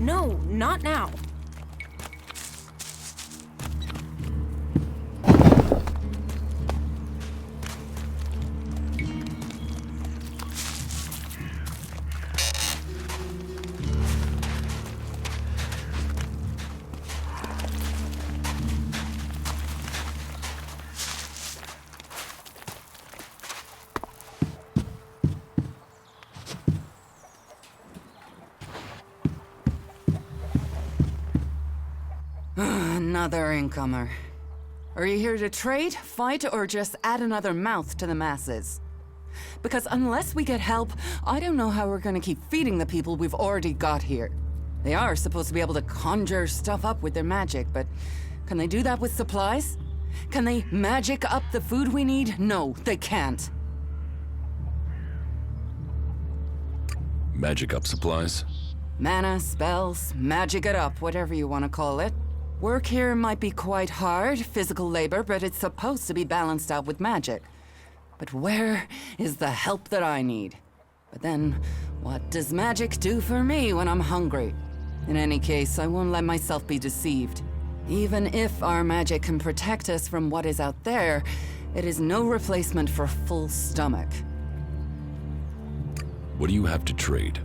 No, not now. Another incomer. Are you here to trade, fight, or just add another mouth to the masses? Because unless we get help, I don't know how we're gonna keep feeding the people we've already got here. They are supposed to be able to conjure stuff up with their magic, but can they do that with supplies? Can they magic up the food we need? No, they can't. Magic up supplies? Mana, spells, magic it up, whatever you want to call it. Work here might be quite hard, physical labor, but it's supposed to be balanced out with magic. But where is the help that I need? But then, what does magic do for me when I'm hungry? In any case, I won't let myself be deceived. Even if our magic can protect us from what is out there, it is no replacement for a full stomach. What do you have to trade?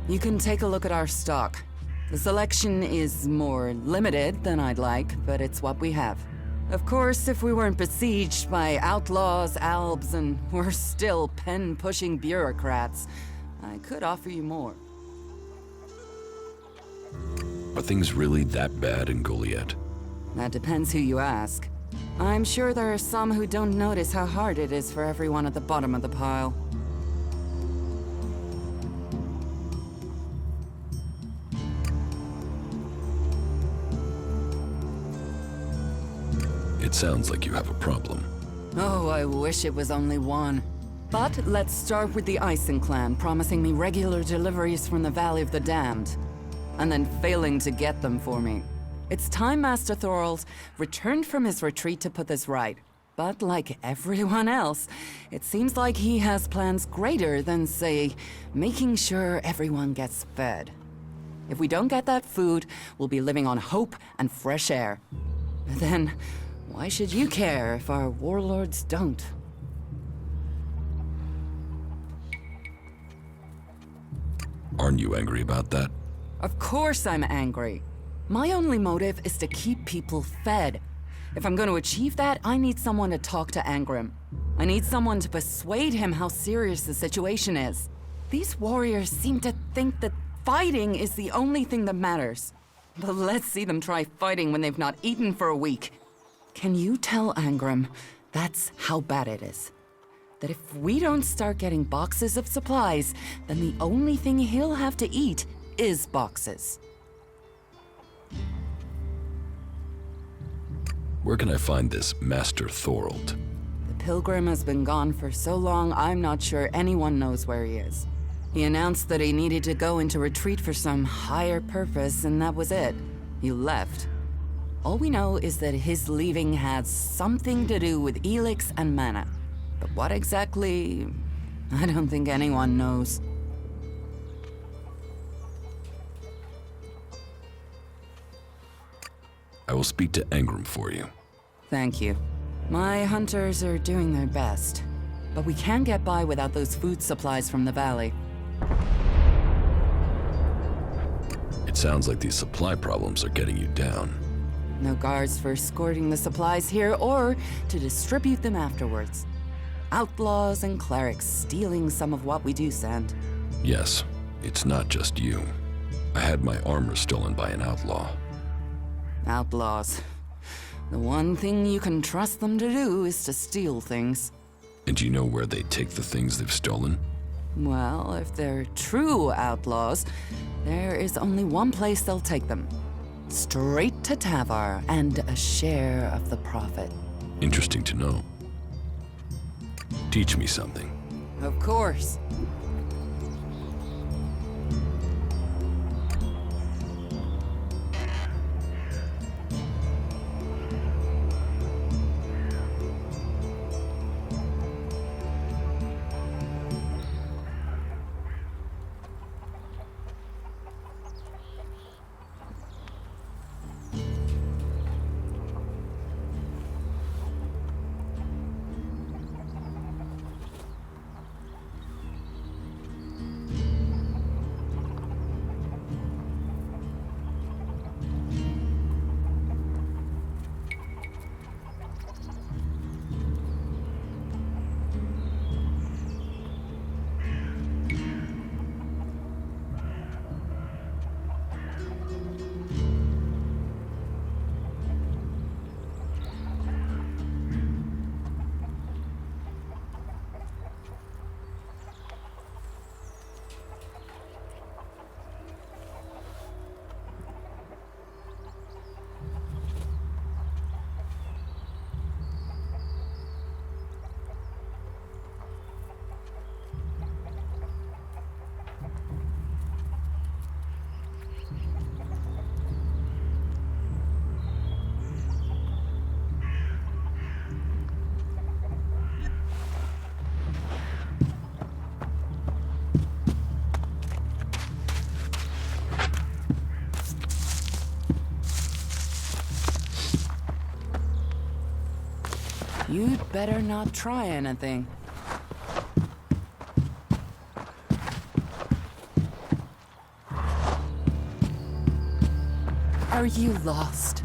You can take a look at our stock. The selection is more limited than I'd like, but it's what we have. Of course, if we weren't besieged by outlaws, albs, and we're still pen-pushing bureaucrats, I could offer you more. Are things really that bad in Goliath? That depends who you ask. I'm sure there are some who don't notice how hard it is for everyone at the bottom of the pile. It sounds like you have a problem. Oh, I wish it was only one. But let's start with the Ison clan promising me regular deliveries from the Valley of the Damned, and then failing to get them for me. It's time Master Thorald returned from his retreat to put this right. But like everyone else, it seems like he has plans greater than, say, making sure everyone gets fed. If we don't get that food, we'll be living on hope and fresh air. But then, why should you care if our warlords don't? Aren't you angry about that? Of course I'm angry. My only motive is to keep people fed. If I'm going to achieve that, I need someone to talk to Angrim. I need someone to persuade him how serious the situation is. These warriors seem to think that fighting is the only thing that matters. But let's see them try fighting when they've not eaten for a week. Can you tell Angrim that's how bad it is? That if we don't start getting boxes of supplies, then the only thing he'll have to eat is boxes. Where can I find this Master Thorald? The pilgrim has been gone for so long, I'm not sure anyone knows where he is. He announced that he needed to go into retreat for some higher purpose, and that was it. He left. All we know is that his leaving had something to do with Elex and mana. But what exactly, I don't think anyone knows. I will speak to Angrim for you. Thank you. My hunters are doing their best, but we can't get by without those food supplies from the valley. It sounds like these supply problems are getting you down. No guards for escorting the supplies here or to distribute them afterwards. Outlaws and clerics stealing some of what we do send. Yes, it's not just you. I had my armor stolen by an outlaw. Outlaws. The one thing you can trust them to do is to steal things. And do you know where they take the things they've stolen? Well, if they're true outlaws, there is only one place they'll take them. Straight to Tavar and a share of the profit. Interesting to know. Teach me something. Of course. You'd better not try anything. Are you lost?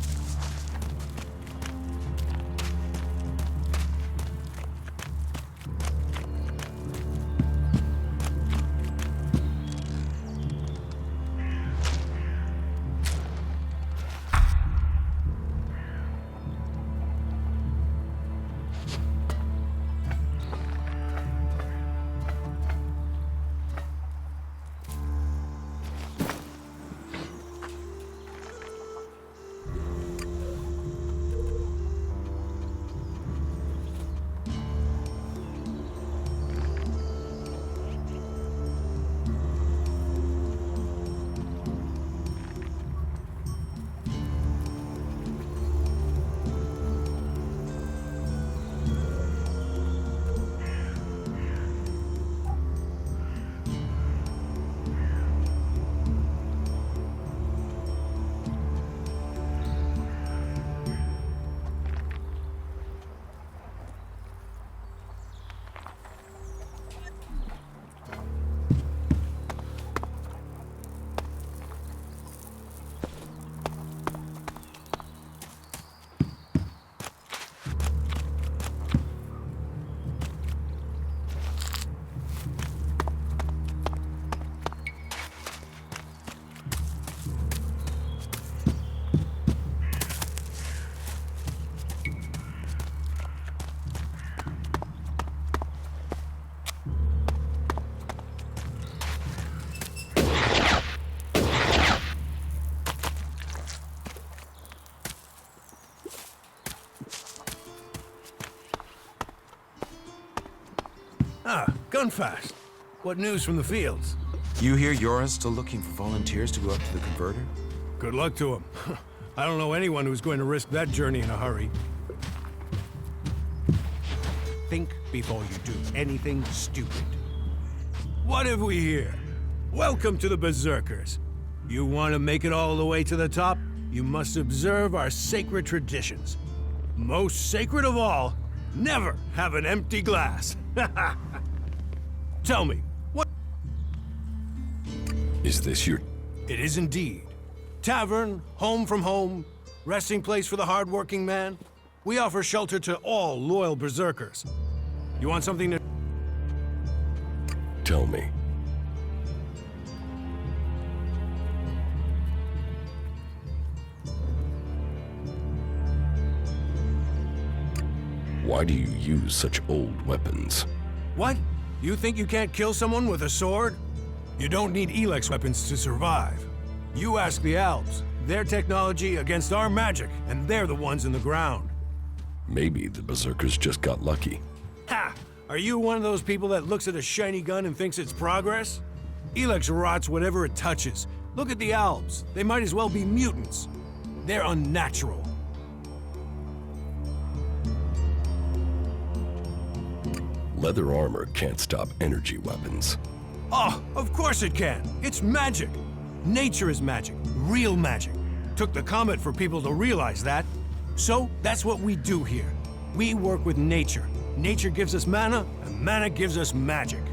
Ah, Gunfast. What news from the fields? You hear Yora's still looking for volunteers to go up to the converter? Good luck to him. I don't know anyone who's going to risk that journey in a hurry. Think before you do anything stupid. What have we here? Welcome to the Berserkers. You want to make it all the way to the top? You must observe our sacred traditions. Most sacred of all, never have an empty glass. Tell me, what? Is this your... It is indeed. Tavern, home from home, resting place for the hard-working man. We offer shelter to all loyal berserkers. You want something to... Tell me. Why do you use such old weapons? What? You think you can't kill someone with a sword? You don't need Elex weapons to survive. You ask the Alps. Their technology against our magic, and they're the ones in the ground. Maybe the Berserkers just got lucky. Ha! Are you one of those people that looks at a shiny gun and thinks it's progress? Elex rots whatever it touches. Look at the Alps. They might as well be mutants. They're unnatural. Leather armor can't stop energy weapons. Oh, of course it can. It's magic. Nature is magic. Real magic. Took the comet for people to realize that. So, that's what we do here. We work with nature. Nature gives us mana, and mana gives us magic.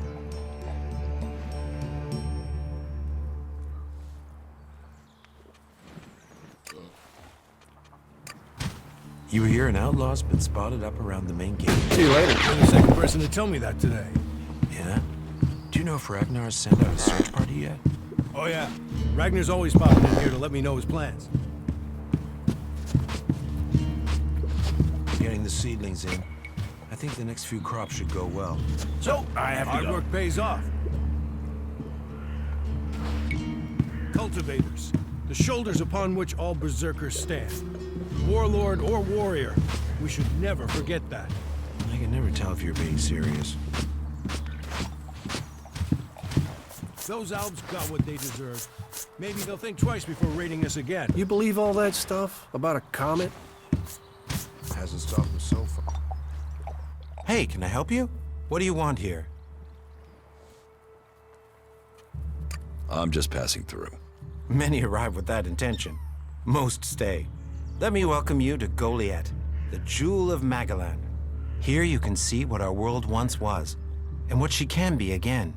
You hear an outlaw's been spotted up around the main gate. See you later. You're the second person to tell me that today. Yeah? Do you know if Ragnar's sent out a search party yet? Oh yeah. Ragnar's always popping in here to let me know his plans. Getting the seedlings in. I think the next few crops should go well. So, hard work pays off. Cultivators. The shoulders upon which all berserkers stand. Warlord or warrior. We should never forget that. I can never tell if you're being serious. Those Alps got what they deserve. Maybe they'll think twice before raiding us again. You believe all that stuff about a comet? Hasn't stopped them so far. Hey, can I help you? What do you want here? I'm just passing through. Many arrive with that intention. Most stay. Let me welcome you to Goliath, the jewel of Magellan. Here you can see what our world once was, and what she can be again.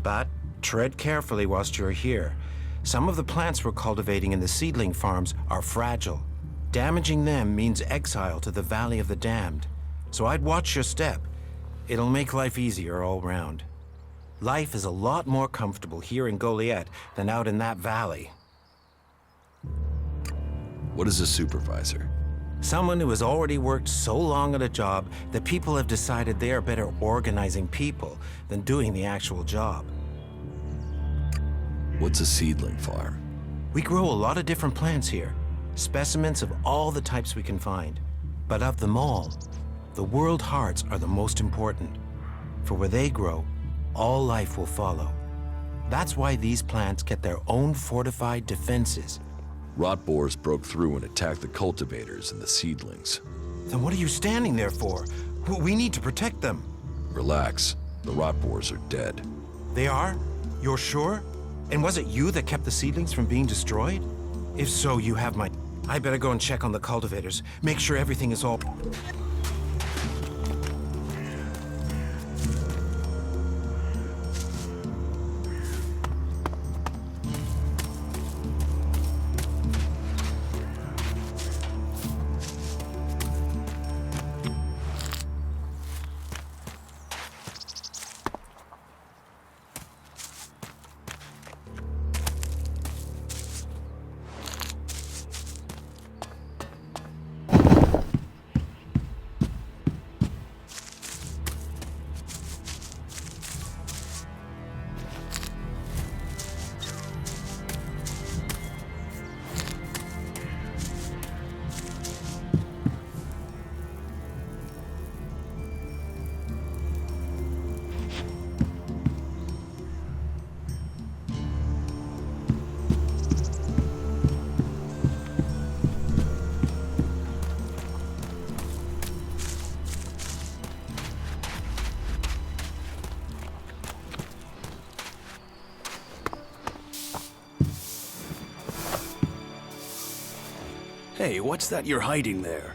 But tread carefully whilst you're here. Some of the plants we're cultivating in the seedling farms are fragile. Damaging them means exile to the Valley of the Damned. So I'd watch your step. It'll make life easier all round. Life is a lot more comfortable here in Goliath than out in that valley. What is a supervisor? Someone who has already worked so long at a job that people have decided they are better organizing people than doing the actual job. What's a seedling farm? We grow a lot of different plants here, specimens of all the types we can find. But of them all, the world hearts are the most important. For where they grow, all life will follow. That's why these plants get their own fortified defenses. Rot boars broke through and attacked the cultivators and the seedlings. Then what are you standing there for? We need to protect them. Relax. The rot boars are dead. They are? You're sure? And was it you that kept the seedlings from being destroyed? If so, you have my... I better go and check on the cultivators. Make sure everything is all... Hey, what's that you're hiding there?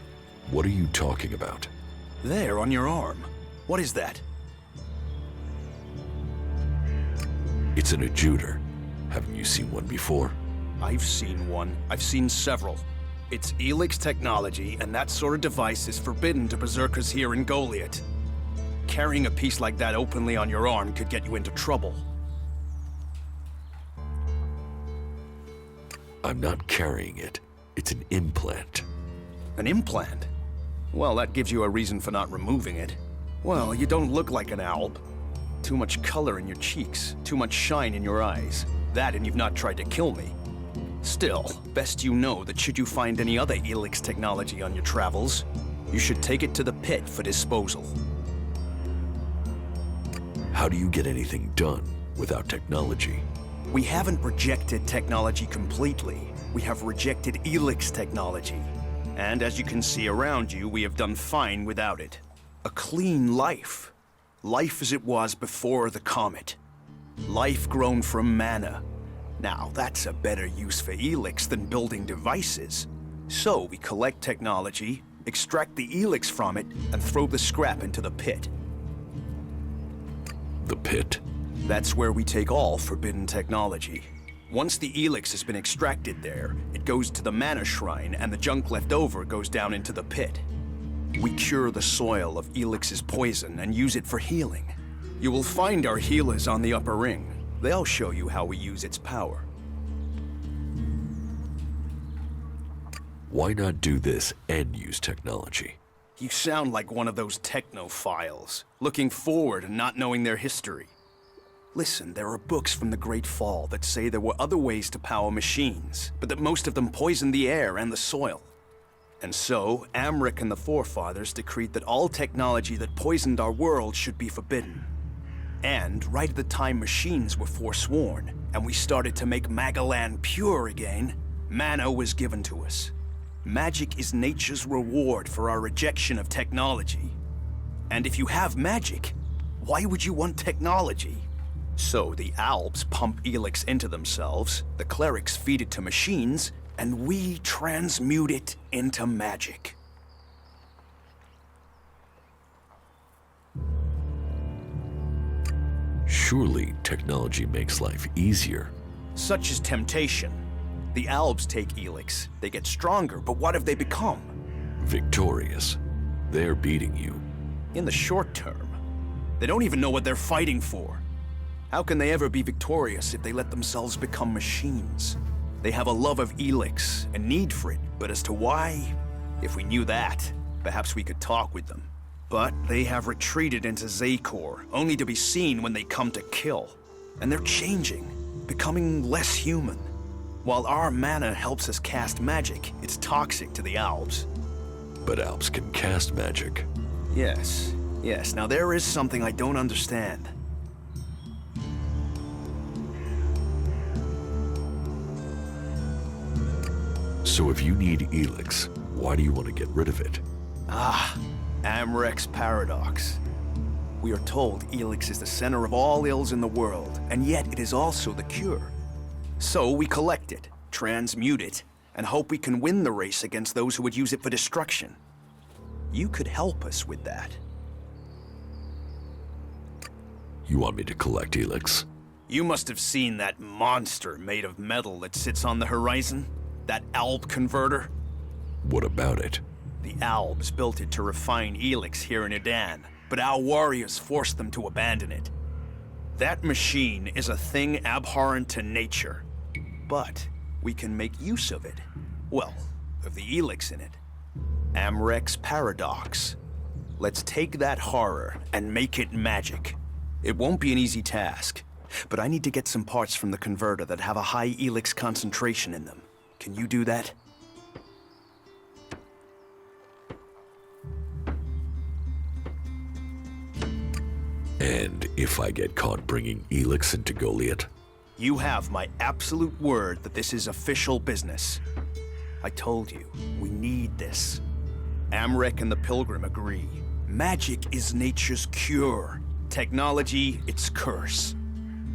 What are you talking about? There, on your arm. What is that? It's an adjuter. Haven't you seen one before? I've seen one. I've seen several. It's Elex technology, and that sort of device is forbidden to berserkers here in Goliath. Carrying a piece like that openly on your arm could get you into trouble. I'm not carrying it. It's an implant. An implant? Well, that gives you a reason for not removing it. Well, you don't look like an alb. Too much color in your cheeks, too much shine in your eyes. That and you've not tried to kill me. Still, best you know that should you find any other Elex technology on your travels, you should take it to the pit for disposal. How do you get anything done without technology? We haven't rejected technology completely. We have rejected Elex technology. And as you can see around you, we have done fine without it. A clean life. Life as it was before the comet. Life grown from mana. Now, that's a better use for Elex than building devices. So we collect technology, extract the Elex from it, and throw the scrap into the pit. The pit? That's where we take all forbidden technology. Once the Elex has been extracted there, it goes to the mana shrine, and the junk left over goes down into the pit. We cure the soil of Elix's poison and use it for healing. You will find our healers on the upper ring. They'll show you how we use its power. Why not do this and use technology? You sound like one of those technophiles, looking forward and not knowing their history. Listen, there are books from the Great Fall that say there were other ways to power machines, but that most of them poisoned the air and the soil. And so, Amric and the Forefathers decreed that all technology that poisoned our world should be forbidden. And right at the time machines were forsworn, and we started to make Magalan pure again, mana was given to us. Magic is nature's reward for our rejection of technology. And if you have magic, why would you want technology? So the Albs pump Elex into themselves, the clerics feed it to machines, and we transmute it into magic. Surely technology makes life easier. Such is temptation. The Albs take Elex. They get stronger, but what have they become? Victorious. They're beating you. In the short term. They don't even know what they're fighting for. How can they ever be victorious if they let themselves become machines? They have a love of Elex, a need for it, but as to why, if we knew that, perhaps we could talk with them. But they have retreated into Zakor, only to be seen when they come to kill. And they're changing, becoming less human. While our mana helps us cast magic, it's toxic to the Albs. But Alps can cast magic. Yes. Now there is something I don't understand. So if you need Elex, why do you want to get rid of it? Amrek's paradox. We are told Elex is the center of all ills in the world, and yet it is also the cure. So we collect it, transmute it, and hope we can win the race against those who would use it for destruction. You could help us with that. You want me to collect Elex? You must have seen that monster made of metal that sits on the horizon? That Alb converter? What about it? The Albs built it to refine Elex here in Edan, but our warriors forced them to abandon it. That machine is a thing abhorrent to nature, but we can make use of it. Well, of the Elex in it. Amrek's paradox. Let's take that horror and make it magic. It won't be an easy task, but I need to get some parts from the converter that have a high Elex concentration in them. Can you do that? And if I get caught bringing Elex into Goliath? You have my absolute word that this is official business. I told you, we need this. Amrek and the Pilgrim agree. Magic is nature's cure. Technology, its curse.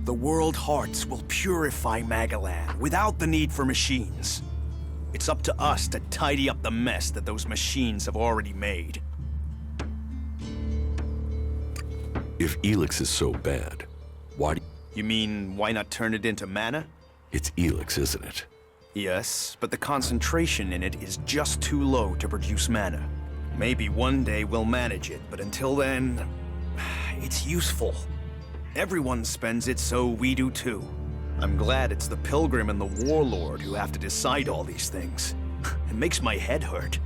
The world hearts will purify Magalan without the need for machines. It's up to us to tidy up the mess that those machines have already made. If Elex is so bad, why do You mean, why not turn it into mana? It's Elex, isn't it? Yes, but the concentration in it is just too low to produce mana. Maybe one day we'll manage it, but until then, it's useful. Everyone spends it, so we do too. I'm glad it's the Pilgrim and the Warlord who have to decide all these things. It makes my head hurt.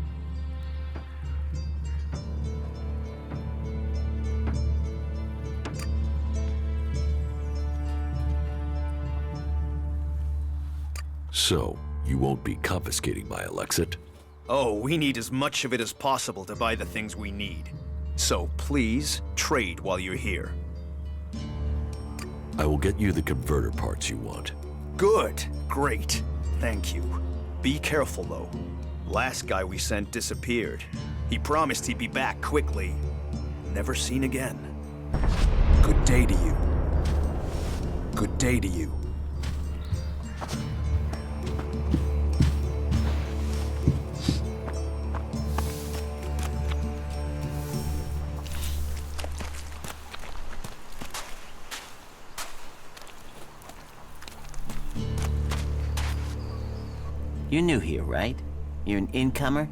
So, you won't be confiscating my Alexit? Oh, we need as much of it as possible to buy the things we need. So please, trade while you're here. I will get you the converter parts you want. Good. Great. Thank you. Be careful, though. Last guy we sent disappeared. He promised he'd be back quickly. Never seen again. Good day to you. Good day to you. You're new here, right? You're an incomer?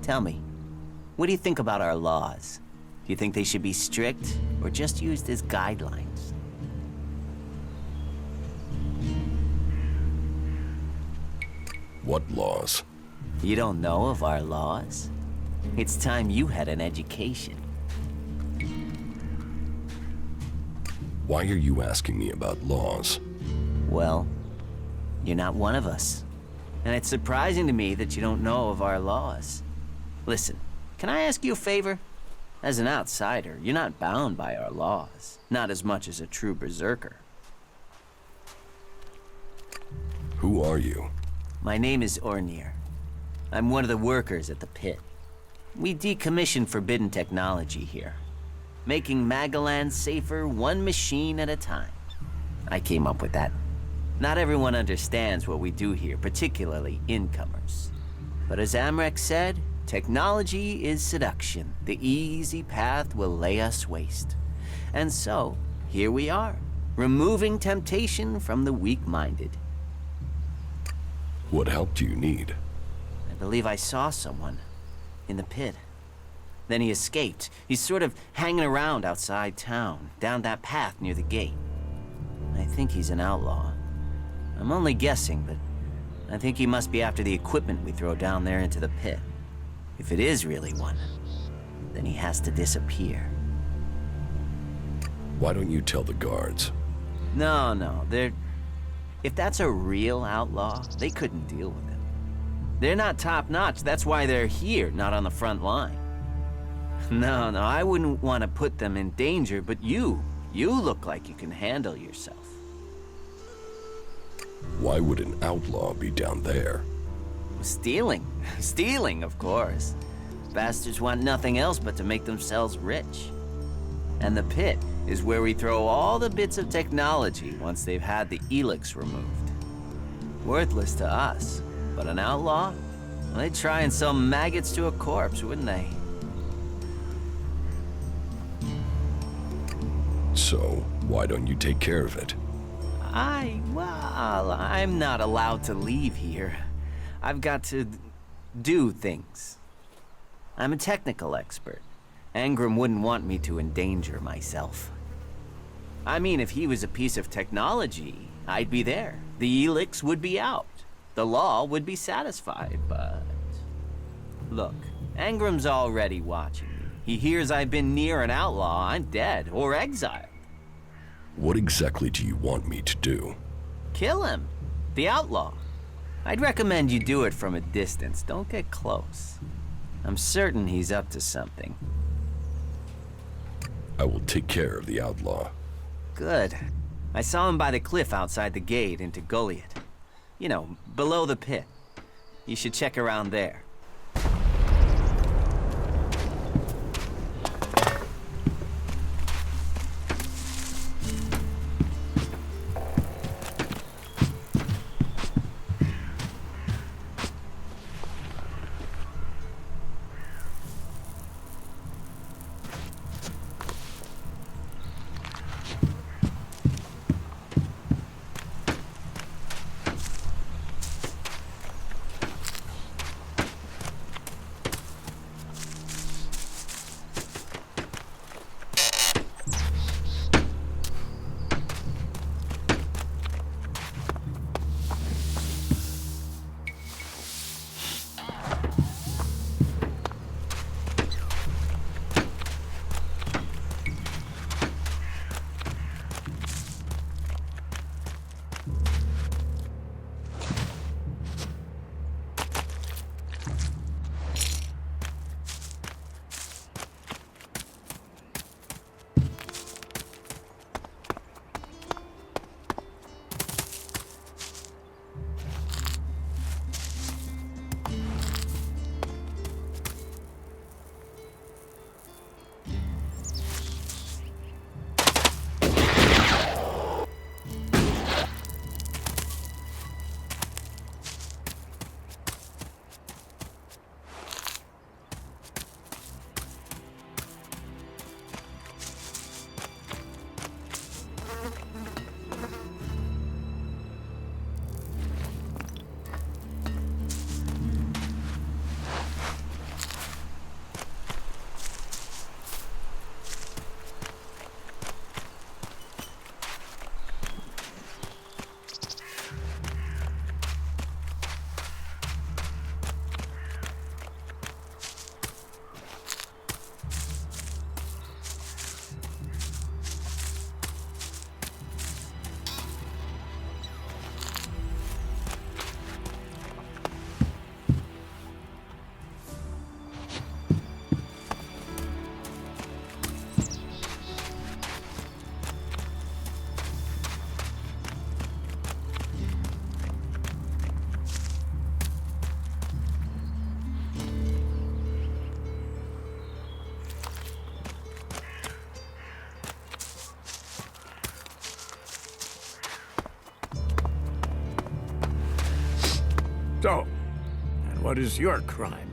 Tell me, what do you think about our laws? Do you think they should be strict, or just used as guidelines? What laws? You don't know of our laws? It's time you had an education. Why are you asking me about laws? Well, you're not one of us. And it's surprising to me that you don't know of our laws. Listen, can I ask you a favor? As an outsider, you're not bound by our laws. Not as much as a true berserker. Who are you? My name is Ornir. I'm one of the workers at the pit. We decommission forbidden technology here, making Magalan safer one machine at a time. I came up with that. Not everyone understands what we do here, particularly incomers. But as Amrek said, technology is seduction. The easy path will lay us waste. And so, here we are, removing temptation from the weak-minded. What help do you need? I believe I saw someone in the pit. Then he escaped. He's sort of hanging around outside town, down that path near the gate. I think he's an outlaw. I'm only guessing, but I think he must be after the equipment we throw down there into the pit. If it is really one, then he has to disappear. Why don't you tell the guards? No, if that's a real outlaw, they couldn't deal with him. They're not top-notch, that's why they're here, not on the front line. No, I wouldn't want to put them in danger, but you look like you can handle yourself. Why would an outlaw be down there? Stealing. Stealing, of course. Bastards want nothing else but to make themselves rich. And the pit is where we throw all the bits of technology once they've had the Elex removed. Worthless to us, but an outlaw? Well, they'd try and sell maggots to a corpse, wouldn't they? So, why don't you take care of it? I'm not allowed to leave here. I've got to do things. I'm a technical expert. Angram wouldn't want me to endanger myself. I mean, if he was a piece of technology, I'd be there. The Elex would be out. The law would be satisfied, but... Look, Angram's already watching me. He hears I've been near an outlaw, I'm dead, or exiled. What exactly do you want me to do? Kill him. The outlaw. I'd recommend you do it from a distance. Don't get close. I'm certain he's up to something. I will take care of the outlaw. Good. I saw him by the cliff outside the gate into Goliath. You know, below the pit. You should check around there. So, and what is your crime?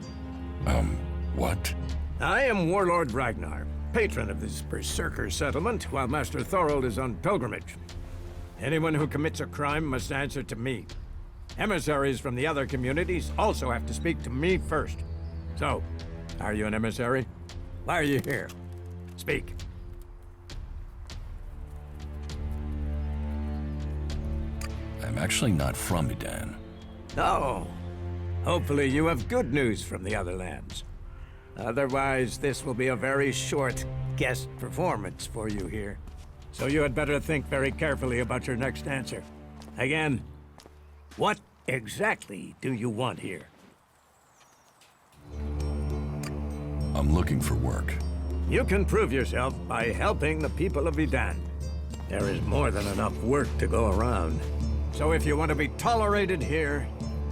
What? I am Warlord Ragnar, patron of this berserker settlement while Master Thorold is on pilgrimage. Anyone who commits a crime must answer to me. Emissaries from the other communities also have to speak to me first. So, are you an emissary? Why are you here? Speak. I'm actually not from Edan. Oh. Hopefully you have good news from the other lands. Otherwise, this will be a very short guest performance for you here. So you had better think very carefully about your next answer. Again, what exactly do you want here? I'm looking for work. You can prove yourself by helping the people of Edan. There is more than enough work to go around. So if you want to be tolerated here,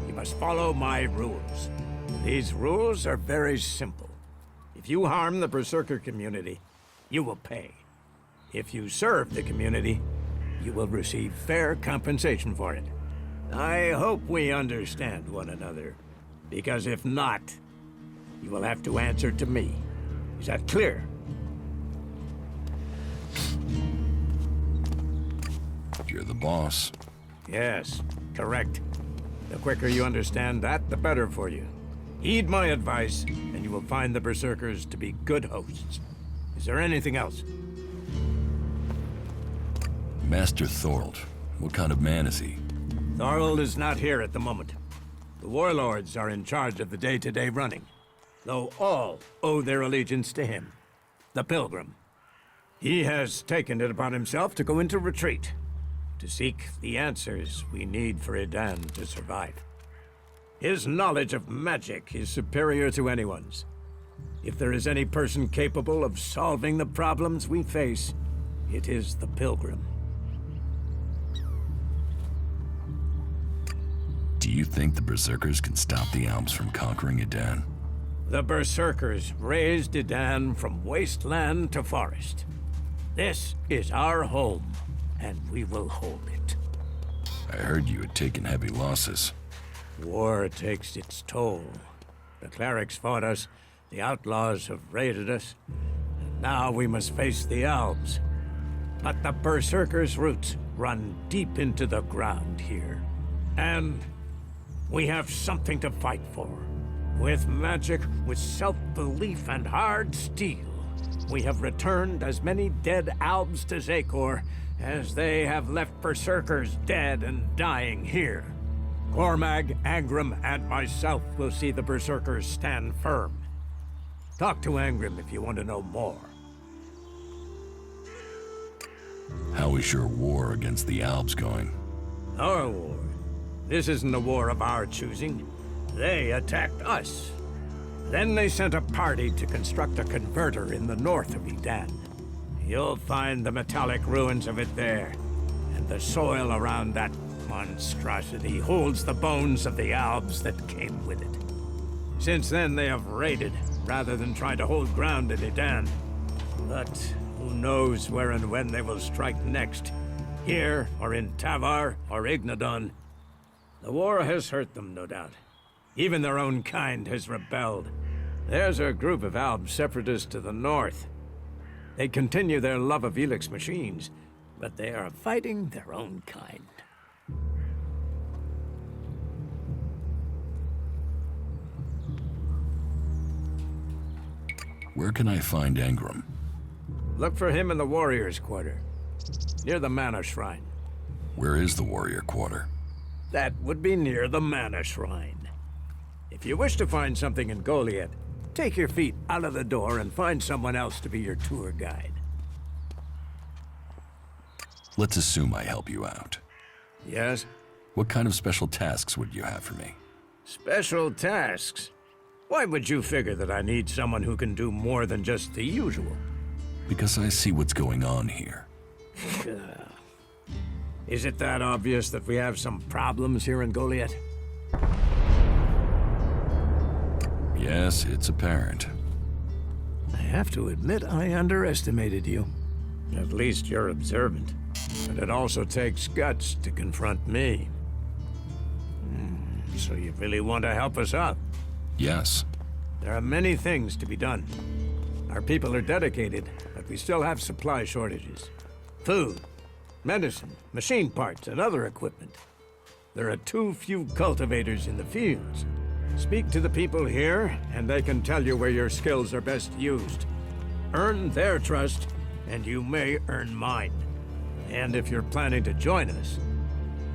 you must follow my rules. These rules are very simple. If you harm the Berserker community, you will pay. If you serve the community, you will receive fair compensation for it. I hope we understand one another, because if not, you will have to answer to me. Is that clear? You're the boss. Yes, correct. The quicker you understand that, the better for you. Heed my advice, and you will find the Berserkers to be good hosts. Is there anything else? Master Thorold. What kind of man is he? Thorold is not here at the moment. The warlords are in charge of the day-to-day running, though all owe their allegiance to him, the Pilgrim. He has taken it upon himself to go into retreat, to seek the answers we need for Edan to survive. His knowledge of magic is superior to anyone's. If there is any person capable of solving the problems we face, it is the Pilgrim. Do you think the Berserkers can stop the Alps from conquering Edan? The Berserkers raised Edan from wasteland to forest. This is our home, and we will hold it. I heard you had taken heavy losses. War takes its toll. The clerics fought us, the outlaws have raided us, and now we must face the elves. But the Berserkers' roots run deep into the ground here. And we have something to fight for. With magic, with self-belief and hard steel, we have returned as many dead Albs to Zakor as they have left Berserkers dead and dying here. Cormag, Angram, and myself will see the Berserkers stand firm. Talk to Angram if you want to know more. How is your war against the Alps going? Our war? This isn't a war of our choosing. They attacked us. Then they sent a party to construct a converter in the north of Edan. You'll find the metallic ruins of it there, and the soil around that monstrosity holds the bones of the Albs that came with it. Since then, they have raided, rather than trying to hold ground in Edan. But who knows where and when they will strike next? Here, or in Tavar, or Ignadon. The war has hurt them, no doubt. Even their own kind has rebelled. There's a group of Alb separatists to the north. They continue their love of Elex machines, but they are fighting their own kind. Where can I find Angram? Look for him in the Warriors' Quarter, near the Mana Shrine. Where is the Warrior Quarter? That would be near the Mana Shrine. If you wish to find something in Goliath, take your feet out of the door and find someone else to be your tour guide. Let's assume I help you out. Yes? What kind of special tasks would you have for me? Special tasks? Why would you figure that I need someone who can do more than just the usual? Because I see what's going on here. Is it that obvious that we have some problems here in Goliath? Yes, it's apparent. I have to admit I underestimated you. At least you're observant. But it also takes guts to confront me. So you really want to help us out? Yes. There are many things to be done. Our people are dedicated, but we still have supply shortages. Food, medicine, machine parts, and other equipment. There are too few cultivators in the fields. Speak to the people here, and they can tell you where your skills are best used. Earn their trust, and you may earn mine. And if you're planning to join us,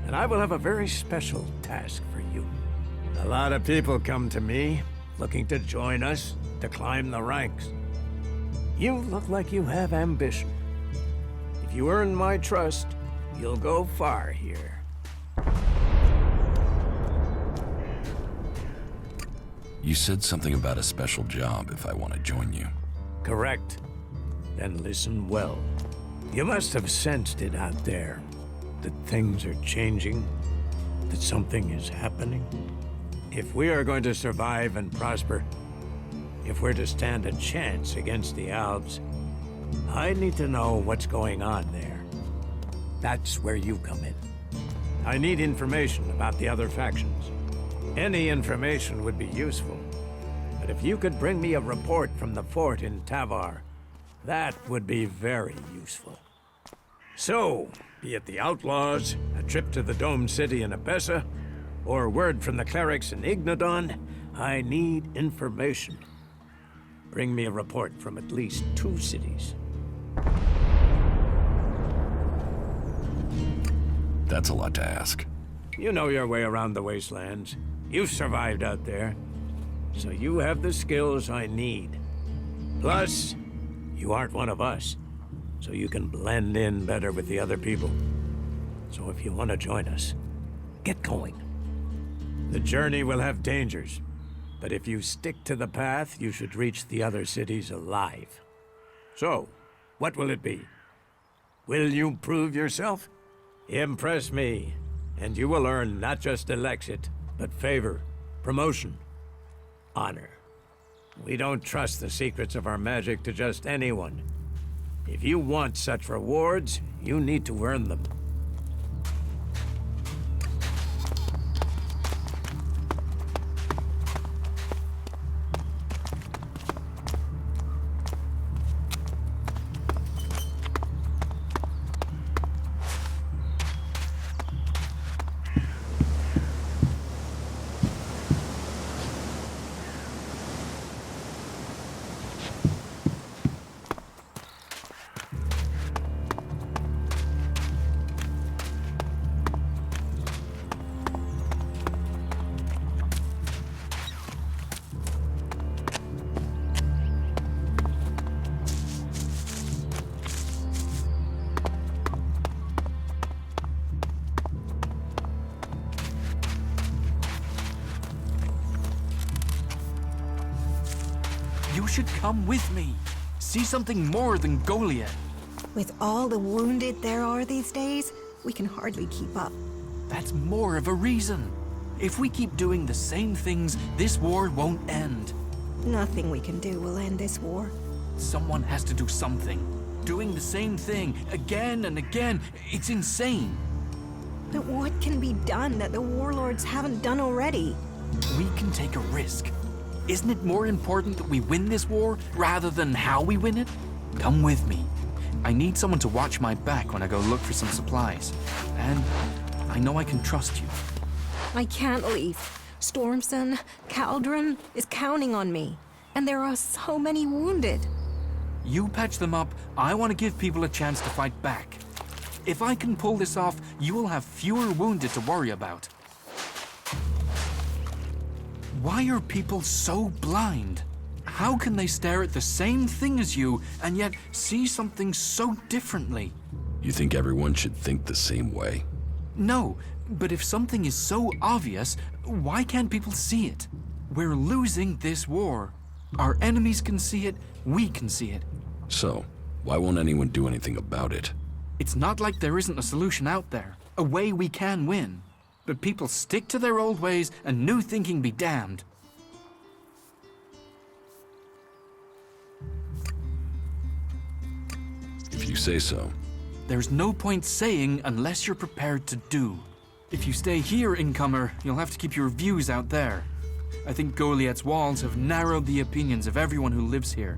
then I will have a very special task for you. A lot of people come to me, looking to join us, to climb the ranks. You look like you have ambition. If you earn my trust, you'll go far here. You said something about a special job if I want to join you. Correct. Then listen well. You must have sensed it out there, that things are changing, that something is happening. If we are going to survive and prosper, if we're to stand a chance against the Alps, I need to know what's going on there. That's where you come in. I need information about the other factions. Any information would be useful. But if you could bring me a report from the fort in Tavar, that would be very useful. So, be it the outlaws, a trip to the domed city in Abessa, or word from the clerics in Ignadon, I need information. Bring me a report from at least 2 cities. That's a lot to ask. You know your way around the wastelands. You've survived out there. So you have the skills I need. Plus, you aren't one of us. So you can blend in better with the other people. So if you want to join us, get going. The journey will have dangers, but if you stick to the path, you should reach the other cities alive. So, what will it be? Will you prove yourself? Impress me, and you will earn not just Elexit, but favor, promotion, honor. We don't trust the secrets of our magic to just anyone. If you want such rewards, you need to earn them. You should come with me. See something more than Goliath. With all the wounded there are these days, we can hardly keep up. That's more of a reason. If we keep doing the same things, this war won't end. Nothing we can do will end this war. Someone has to do something. Doing the same thing again and again, it's insane. But what can be done that the warlords haven't done already? We can take a risk. Isn't it more important that we win this war rather than how we win it? Come with me. I need someone to watch my back when I go look for some supplies. And I know I can trust you. I can't leave. Stormson, Caldron is counting on me. And there are so many wounded. You patch them up. I want to give people a chance to fight back. If I can pull this off, you will have fewer wounded to worry about. Why are people so blind? How can they stare at the same thing as you and yet see something so differently? You think everyone should think the same way? No, but if something is so obvious, why can't people see it? We're losing this war. Our enemies can see it, we can see it. So, why won't anyone do anything about it? It's not like there isn't a solution out there, a way we can win. But people stick to their old ways and new thinking be damned. If you say so. There's no point saying unless you're prepared to do. If you stay here, incomer, you'll have to keep your views out there. I think Goliath's walls have narrowed the opinions of everyone who lives here.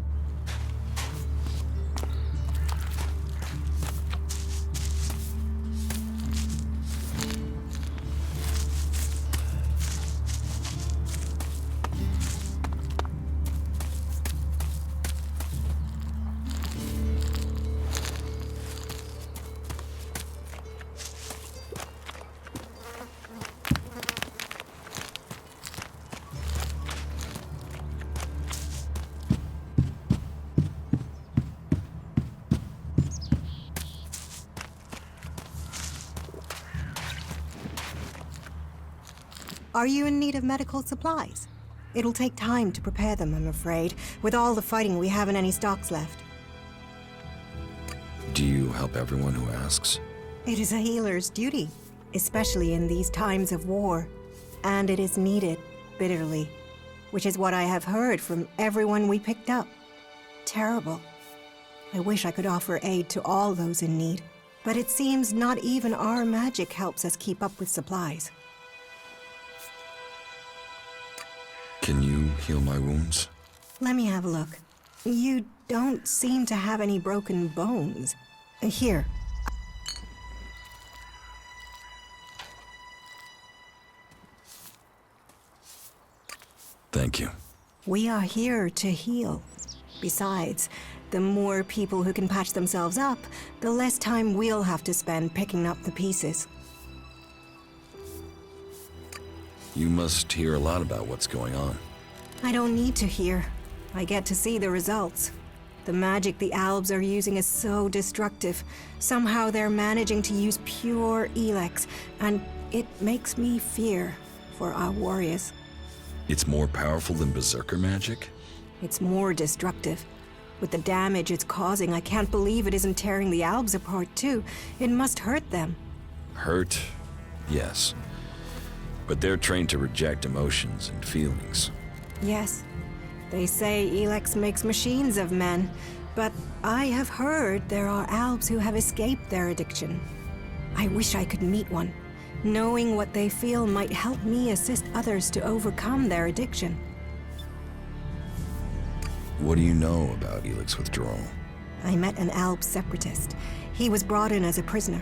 Are you in need of medical supplies? It'll take time to prepare them, I'm afraid. With all the fighting, we haven't any stocks left. Do you help everyone who asks? It is a healer's duty, especially in these times of war. And it is needed, bitterly, which is what I have heard from everyone we picked up. Terrible. I wish I could offer aid to all those in need, but it seems not even our magic helps us keep up with supplies. Can you heal my wounds? Let me have a look. You don't seem to have any broken bones. Here. Thank you. We are here to heal. Besides, the more people who can patch themselves up, the less time we'll have to spend picking up the pieces. You must hear a lot about what's going on. I don't need to hear. I get to see the results. The magic the Albs are using is so destructive. Somehow they're managing to use pure Elex, and it makes me fear for our warriors. It's more powerful than Berserker magic? It's more destructive. With the damage it's causing, I can't believe it isn't tearing the Albs apart too. It must hurt them. Hurt? Yes. But they're trained to reject emotions and feelings. Yes. They say Elex makes machines of men, but I have heard there are Albs who have escaped their addiction. I wish I could meet one. Knowing what they feel might help me assist others to overcome their addiction. What do you know about Elex withdrawal? I met an Alb separatist. He was brought in as a prisoner.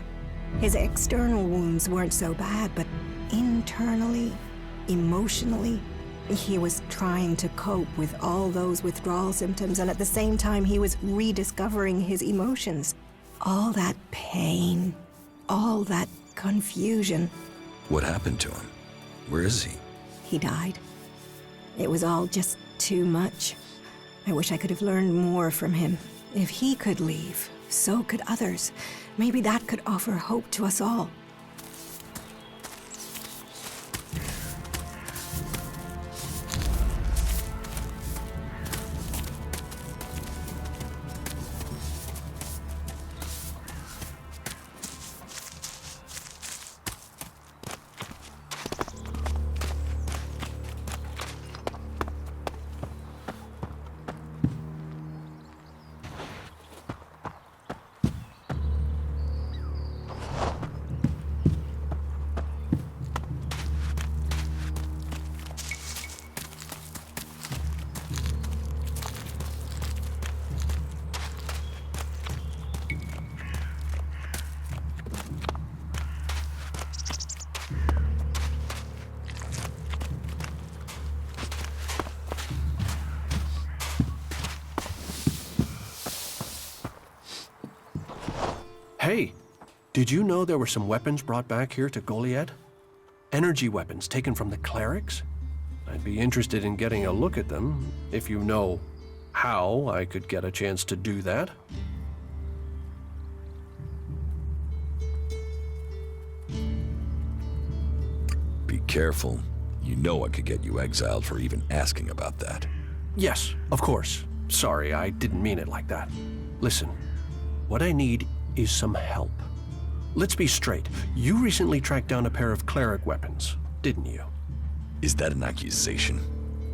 His external wounds weren't so bad, but internally, emotionally, he was trying to cope with all those withdrawal symptoms, and at the same time he was rediscovering his emotions. All that pain, all that confusion. What happened to him? Where is he? He died. It was all just too much. I wish I could have learned more from him. If he could leave, so could others. Maybe that could offer hope to us all. Hey, did you know there were some weapons brought back here to Goliad? Energy weapons taken from the clerics? I'd be interested in getting a look at them, if you know how I could get a chance to do that. Be careful. You know I could get you exiled for even asking about that. Yes, of course. Sorry, I didn't mean it like that. Listen, what I need is some help. Let's be straight. You recently tracked down a pair of cleric weapons, didn't you? Is that an accusation?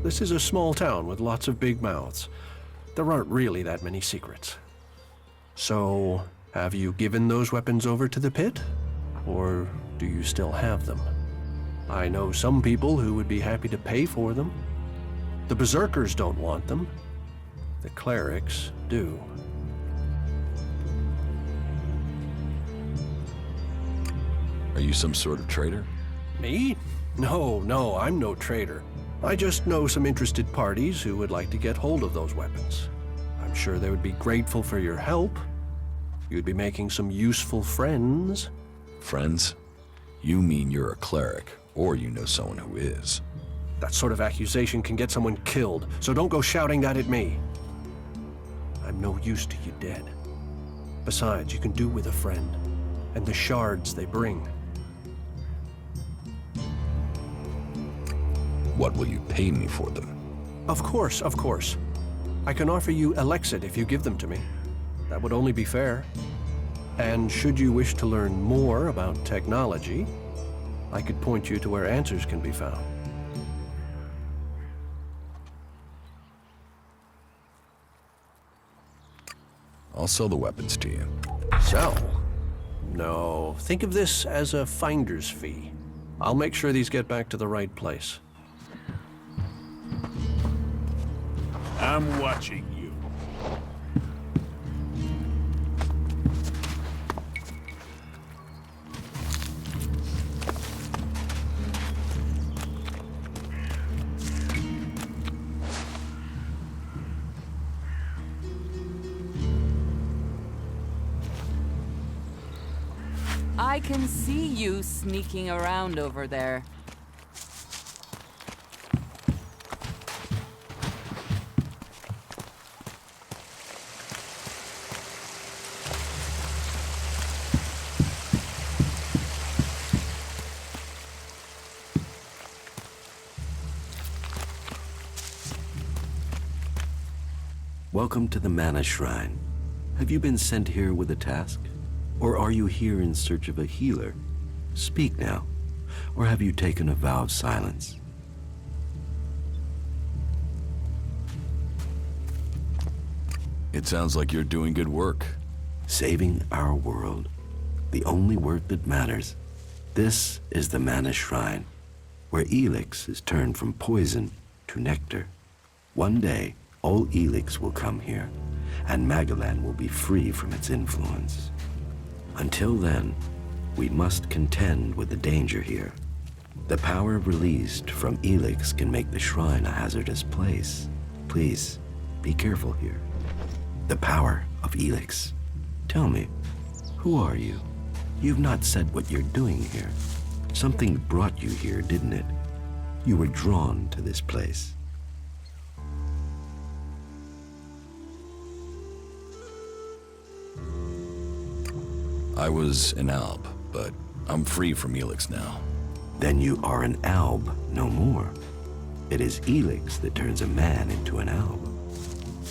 This is a small town with lots of big mouths. There aren't really that many secrets. So, have you given those weapons over to the pit? Or do you still have them? I know some people who would be happy to pay for them. The Berserkers don't want them. The clerics do. Are you some sort of traitor? Me? No, I'm no traitor. I just know some interested parties who would like to get hold of those weapons. I'm sure they would be grateful for your help. You'd be making some useful friends. Friends? You mean you're a cleric, or you know someone who is. That sort of accusation can get someone killed, so don't go shouting that at me. I'm no use to you dead. Besides, you can do with a friend, and the shards they bring. What will you pay me for them? Of course, of course. I can offer you Elex if you give them to me. That would only be fair. And should you wish to learn more about technology, I could point you to where answers can be found. I'll sell the weapons to you. Sell? No, think of this as a finder's fee. I'll make sure these get back to the right place. I'm watching you. I can see you sneaking around over there. Welcome to the Mana Shrine. Have you been sent here with a task? Or are you here in search of a healer? Speak now. Or have you taken a vow of silence? It sounds like you're doing good work. Saving our world. The only work that matters. This is the Mana Shrine, where Elex is turned from poison to nectar. One day, all Elex will come here, and Magalan will be free from its influence. Until then, we must contend with the danger here. The power released from Elex can make the shrine a hazardous place. Please, be careful here. The power of Elex. Tell me, who are you? You've not said what you're doing here. Something brought you here, didn't it? You were drawn to this place. I was an alb, but I'm free from Elex now. Then you are an alb no more. It is Elex that turns a man into an alb.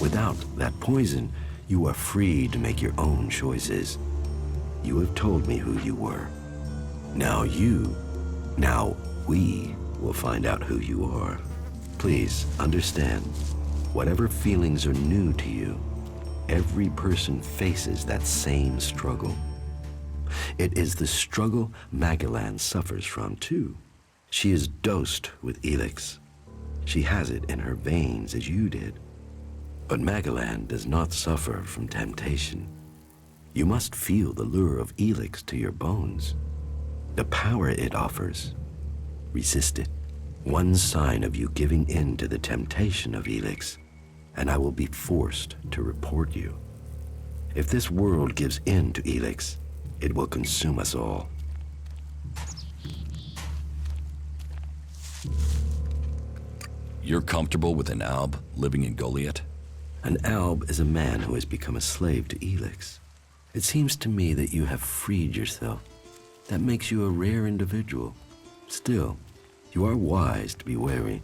Without that poison, you are free to make your own choices. You have told me who you were. Now we will find out who you are. Please understand, whatever feelings are new to you, every person faces that same struggle. It is the struggle Magalan suffers from, too. She is dosed with Elex. She has it in her veins as you did. But Magalan does not suffer from temptation. You must feel the lure of Elex to your bones. The power it offers. Resist it. One sign of you giving in to the temptation of Elex, and I will be forced to report you. If this world gives in to Elex, it will consume us all. You're comfortable with an alb living in Goliath? An alb is a man who has become a slave to Elex. It seems to me that you have freed yourself. That makes you a rare individual. Still, you are wise to be wary.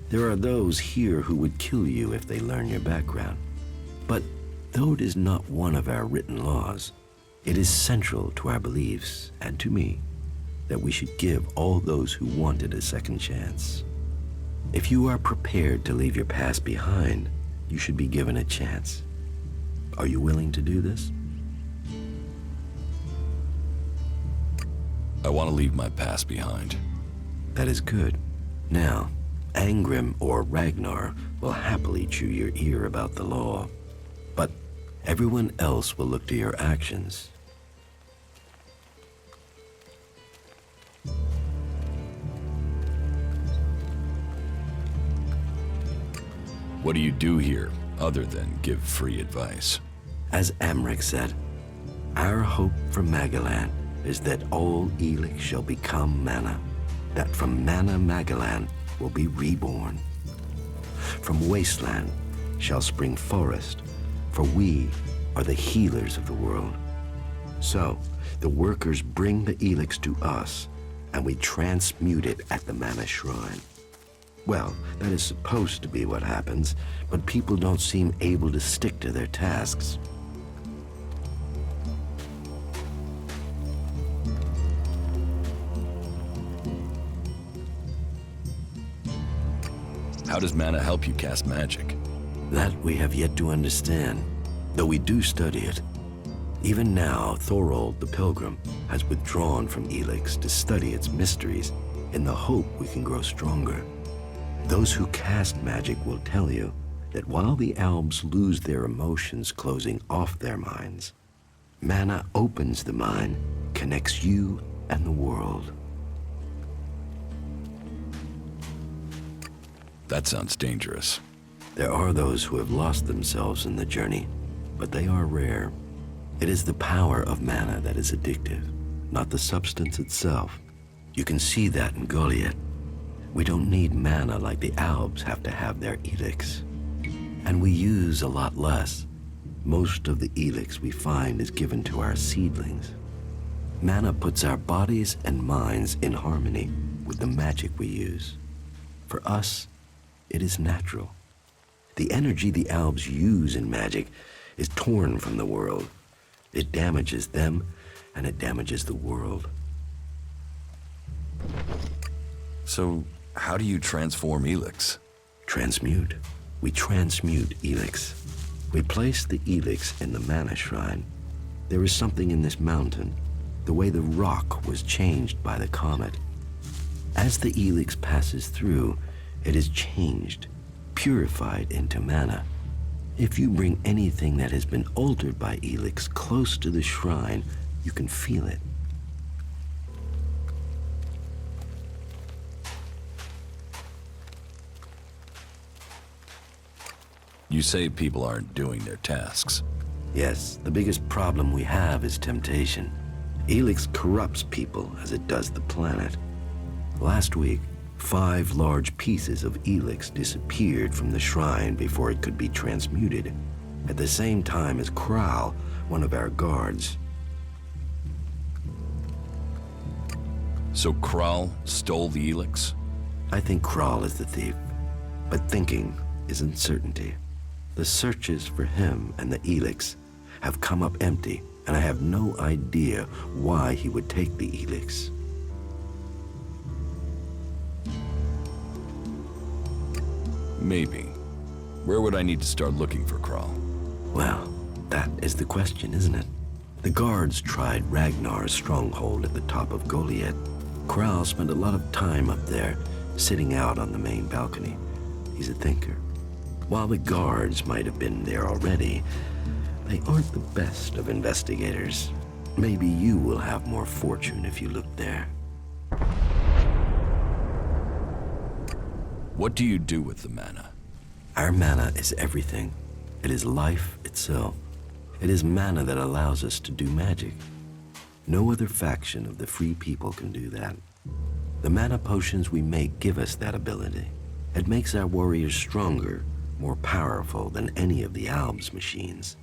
There are those here who would kill you if they learn your background. But though it is not one of our written laws, it is central to our beliefs and to me that we should give all those who want it a second chance. If you are prepared to leave your past behind, you should be given a chance. Are you willing to do this? I want to leave my past behind. That is good. Now, Angrim or Ragnar will happily chew your ear about the law, but everyone else will look to your actions. What do you do here, other than give free advice? As Amric said, our hope for Magalan is that all Elex shall become Mana, that from Mana Magalan will be reborn. From wasteland shall spring forest, for we are the healers of the world. So, the workers bring the Elex to us, and we transmute it at the Mana Shrine. Well, that is supposed to be what happens, but people don't seem able to stick to their tasks. How does mana help you cast magic? That we have yet to understand, though we do study it. Even now, Thorold the Pilgrim has withdrawn from Elex to study its mysteries in the hope we can grow stronger. Those who cast magic will tell you that while the elves lose their emotions closing off their minds, mana opens the mind, connects you and the world. That sounds dangerous. There are those who have lost themselves in the journey, but they are rare. It is the power of mana that is addictive, not the substance itself. You can see that in Goliath. We don't need mana like the Albs have to have their Elex. And we use a lot less. Most of the Elex we find is given to our seedlings. Mana puts our bodies and minds in harmony with the magic we use. For us, it is natural. The energy the Albs use in magic is torn from the world. It damages them, and it damages the world. So, how do you transform Elex? Transmute. We transmute Elex. We place the Elex in the mana shrine. There is something in this mountain, the way the rock was changed by the comet. As the Elex passes through, it is changed, purified into mana. If you bring anything that has been altered by Elex close to the shrine, you can feel it. You say people aren't doing their tasks. Yes, the biggest problem we have is temptation. Elex corrupts people as it does the planet. Last week, 5 large pieces of Elex disappeared from the shrine before it could be transmuted, at the same time as Kral, one of our guards. So Kral stole the Elex? I think Kral is the thief, but thinking is uncertainty. The searches for him and the Elex have come up empty, and I have no idea why he would take the Elex. Maybe. Where would I need to start looking for Kral? Well, that is the question, isn't it? The guards tried Ragnar's stronghold at the top of Goliath. Kral spent a lot of time up there, sitting out on the main balcony. He's a thinker. While the guards might have been there already, they aren't the best of investigators. Maybe you will have more fortune if you look there. What do you do with the mana? Our mana is everything. It is life itself. It is mana that allows us to do magic. No other faction of the free people can do that. The mana potions we make give us that ability. It makes our warriors stronger, more powerful than any of the Albs machines.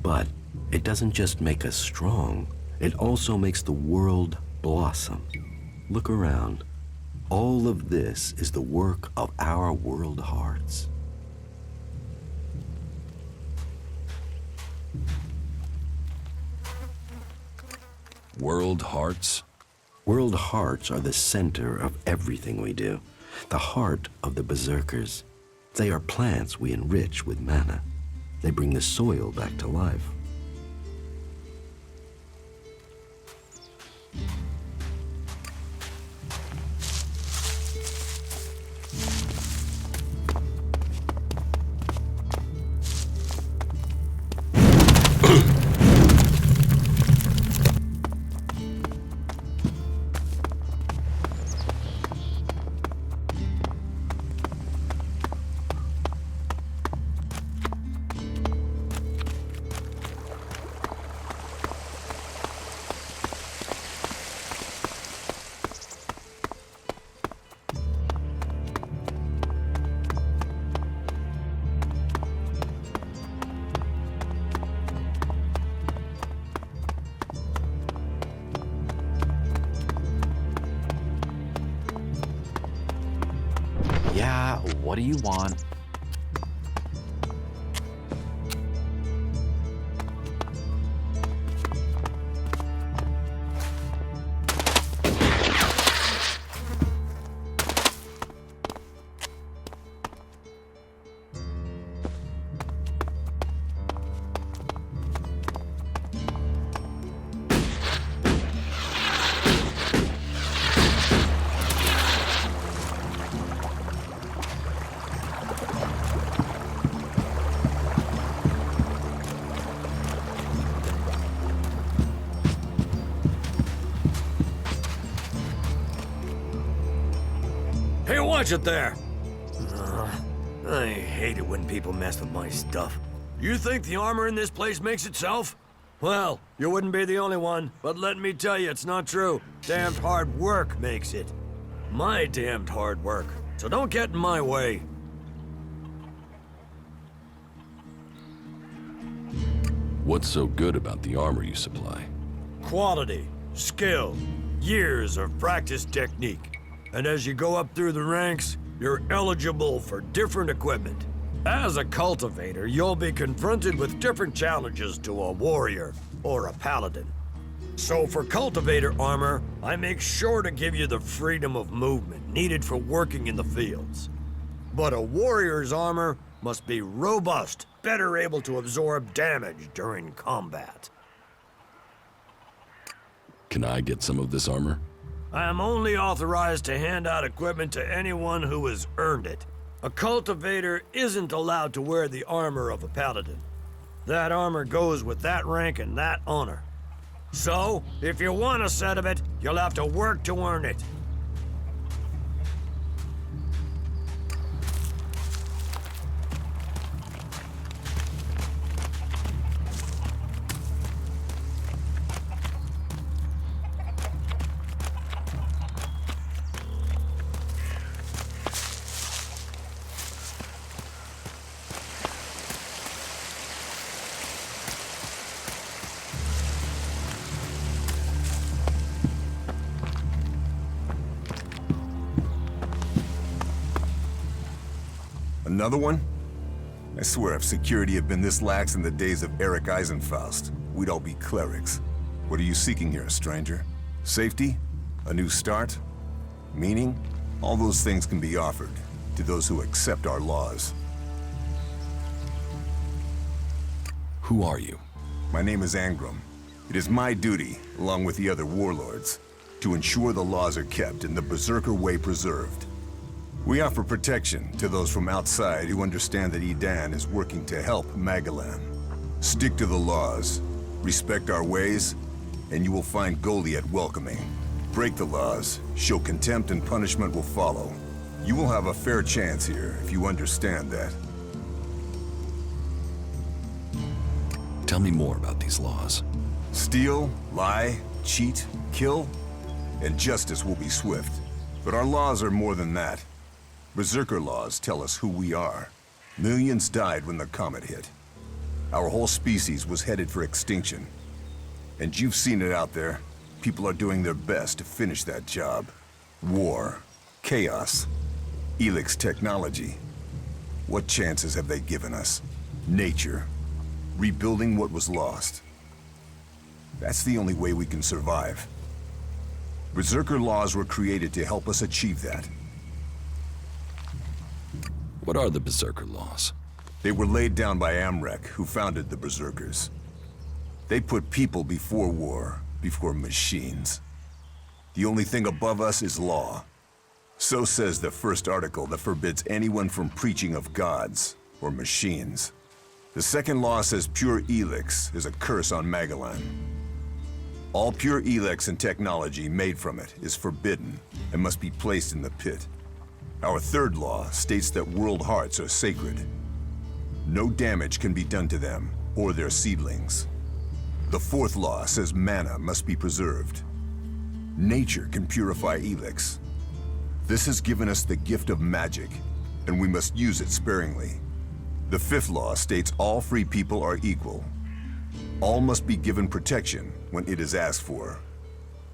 But it doesn't just make us strong, it also makes the world blossom. Look around. All of this is the work of our world hearts. World hearts? World hearts are the center of everything we do. The heart of the Berserkers. They are plants we enrich with mana. They bring the soil back to life. Yeah, what do you want? Hey, watch it there! I hate it when people mess with my stuff. You think the armor in this place makes itself? Well, you wouldn't be the only one, but let me tell you, it's not true. Damned hard work makes it. My damned hard work. So don't get in my way. What's so good about the armor you supply? Quality, skill, years of practice technique. And as you go up through the ranks, you're eligible for different equipment. As a cultivator, you'll be confronted with different challenges to a warrior or a paladin. So for cultivator armor, I make sure to give you the freedom of movement needed for working in the fields. But a warrior's armor must be robust, better able to absorb damage during combat. Can I get some of this armor? I am only authorized to hand out equipment to anyone who has earned it. A cultivator isn't allowed to wear the armor of a paladin. That armor goes with that rank and that honor. So, if you want a set of it, you'll have to work to earn it. Another one? I swear if security had been this lax in the days of Eric Eisenfaust, we'd all be clerics. What are you seeking here, stranger? Safety? A new start? Meaning? All those things can be offered to those who accept our laws. Who are you? My name is Angram. It is my duty, along with the other warlords, to ensure the laws are kept and the Berserker way preserved. We offer protection to those from outside who understand that Edan is working to help Magalan. Stick to the laws, respect our ways, and you will find Goliath welcoming. Break the laws, show contempt, and punishment will follow. You will have a fair chance here if you understand that. Tell me more about these laws. Steal, lie, cheat, kill, and justice will be swift. But our laws are more than that. Berserker laws tell us who we are. Millions died when the comet hit. Our whole species was headed for extinction. And you've seen it out there. People are doing their best to finish that job. War, chaos, Elex technology. What chances have they given us? Nature, rebuilding what was lost. That's the only way we can survive. Berserker laws were created to help us achieve that. What are the Berserker laws? They were laid down by Amrek, who founded the Berserkers. They put people before war, before machines. The only thing above us is law. So says the first article that forbids anyone from preaching of gods or machines. The second law says pure Elex is a curse on Magalan. All pure Elex and technology made from it is forbidden and must be placed in the pit. Our third law states that world hearts are sacred. No damage can be done to them or their seedlings. The fourth law says mana must be preserved. Nature can purify Elex. This has given us the gift of magic, and we must use it sparingly. The fifth law states all free people are equal. All must be given protection when it is asked for.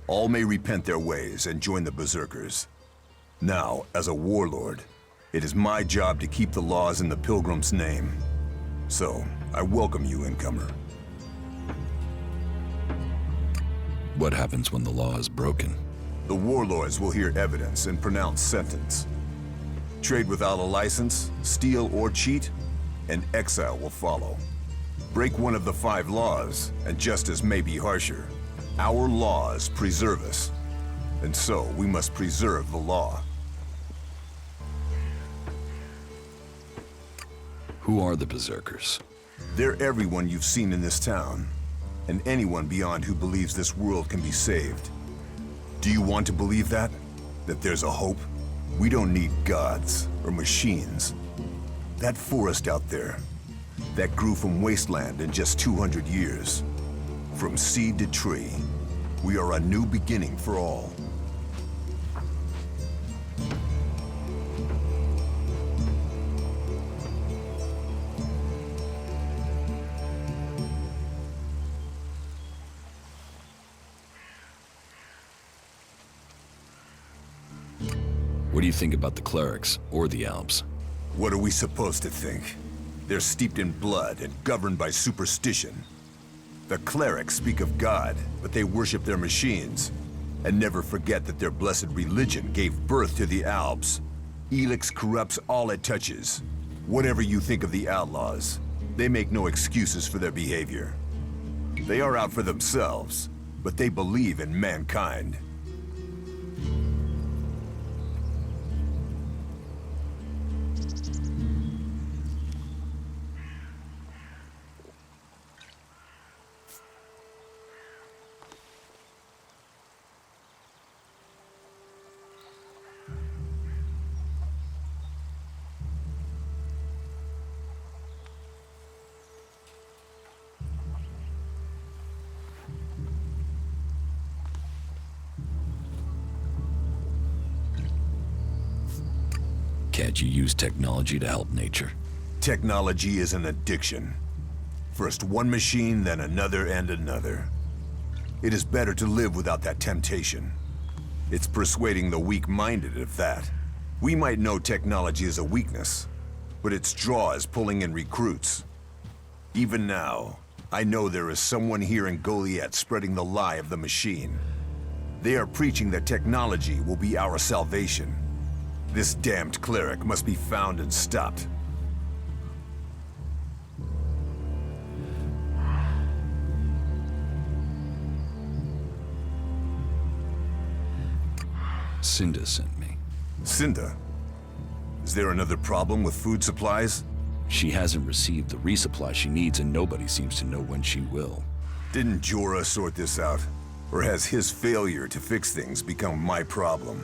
All may repent their ways and join the Berserkers. Now, as a warlord, It is my job to keep the laws in the Pilgrim's name. So, I welcome you, incomer. What happens when the law is broken? The warlords will hear evidence and pronounce sentence. Trade without a license, steal or cheat, and exile will follow. Break one of the 5 laws, and justice may be harsher. Our laws preserve us, and so we must preserve the law. Who are the Berserkers? They're everyone you've seen in this town, and anyone beyond who believes this world can be saved. Do you want to believe that? That there's a hope? We don't need gods or machines. That forest out there, that grew from wasteland in just 200 years. From seed to tree, we are a new beginning for all. What do you think about the clerics or the Alps? What are we supposed to think? They're steeped in blood and governed by superstition. The clerics speak of God, but they worship their machines, and never forget that their blessed religion gave birth to the Alps. Elex corrupts all it touches. Whatever you think of the outlaws, they make no excuses for their behavior. They are out for themselves, but they believe in mankind. Can't you use technology to help nature? Technology is an addiction. First one machine, then another and another. It is better to live without that temptation. It's persuading the weak-minded of that. We might know technology is a weakness, but its draw is pulling in recruits. Even now, I know there is someone here in Goliath spreading the lie of the machine. They are preaching that technology will be our salvation. This damned cleric must be found and stopped. Cinda sent me. Cinda? Is there another problem with food supplies? She hasn't received the resupply she needs, and nobody seems to know when she will. Didn't Jorah sort this out? Or has his failure to fix things become my problem?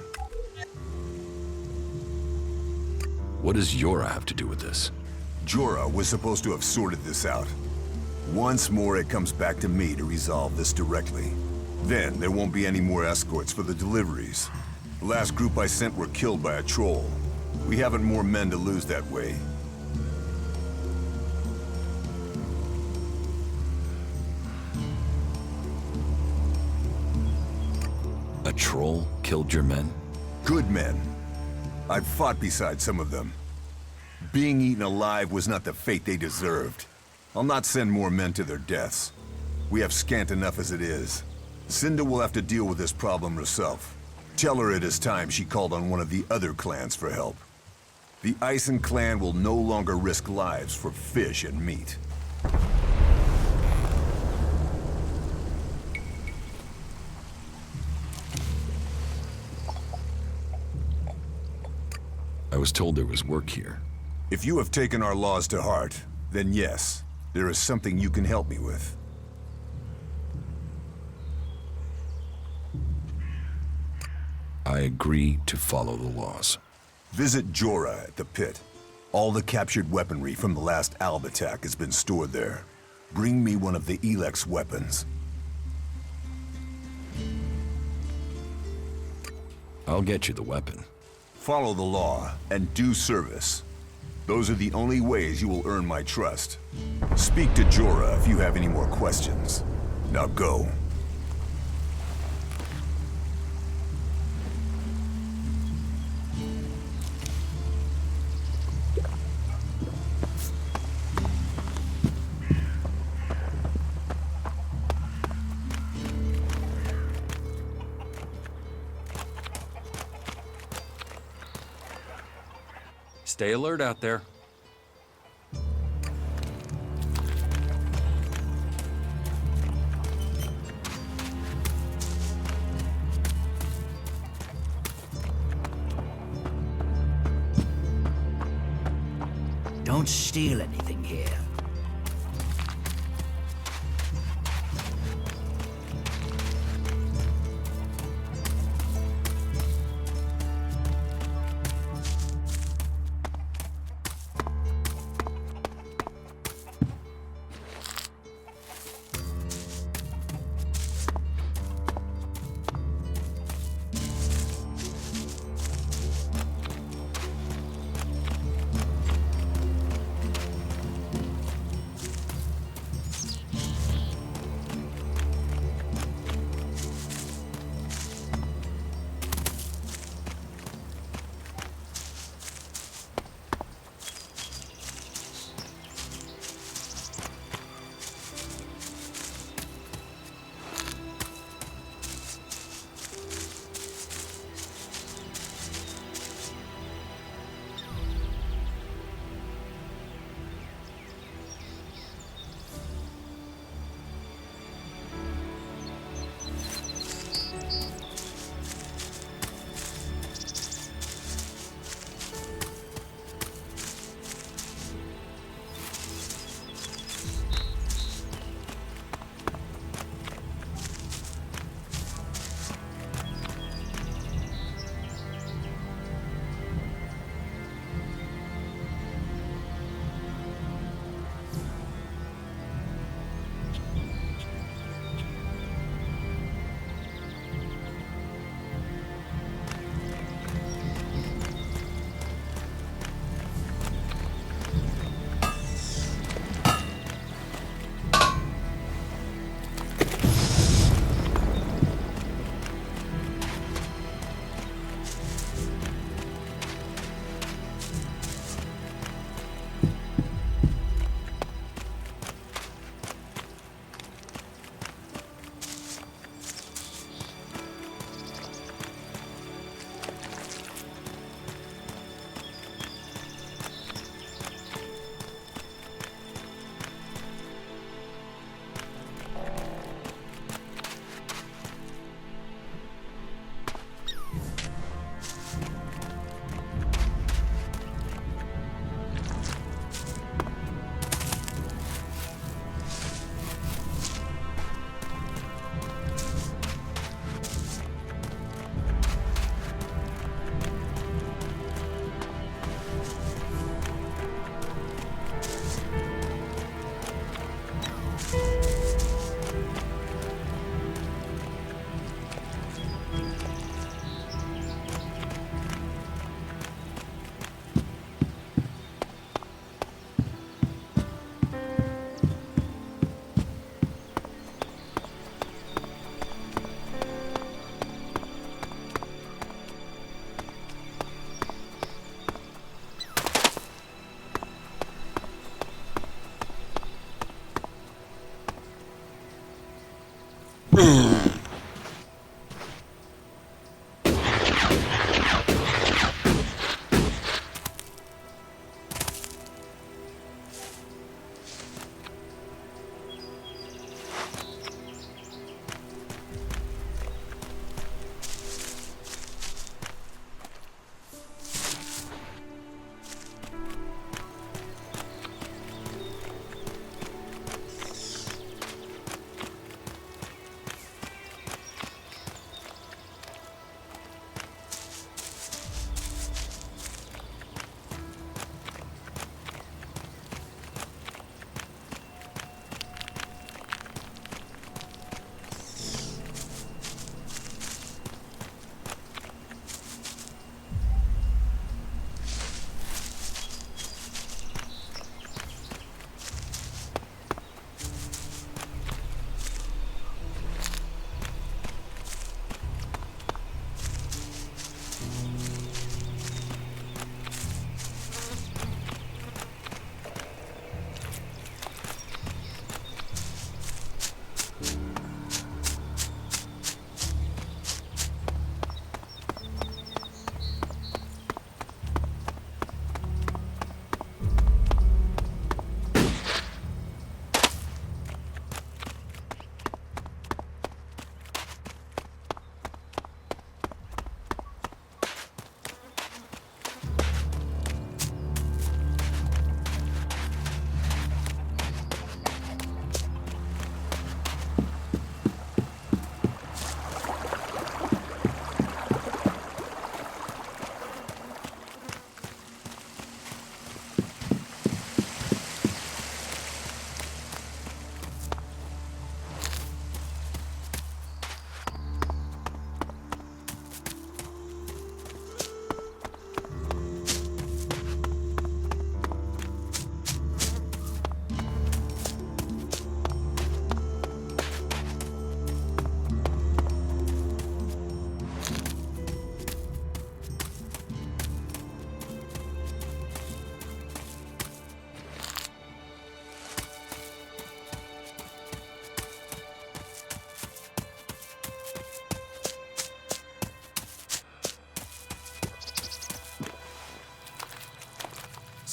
What does Jorah have to do with this? Jorah was supposed to have sorted this out. Once more, it comes back to me to resolve this directly. Then, there won't be any more escorts for the deliveries. The last group I sent were killed by a troll. We haven't more men to lose that way. A troll killed your men? Good men. I've fought beside some of them. Being eaten alive was not the fate they deserved. I'll not send more men to their deaths. We have scant enough as it is. Cinda will have to deal with this problem herself. Tell her it is time she called on one of the other clans for help. The Ison clan will no longer risk lives for fish and meat. I was told there was work here. If you have taken our laws to heart, then yes, there is something you can help me with. I agree to follow the laws. Visit Jorah at the pit. All the captured weaponry from the last Alb attack has been stored there. Bring me one of the Elex weapons. I'll get you the weapon. Follow the law and do service. Those are the only ways you will earn my trust. Speak to Jorah if you have any more questions. Now go. Stay alert out there. Don't steal anything here.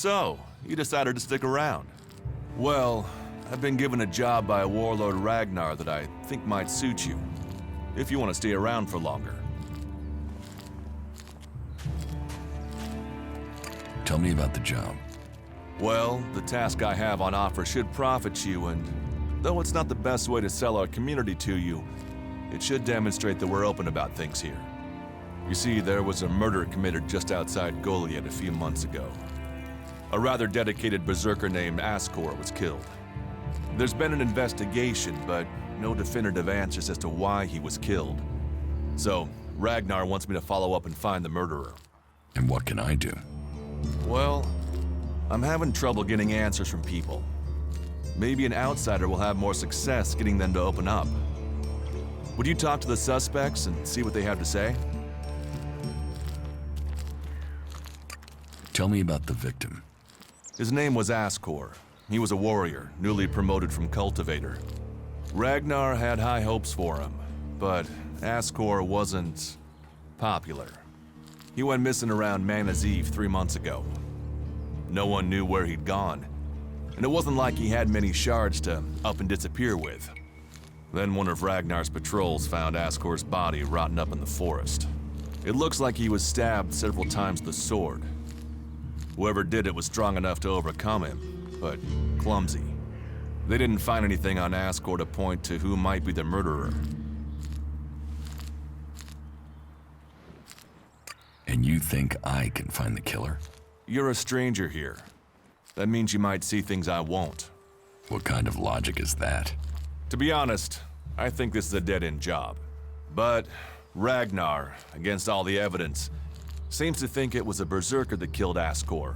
So, you decided to stick around. Well, I've been given a job by Warlord Ragnar that I think might suit you, if you want to stay around for longer. Tell me about the job. Well, the task I have on offer should profit you, and though it's not the best way to sell our community to you, it should demonstrate that we're open about things here. You see, there was a murder committed just outside Goliath a few months ago. A rather dedicated berserker named Ascor was killed. There's been an investigation, but no definitive answers as to why he was killed. So, Ragnar wants me to follow up and find the murderer. And what can I do? Well, I'm having trouble getting answers from people. Maybe an outsider will have more success getting them to open up. Would you talk to the suspects and see what they have to say? Tell me about the victim. His name was Ascor. He was a warrior, newly promoted from cultivator. Ragnar had high hopes for him, but Ascor wasn't popular. He went missing around Mana's Eve 3 months ago. No one knew where he'd gone, and it wasn't like he had many shards to up and disappear with. Then one of Ragnar's patrols found Ascor's body rotting up in the forest. It looks like he was stabbed several times with a sword. Whoever did it was strong enough to overcome him, but clumsy. They didn't find anything on Ascor to point to who might be the murderer. And you think I can find the killer? You're a stranger here. That means you might see things I won't. What kind of logic is that? To be honest, I think this is a dead-end job. But Ragnar, against all the evidence, seems to think it was a berserker that killed Ascor,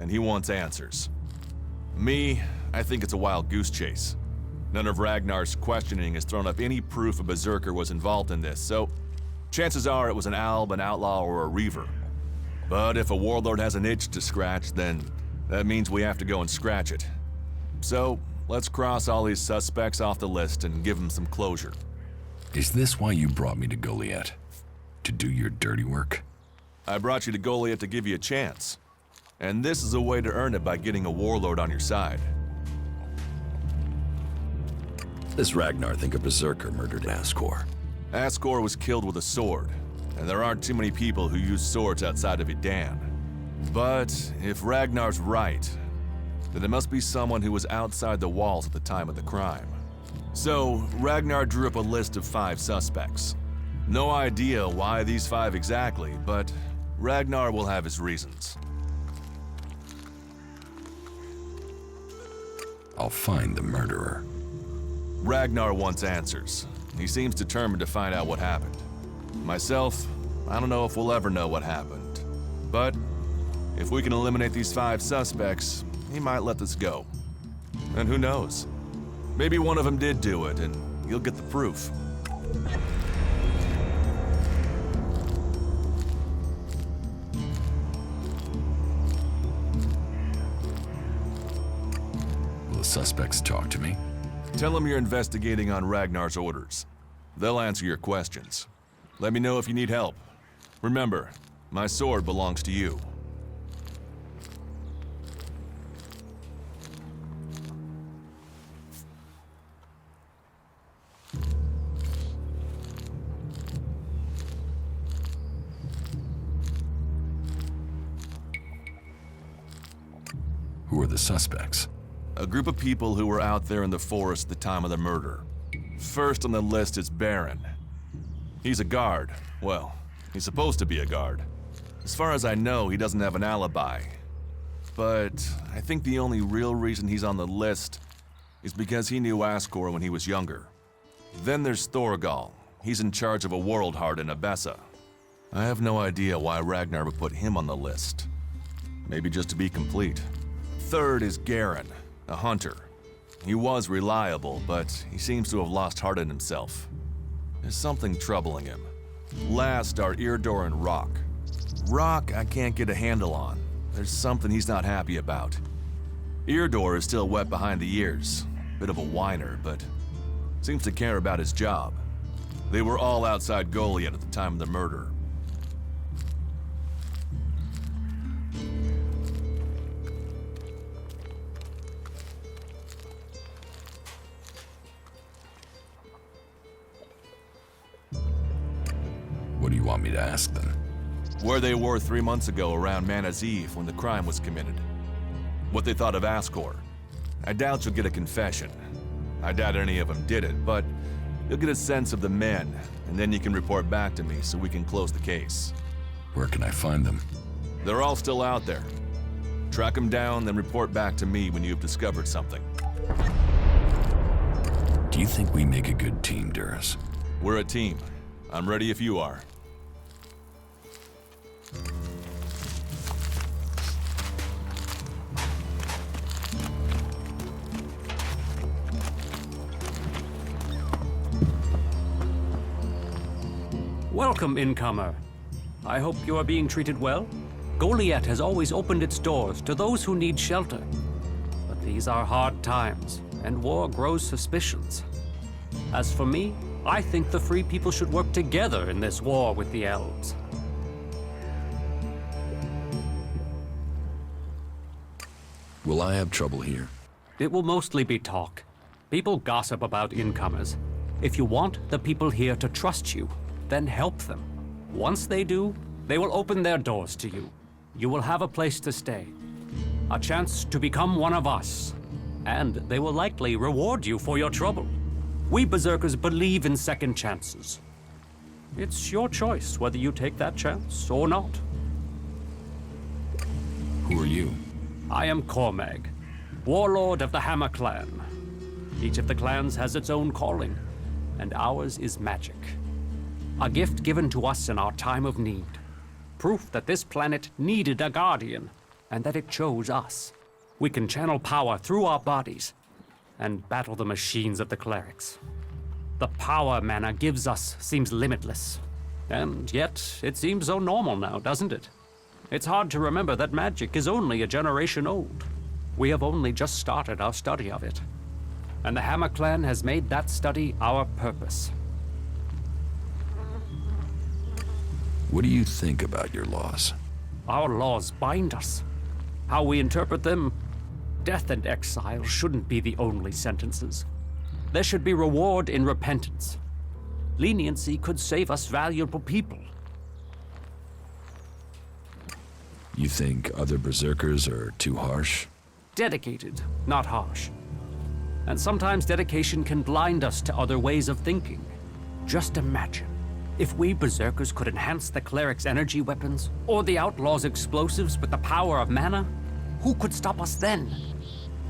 and he wants answers. Me, I think it's a wild goose chase. None of Ragnar's questioning has thrown up any proof a berserker was involved in this, so chances are it was an alb, an outlaw, or a reaver. But if a warlord has an itch to scratch, then that means we have to go and scratch it. So, let's cross all these suspects off the list and give them some closure. Is this why you brought me to Goliath? To do your dirty work? I brought you to Goliath to give you a chance. And this is a way to earn it by getting a warlord on your side. Does Ragnar think a berserker murdered Ascor? Ascor was killed with a sword, and there aren't too many people who use swords outside of Idan. But if Ragnar's right, then it must be someone who was outside the walls at the time of the crime. So, Ragnar drew up a list of 5 suspects. No idea why these 5 exactly, but Ragnar will have his reasons. I'll find the murderer. Ragnar wants answers. He seems determined to find out what happened. Myself, I don't know if we'll ever know what happened. But if we can eliminate these 5 suspects, he might let this go. And who knows? Maybe one of them did do it, and you'll get the proof. Will the suspects talk to me? Tell them you're investigating on Ragnar's orders. They'll answer your questions. Let me know if you need help. Remember, my sword belongs to you. Who are the suspects? A group of people who were out there in the forest at the time of the murder. First on the list is Baron. He's a guard. Well, he's supposed to be a guard. As far as I know, he doesn't have an alibi. But I think the only real reason he's on the list is because he knew Ascor when he was younger. Then there's Thorgal. He's in charge of a world heart in Abessa. I have no idea why Ragnar would put him on the list. Maybe just to be complete. Third is Garen, a hunter. He was reliable, but he seems to have lost heart in himself. There's something troubling him. Last are Eardor and Rock. Rock I can't get a handle on. There's something he's not happy about. Eardor is still wet behind the ears. Bit of a whiner, but seems to care about his job. They were all outside Goliath at the time of the murder. want me to ask them? Where they were 3 months ago around Mana's Eve when the crime was committed. What they thought of Ascor. I doubt you'll get a confession. I doubt any of them did it, but you'll get a sense of the men, and then you can report back to me so we can close the case. Where can I find them? They're all still out there. Track them down, then report back to me when you've discovered something. Do you think we make a good team, Duras? We're a team. I'm ready if you are. Welcome, incomer. I hope you are being treated well. Goliath has always opened its doors to those who need shelter. But these are hard times, and war grows suspicions. As for me, I think the Free People should work together in this war with the elves. Will I have trouble here? It will mostly be talk. People gossip about incomers. If you want the people here to trust you, then help them. Once they do, they will open their doors to you. You will have a place to stay, a chance to become one of us, and they will likely reward you for your trouble. We Berserkers believe in second chances. It's your choice whether you take that chance or not. Who are you? I am Cormag, warlord of the Hammer Clan. Each of the clans has its own calling, and ours is magic. A gift given to us in our time of need. Proof that this planet needed a guardian, and that it chose us. We can channel power through our bodies, and battle the machines of the clerics. The power mana gives us seems limitless. And yet, it seems so normal now, doesn't it? It's hard to remember that magic is only a generation old. We have only just started our study of it. And the Hammer Clan has made that study our purpose. What do you think about your laws? Our laws bind us. How we interpret them, death and exile shouldn't be the only sentences. There should be reward in repentance. Leniency could save us valuable people. You think other Berserkers are too harsh? Dedicated, not harsh. And sometimes dedication can blind us to other ways of thinking. Just imagine, if we Berserkers could enhance the cleric's energy weapons, or the outlaw's explosives with the power of mana, who could stop us then?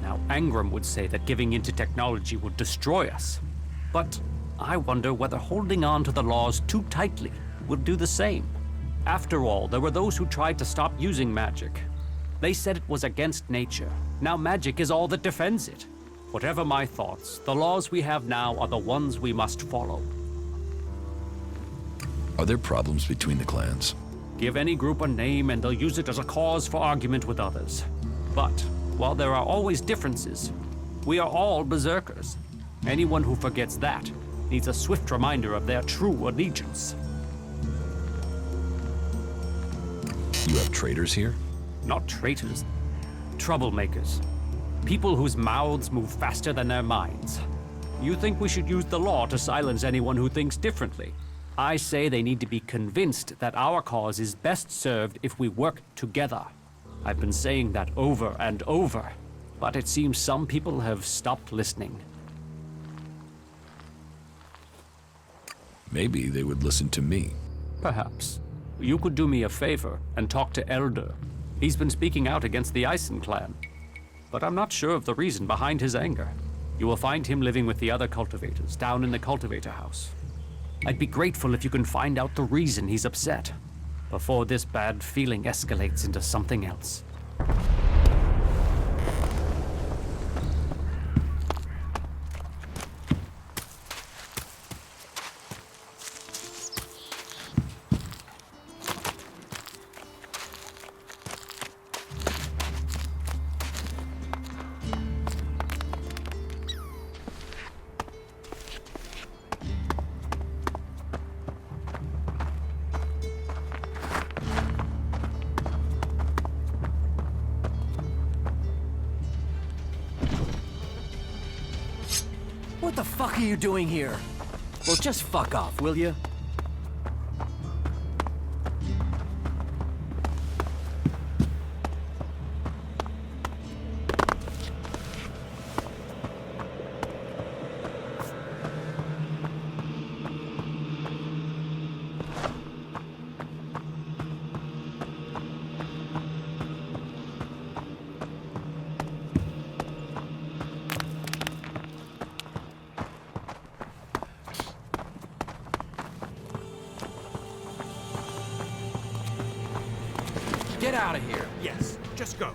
Now, Angram would say that giving into technology would destroy us. But I wonder whether holding on to the laws too tightly would do the same. After all, there were those who tried to stop using magic. They said it was against nature. Now magic is all that defends it. Whatever my thoughts, the laws we have now are the ones we must follow. Are there problems between the clans? Give any group a name and they'll use it as a cause for argument with others. But while there are always differences, we are all Berserkers. Anyone who forgets that needs a swift reminder of their true allegiance. You have traitors here? Not traitors. Troublemakers. People whose mouths move faster than their minds. You think we should use the law to silence anyone who thinks differently? I say they need to be convinced that our cause is best served if we work together. I've been saying that over and over, but it seems some people have stopped listening. Maybe they would listen to me. Perhaps. You could do me a favor and talk to Elder. He's been speaking out against the Eisen clan. But I'm not sure of the reason behind his anger. You will find him living with the other cultivators down in the cultivator house. I'd be grateful if you can find out the reason he's upset, before this bad feeling escalates into something else. What the fuck are you doing here? Well, just fuck off, will you? get out of here. Yes, just go.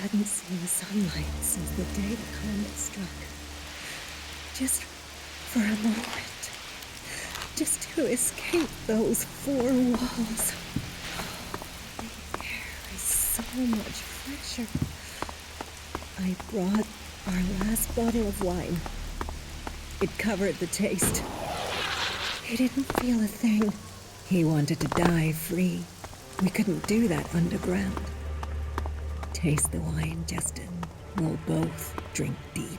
hadn't seen sunlight since the day the comet struck. Just for a moment. Just to escape those four walls. The air is so much fresher. I brought our last bottle of wine. It covered the taste. He didn't feel a thing. He wanted to die free. We couldn't do that underground. Taste the wine, Justin. We'll both drink deep.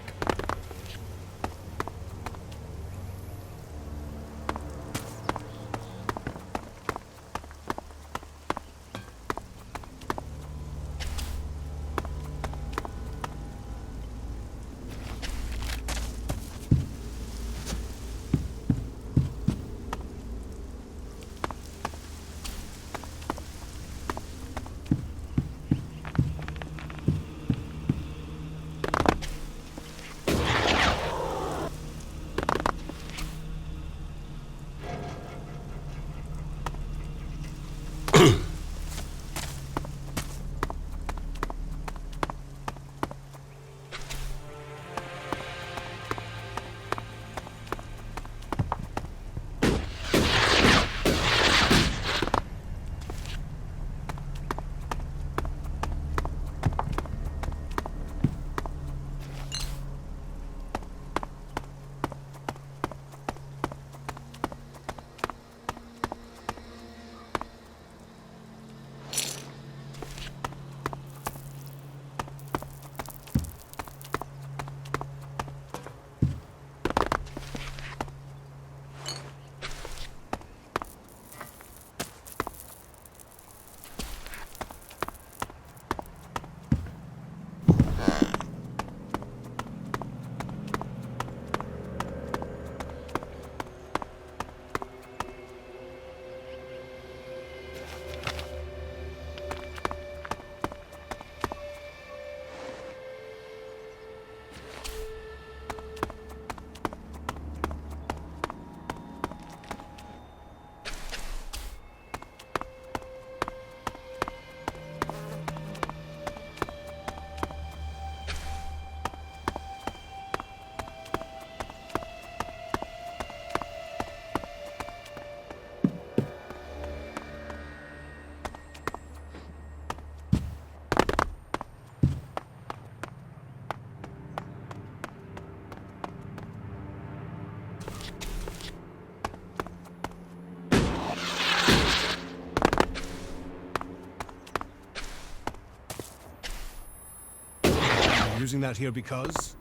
Using that here because...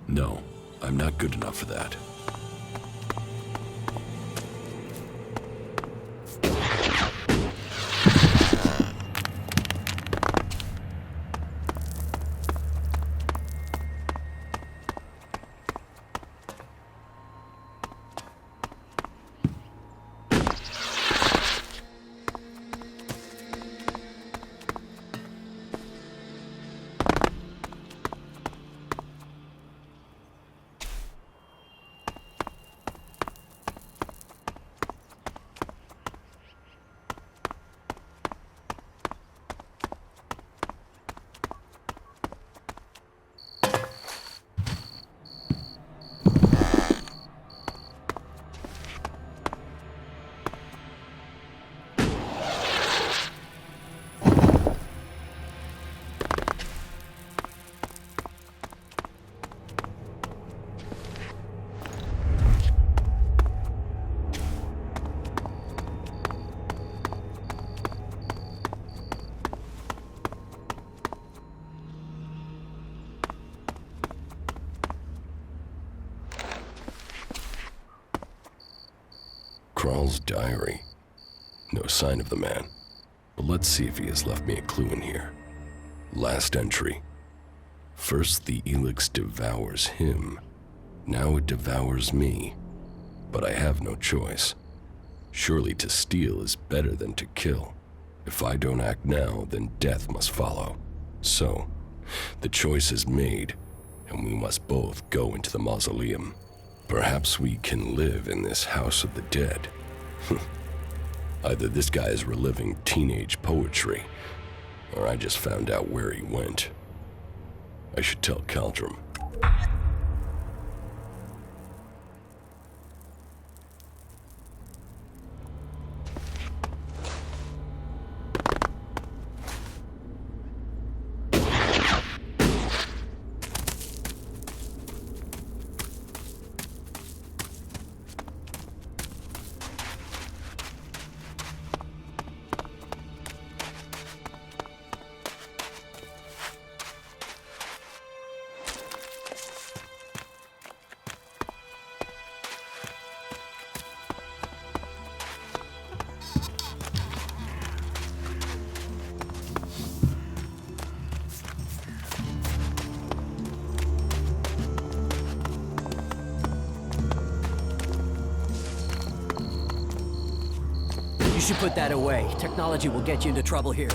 No, I'm not good enough for that. Kral's diary. No sign of the man. But let's see if he has left me a clue in here. Last entry. First the Elex devours him. Now it devours me. But I have no choice. Surely to steal is better than to kill. If I don't act now, then death must follow. So, the choice is made, and we must both go into the mausoleum. Perhaps we can live in this house of the dead. Either this guy is reliving teenage poetry, or I just found out where he went. I should tell Caldrum. You should put that away. Technology will get you into trouble here.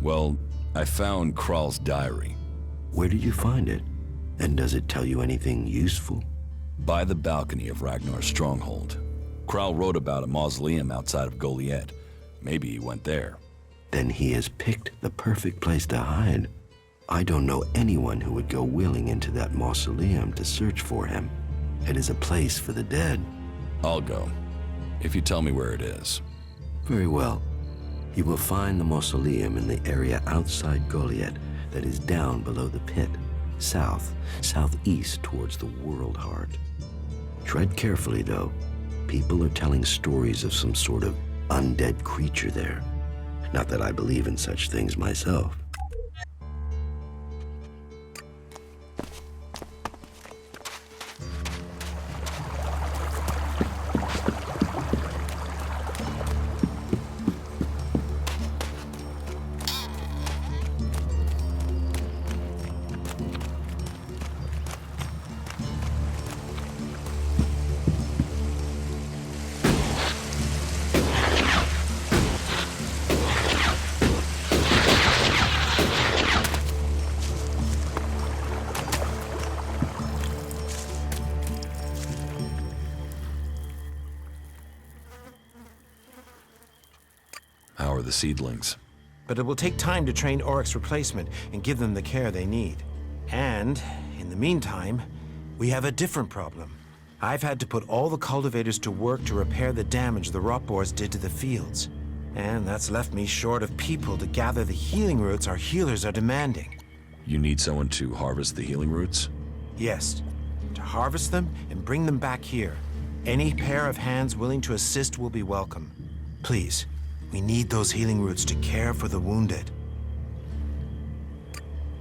Well, I found Kral's diary. Where did you find it? And does it tell you anything useful? By the balcony of Ragnar's stronghold. Kral wrote about a mausoleum outside of Goliad. Maybe he went there. Then he has picked the perfect place to hide. I don't know anyone who would go willing into that mausoleum to search for him. It is a place for the dead. I'll go, if you tell me where it is. Very well. You will find the mausoleum in the area outside Goliad that is down below the pit, southeast towards the World Heart. Tread carefully, though. People are telling stories of some sort of undead creature there. Not that I believe in such things myself. How are the seedlings? But it will take time to train Oryx's replacement and give them the care they need. And, in the meantime, we have a different problem. I've had to put all the cultivators to work to repair the damage the rot boars did to the fields. And that's left me short of people to gather the healing roots our healers are demanding. You need someone to harvest the healing roots? Yes, to harvest them and bring them back here. Any pair of hands willing to assist will be welcome. Please, we need those healing roots to care for the wounded.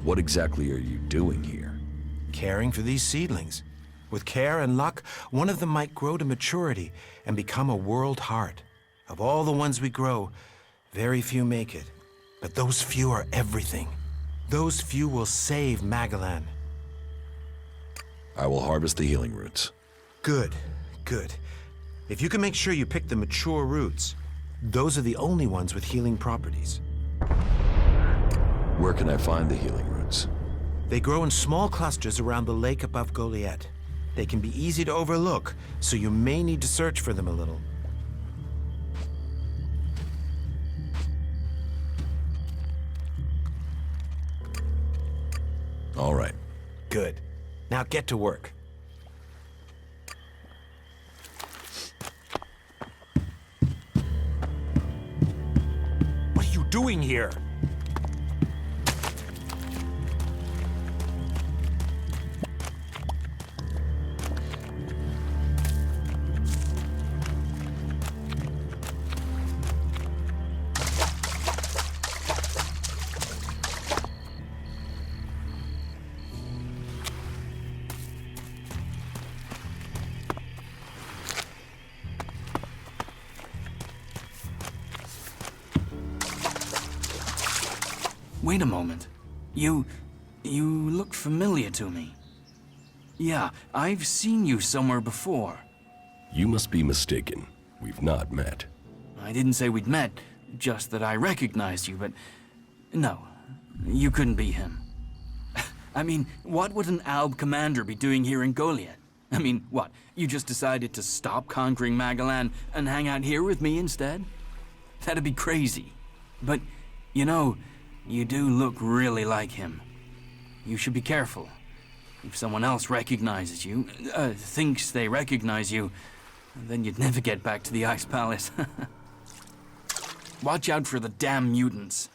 What exactly are you doing here? caring for these seedlings. With care and luck, one of them might grow to maturity and become a world heart. Of all the ones we grow, very few make it. But those few are everything. Those few will save Magalan. I will harvest the healing roots. Good, good. If you can make sure you pick the mature roots, those are the only ones with healing properties. Where can I find the healing roots? They grow in small clusters around the lake above Goliath. They can be easy to overlook, so you may need to search for them a little. All right. Good. Now get to work. What are you doing here? Wait a moment. You look familiar to me. Yeah, I've seen you somewhere before. You must be mistaken. We've not met. I didn't say we'd met, just that I recognized you, but no, you couldn't be him. I mean, what would an Alb commander be doing here in Goliath? I mean, what, you just decided to stop conquering Magalan and hang out here with me instead? That'd be crazy. But, you know, you do look really like him. You should be careful. If someone else recognizes you, thinks they recognize you, then you'd never get back to the Ice Palace. Watch out for the damn mutants.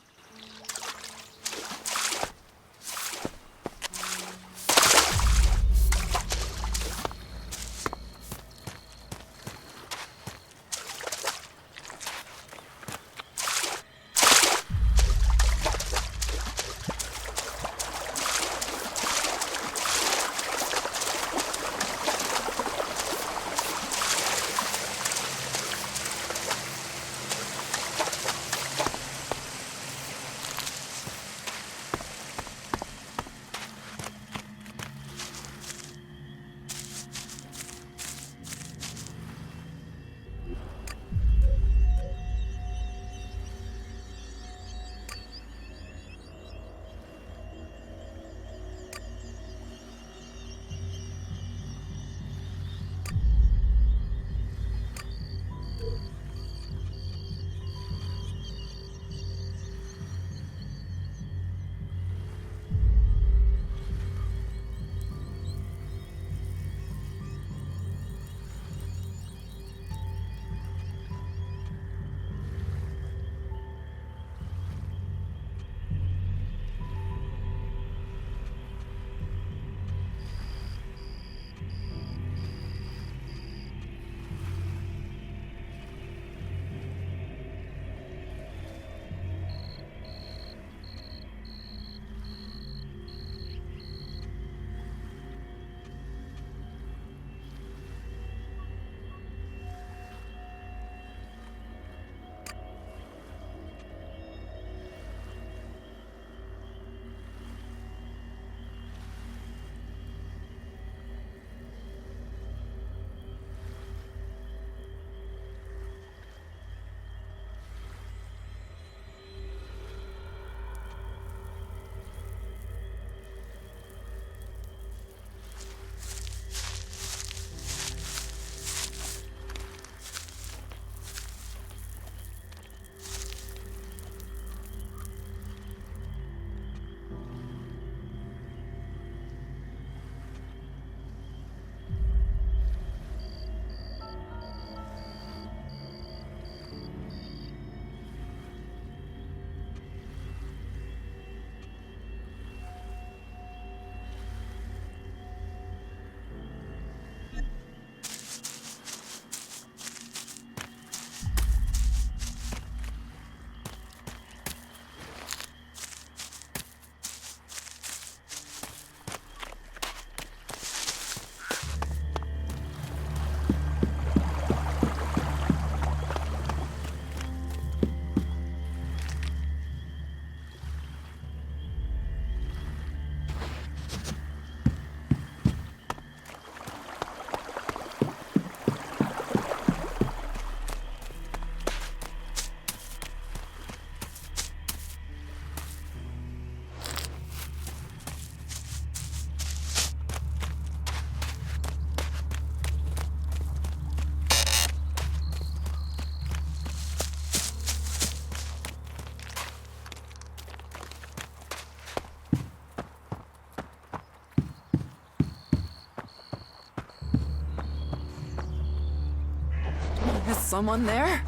someone there?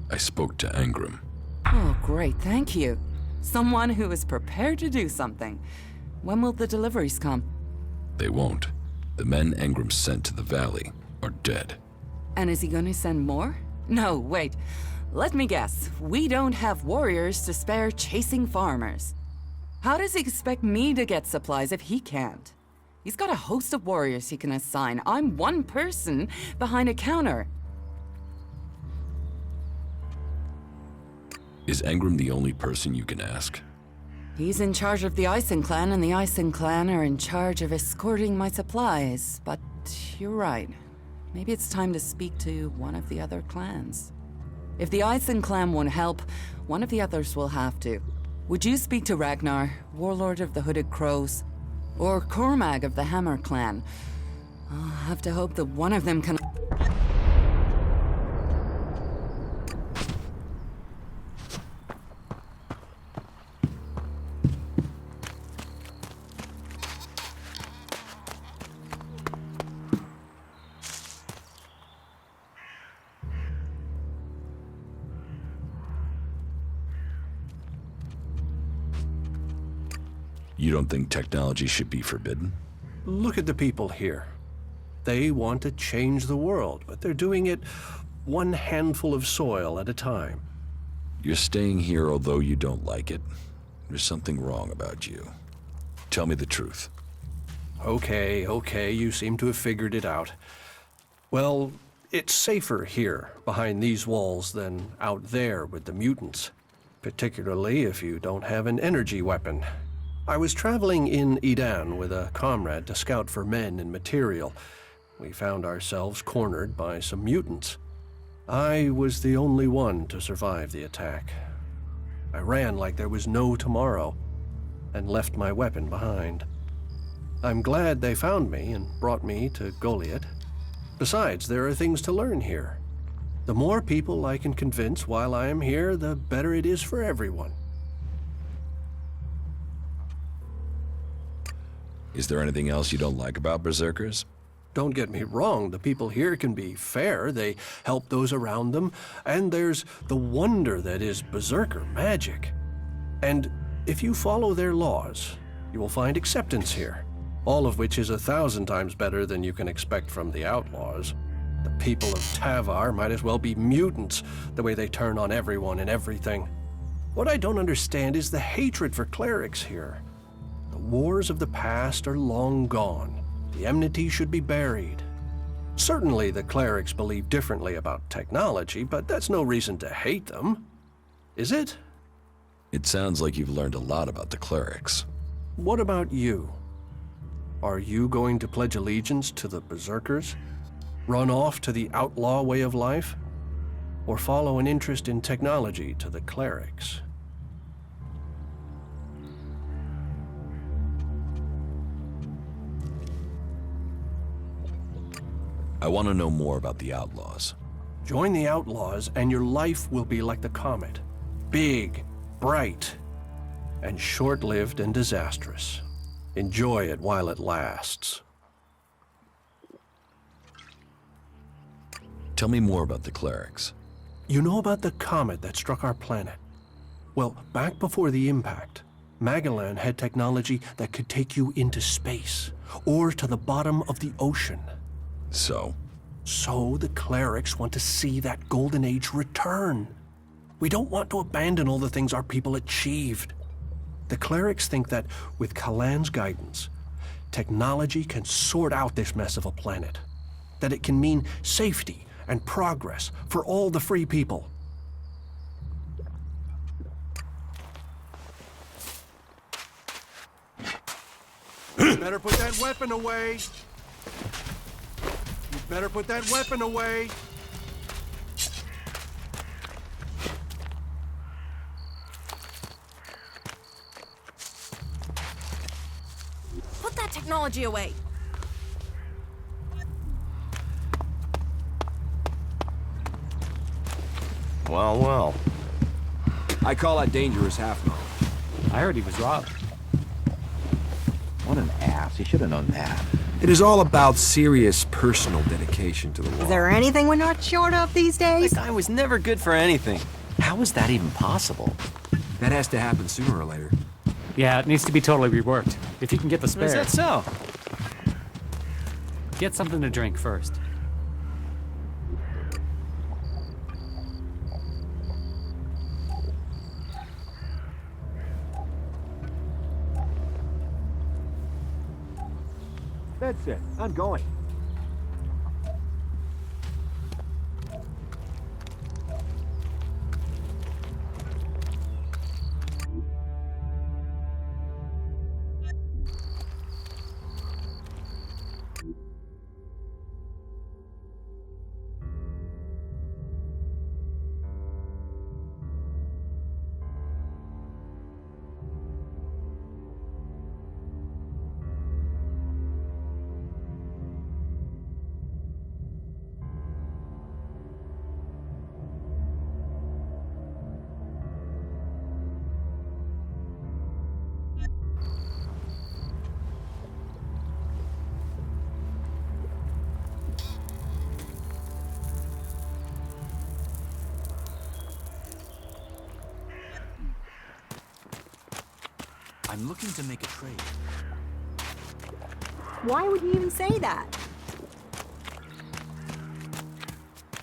I spoke to Angram. Oh, great, thank you. Someone who is prepared to do something. When will the deliveries come? They won't. The men Angram sent to the valley are dead. And is he going to send more? No, wait. Let me guess. We don't have warriors to spare chasing farmers. How does he expect me to get supplies if he can't? He's got a host of warriors he can assign. I'm one person behind a counter. Is Angram the only person you can ask? He's in charge of the Ison clan, and the Ison clan are in charge of escorting my supplies. But you're right. Maybe it's time to speak to one of the other clans. If the Ison clan won't help, one of the others will have to. Would you speak to Ragnar, warlord of the Hooded Crows? Or Cormag of the Hammer clan? I'll have to hope that one of them can... You don't think technology should be forbidden? Look at the people here. They want to change the world, but they're doing it one handful of soil at a time. You're staying here although you don't like it. There's something wrong about you. Tell me the truth. Okay, you seem to have figured it out. Well, it's safer here, behind these walls, than out there with the mutants. Particularly if you don't have an energy weapon. I was traveling in Edan with a comrade to scout for men and material. We found ourselves cornered by some mutants. I was the only one to survive the attack. I ran like there was no tomorrow, and left my weapon behind. I'm glad they found me and brought me to Goliath. Besides, there are things to learn here. The more people I can convince while I am here, the better it is for everyone. Is there anything else you don't like about Berserkers? Don't get me wrong, the people here can be fair, they help those around them, and there's the wonder that is Berserker magic. And if you follow their laws, you will find acceptance here, all of which is 1,000 times better than you can expect from the outlaws. The people of Tavar might as well be mutants, the way they turn on everyone and everything. What I don't understand is the hatred for clerics here. The wars of the past are long gone. The enmity should be buried. Certainly the clerics believe differently about technology, but that's no reason to hate them. Is it? It sounds like you've learned a lot about the clerics. What about you? Are you going to pledge allegiance to the Berserkers? Run off to the outlaw way of life? Or follow an interest in technology to the clerics? I want to know more about the outlaws. Join the outlaws and your life will be like the comet. Big, bright, and short-lived and disastrous. Enjoy it while it lasts. Tell me more about the clerics. You know about the comet that struck our planet? Well, back before the impact, Magellan had technology that could take you into space, or to the bottom of the ocean. So? So the clerics want to see that golden age return. We don't want to abandon all the things our people achieved. The clerics think that with Kalan's guidance, technology can sort out this mess of a planet. That it can mean safety and progress for all the free people. You better put that weapon away. Better put that weapon away. Put that technology away. Well. I call that dangerous half-mode. I heard he was robbed. What an ass. He should have known that. It is all about serious personal dedication to the law. Is there anything we're not short of these days? That guy was never good for anything. How is that even possible? That has to happen sooner or later. Yeah, it needs to be totally reworked. If you can get the spare. Is that so? Get something to drink first. That's it. I'm going. I'm looking to make a trade. Why would you even say that?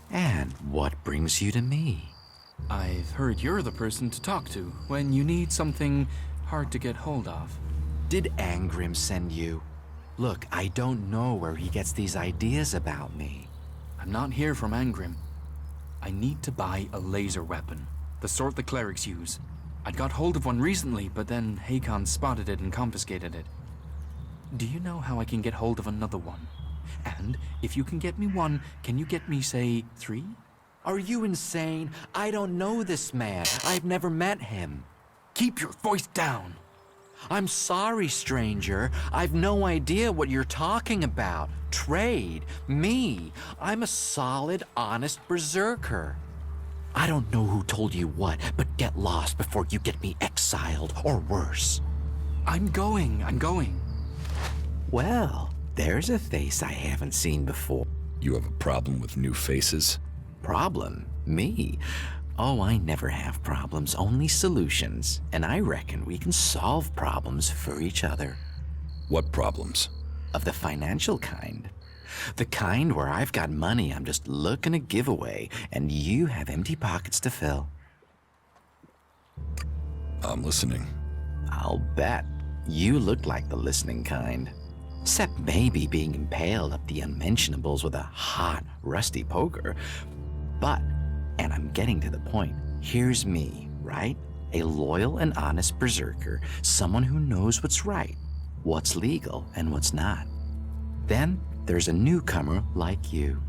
And what brings you to me? I've heard you're the person to talk to when you need something hard to get hold of. Did Angrim send you? Look, I don't know where he gets these ideas about me. I'm not here from Angrim. I need to buy a laser weapon, the sort the clerics use. I'd got hold of one recently, but then Hakon spotted it and confiscated it. Do you know how I can get hold of another one? And if you can get me one, can you get me, say, 3? Are you insane? I don't know this man. I've never met him. Keep your voice down. I'm sorry, stranger. I've no idea what you're talking about. Trade? Me? I'm a solid, honest berserker. I don't know who told you what, but get lost before you get me exiled, or worse. I'm going. Well, there's a face I haven't seen before. You have a problem with new faces? Problem? Me? Oh, I never have problems, only solutions. And I reckon we can solve problems for each other. What problems? Of the financial kind. The kind where I've got money I'm just looking to give away, and you have empty pockets to fill. I'm listening. I'll bet. You look like the listening kind. Except maybe being impaled up the unmentionables with a hot, rusty poker. But, and I'm getting to the point, here's me, right? A loyal and honest berserker, someone who knows what's right, what's legal and what's not. Then there's a newcomer like you.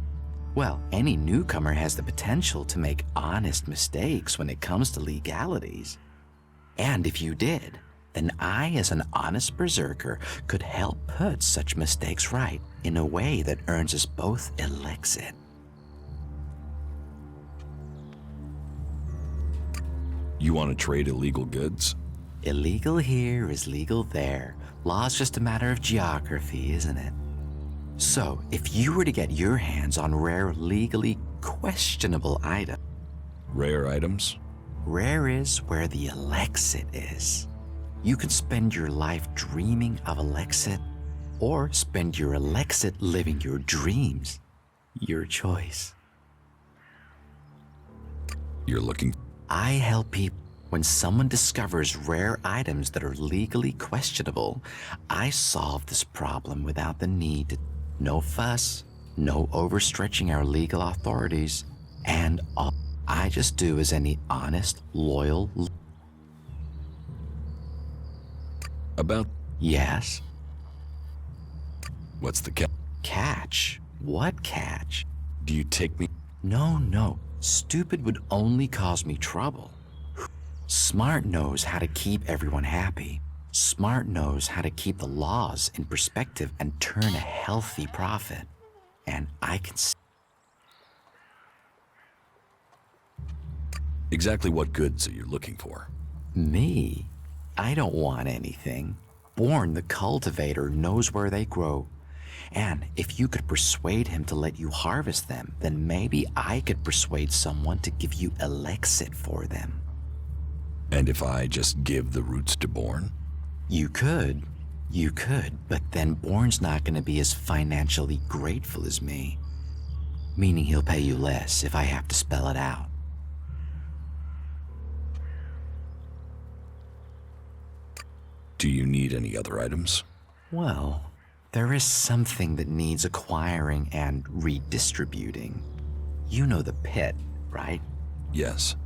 Well, any newcomer has the potential to make honest mistakes when it comes to legalities. And if you did, then I, as an honest berserker, could help put such mistakes right in a way that earns us both Elexit. You want to trade illegal goods? Illegal here is legal there. Law's just a matter of geography, isn't it? So, if you were to get your hands on rare, legally questionable items... Rare items? Rare is where the Elexit is. You can spend your life dreaming of Elexit, or spend your Elexit living your dreams. Your choice. You're looking... I help people. When someone discovers rare items that are legally questionable, I solve this problem without the need to... No fuss, no overstretching our legal authorities, and all I just do is any honest, loyal... About... Yes? What's the catch? What catch? Do you take me... No. Stupid would only cause me trouble. Smart knows how to keep everyone happy. Smart knows how to keep the laws in perspective and turn a healthy profit. And I can see... Exactly what goods are you looking for? Me? I don't want anything. Born the cultivator knows where they grow. And if you could persuade him to let you harvest them, then maybe I could persuade someone to give you Elexit for them. And if I just give the roots to Bourne? You could, but then Bourne's not going to be as financially grateful as me. Meaning he'll pay you less if I have to spell it out. Do you need any other items? Well, there is something that needs acquiring and redistributing. You know the pit, right? Yes.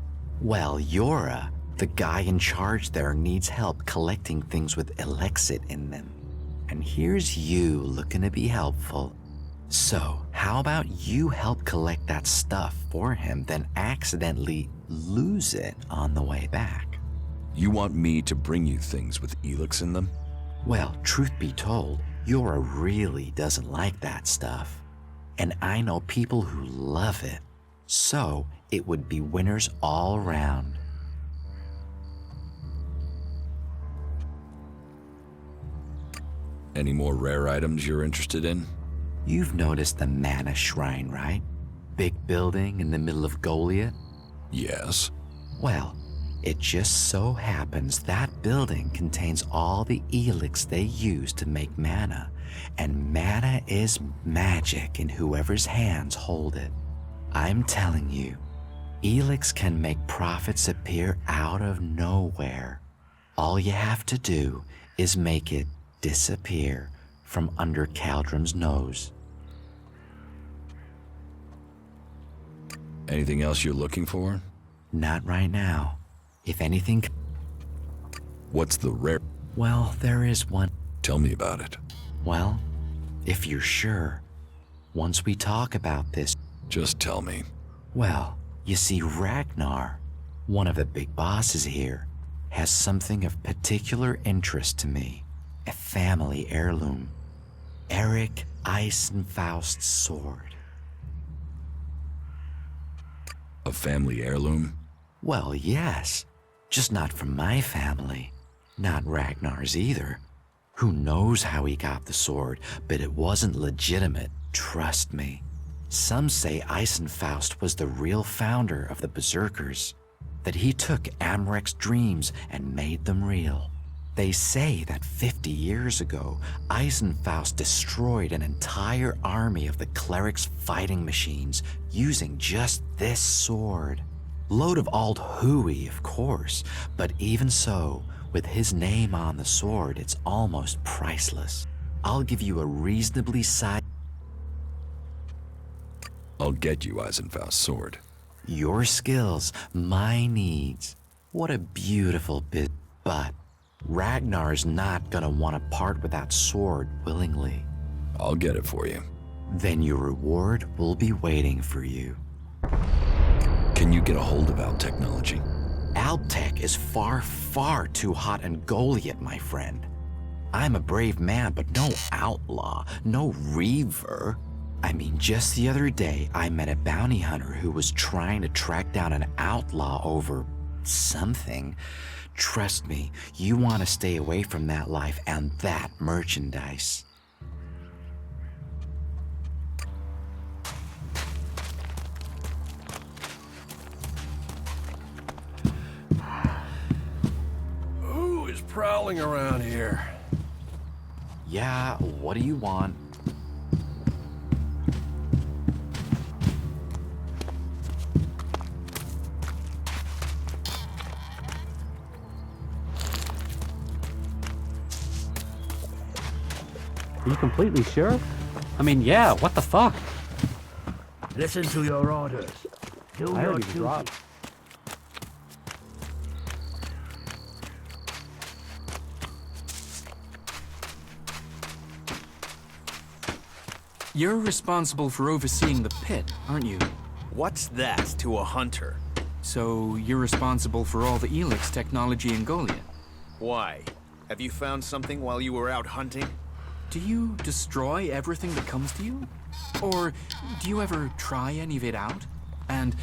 Well, Yora, the guy in charge there, needs help collecting things with Elexit in them. And here's you looking to be helpful. So, how about you help collect that stuff for him, then accidentally lose it on the way back? You want me to bring you things with Elex in them? Well, truth be told, Yora really doesn't like that stuff. And I know people who love it. So, it would be winners all around. Any more rare items you're interested in? You've noticed the Mana Shrine, right? Big building in the middle of Goliath? Yes. Well, it just so happens that building contains all the Elex they use to make mana, and mana is magic in whoever's hands hold it. I'm telling you, Elex can make profits appear out of nowhere. All you have to do is make it disappear from under Caldrum's nose. Anything else you're looking for? Not right now. If anything... What's the rare... Well, there is one. Tell me about it. Well, if you're sure, once we talk about this... Just tell me. Well, you see, Ragnar, one of the big bosses here, has something of particular interest to me. A family heirloom. Eric Eisenfaust's sword. A family heirloom? Well, yes. Just not from my family. Not Ragnar's either. Who knows how he got the sword, but it wasn't legitimate, trust me. Some say Eisenfaust was the real founder of the Berserkers, that he took Amrek's dreams and made them real. They say that 50 years ago, Eisenfaust destroyed an entire army of the clerics' fighting machines using just this sword. Load of old hooey, of course, but even so, with his name on the sword, it's almost priceless. I'll give you a reasonably sized... I'll get you Eisenfaust's sword. Your skills, my needs. What a beautiful bit. But Ragnar's not gonna want to part with that sword willingly. I'll get it for you. Then your reward will be waiting for you. Can you get a hold of Alp technology? Alp tech is far, far too hot and Goliath, my friend. I'm a brave man, but no outlaw, no reaver. I mean, just the other day, I met a bounty hunter who was trying to track down an outlaw over something. Trust me, you want to stay away from that life and that merchandise. Who is prowling around here? Yeah, what do you want? Are you completely sure? I mean, yeah, what the fuck? Listen to your orders. Do I your already duty. dropped. You're responsible for overseeing the pit, aren't you? What's that to a hunter? So you're responsible for all the Elex technology in Goliath? Why? Have you found something while you were out hunting? Do you destroy everything that comes to you? Or do you ever try any of it out? And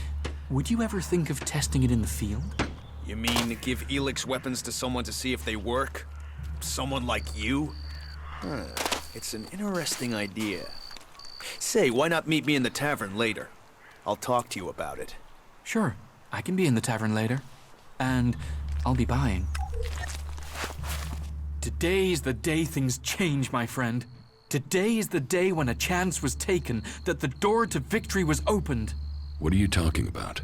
would you ever think of testing it in the field? You mean give Elex weapons to someone to see if they work? Someone like you? It's an interesting idea. Say, why not meet me in the tavern later? I'll talk to you about it. Sure, I can be in the tavern later. And I'll be buying. Today's the day things change, my friend. Today is the day when a chance was taken, that the door to victory was opened. What are you talking about?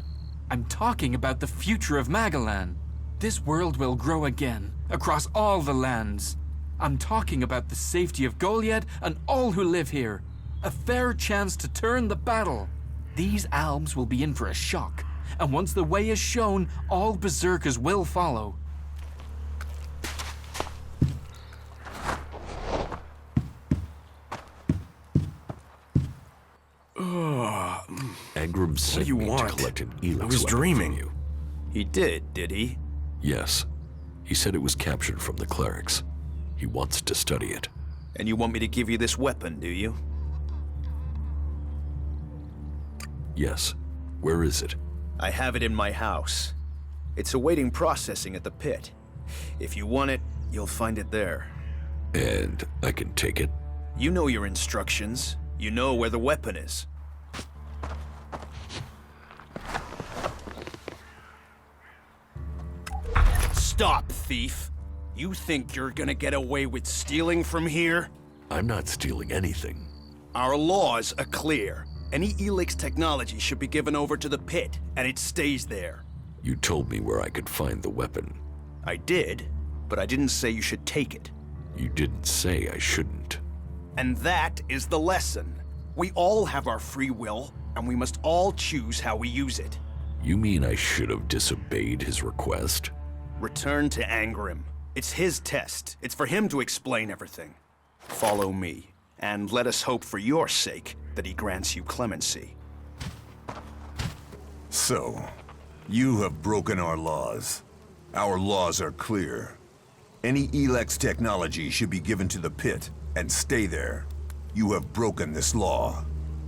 I'm talking about the future of Magalan. This world will grow again, across all the lands. I'm talking about the safety of Goliad and all who live here. A fair chance to turn the battle. These albs will be in for a shock, and once the way is shown, all berserkers will follow. Agram sent you me want? to collect an Elex I was weapon dreaming. from you. He did he? Yes. He said it was captured from the clerics. He wants to study it. And you want me to give you this weapon, do you? Yes. Where is it? I have it in my house. It's awaiting processing at the pit. If you want it, you'll find it there. And I can take it? You know your instructions. You know where the weapon is. Stop, thief! You think you're gonna get away with stealing from here? I'm not stealing anything. Our laws are clear. Any Elex technology should be given over to the pit, and it stays there. You told me where I could find the weapon. I did, but I didn't say you should take it. You didn't say I shouldn't. And that is the lesson. We all have our free will, and we must all choose how we use it. You mean I should have disobeyed his request? Return to Angrim. It's his test. It's for him to explain everything. Follow me, and let us hope for your sake that he grants you clemency. So, you have broken our laws. Our laws are clear. Any Elex technology should be given to the pit and stay there. You have broken this law.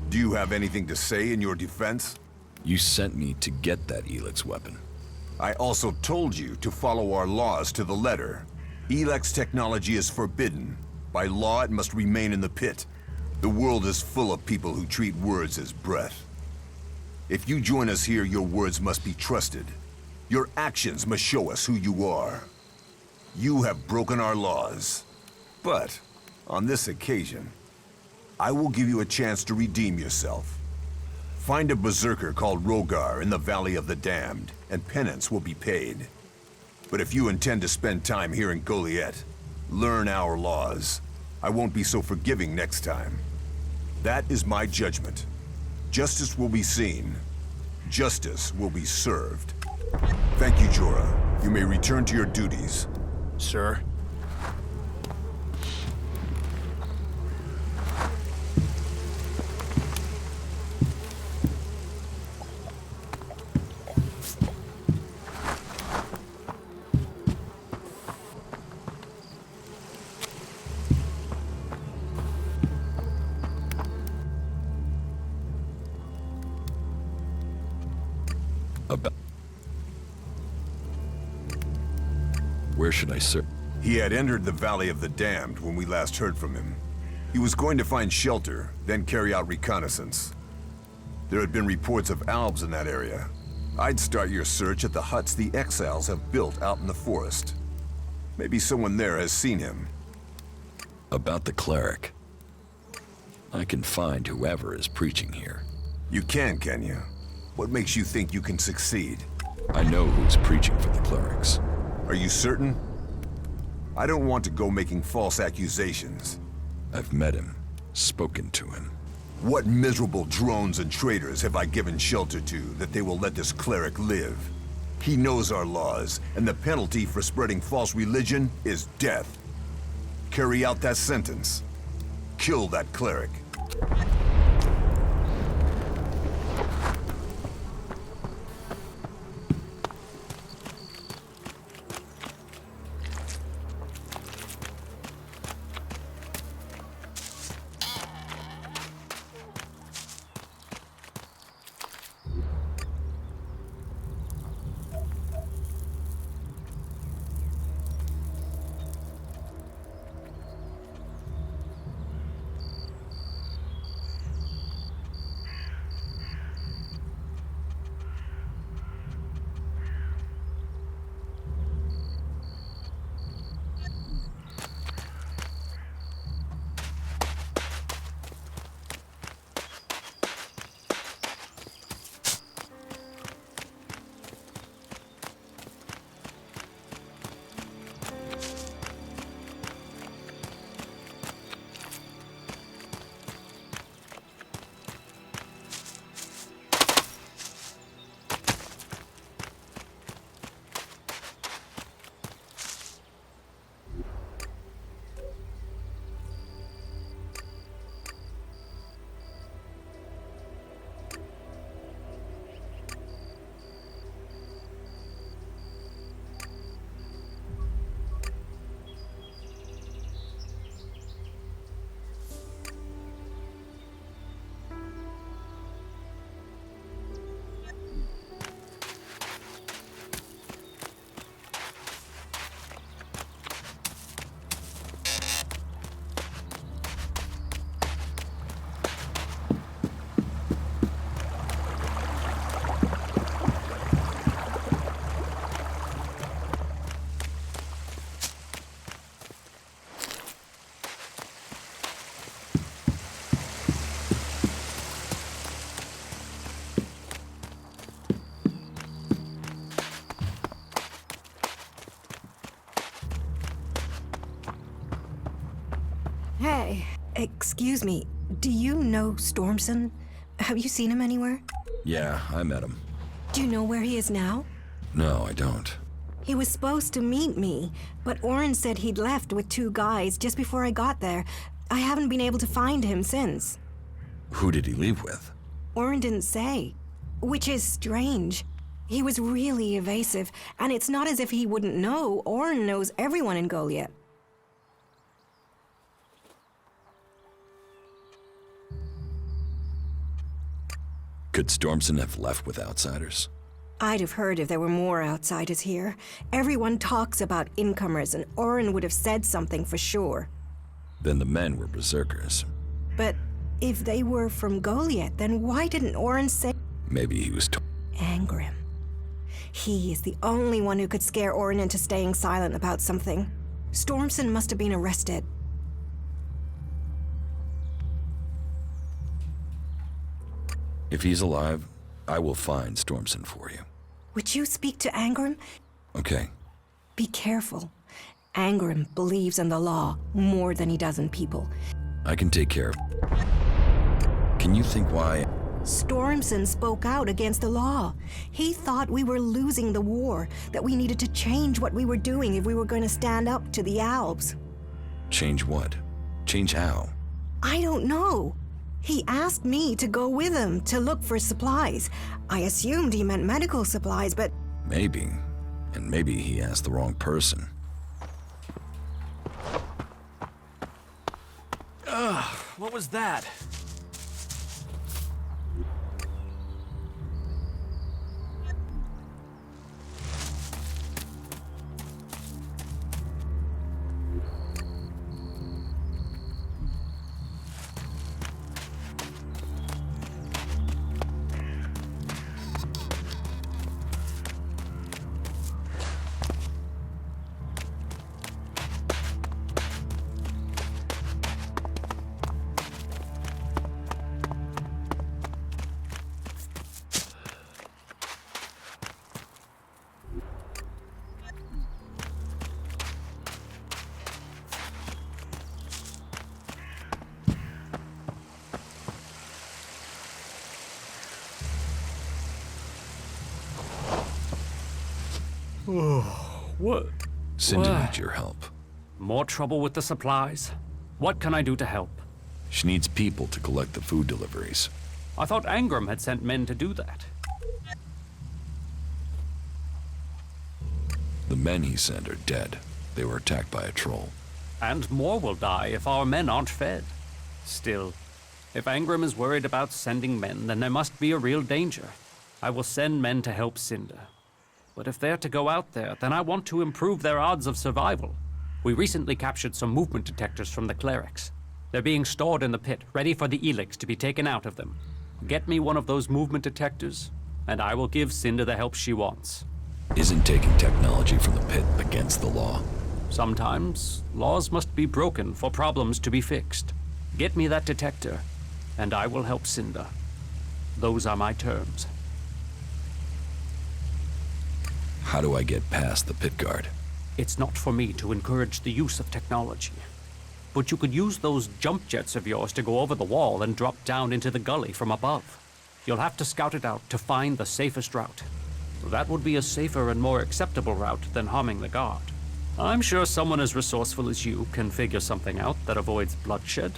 Do you have anything to say in your defense? You sent me to get that Elex weapon. I also told you to follow our laws to the letter. Elex technology is forbidden. By law, it must remain in the pit. The world is full of people who treat words as breath. If you join us here, your words must be trusted. Your actions must show us who you are. You have broken our laws. But, on this occasion, I will give you a chance to redeem yourself. Find a berserker called Rogar in the Valley of the Damned, and penance will be paid. But if you intend to spend time here in Goliet, learn our laws. I won't be so forgiving next time. That is my judgment. Justice will be seen. Justice will be served. Thank you, Jorah. You may return to your duties. Sir? Where should I search? He had entered the Valley of the Damned when we last heard from him. He was going to find shelter, then carry out reconnaissance. There had been reports of albs in that area. I'd start your search at the huts the exiles have built out in the forest. Maybe someone there has seen him. About the cleric. I can find whoever is preaching here. You can you? What makes you think you can succeed? I know who's preaching for the clerics. Are you certain? I don't want to go making false accusations. I've met him, spoken to him. What miserable drones and traitors have I given shelter to that they will let this cleric live? He knows our laws, and the penalty for spreading false religion is death. Carry out that sentence. Kill that cleric. Hey, excuse me. Do you know Stormson? Have you seen him anywhere? Yeah, I met him. Do you know where he is now? No, I don't. He was supposed to meet me, but Oren said he'd left with 2 guys just before I got there. I haven't been able to find him since. Who did he leave with? Oren didn't say, which is strange. He was really evasive, and it's not as if he wouldn't know. Oren knows everyone in Goliath. Could Stormson have left with outsiders? I'd have heard if there were more outsiders here. Everyone talks about incomers, and Oren would have said something for sure. Then the men were berserkers. But if they were from Goliath, then why didn't Oren say... Maybe he was Angrim. He is the only one who could scare Oren into staying silent about something. Stormson must have been arrested. If he's alive, I will find Stormson for you. Would you speak to Angrim? Okay. Be careful. Angrim believes in the law more than he does in people. I can take care of... Can you think why... Stormson spoke out against the law. He thought we were losing the war, that we needed to change what we were doing if we were going to stand up to the Albs. Change what? Change how? I don't know. He asked me to go with him to look for supplies. I assumed he meant medical supplies, but... Maybe. And maybe he asked the wrong person. Ugh, what was that? What? Cinda needs your help. More trouble with the supplies? What can I do to help? She needs people to collect the food deliveries. I thought Angrim had sent men to do that. The men he sent are dead. They were attacked by a troll. And more will die if our men aren't fed. Still, if Angrim is worried about sending men, then there must be a real danger. I will send men to help Cinda. But if they're to go out there, then I want to improve their odds of survival. We recently captured some movement detectors from the clerics. They're being stored in the pit, ready for the Elex to be taken out of them. Get me one of those movement detectors, and I will give Cinda the help she wants. Isn't taking technology from the pit against the law? Sometimes, laws must be broken for problems to be fixed. Get me that detector, and I will help Cinda. Those are my terms. How do I get past the pit guard? It's not for me to encourage the use of technology. But you could use those jump jets of yours to go over the wall and drop down into the gully from above. You'll have to scout it out to find the safest route. That would be a safer and more acceptable route than harming the guard. I'm sure someone as resourceful as you can figure something out that avoids bloodshed.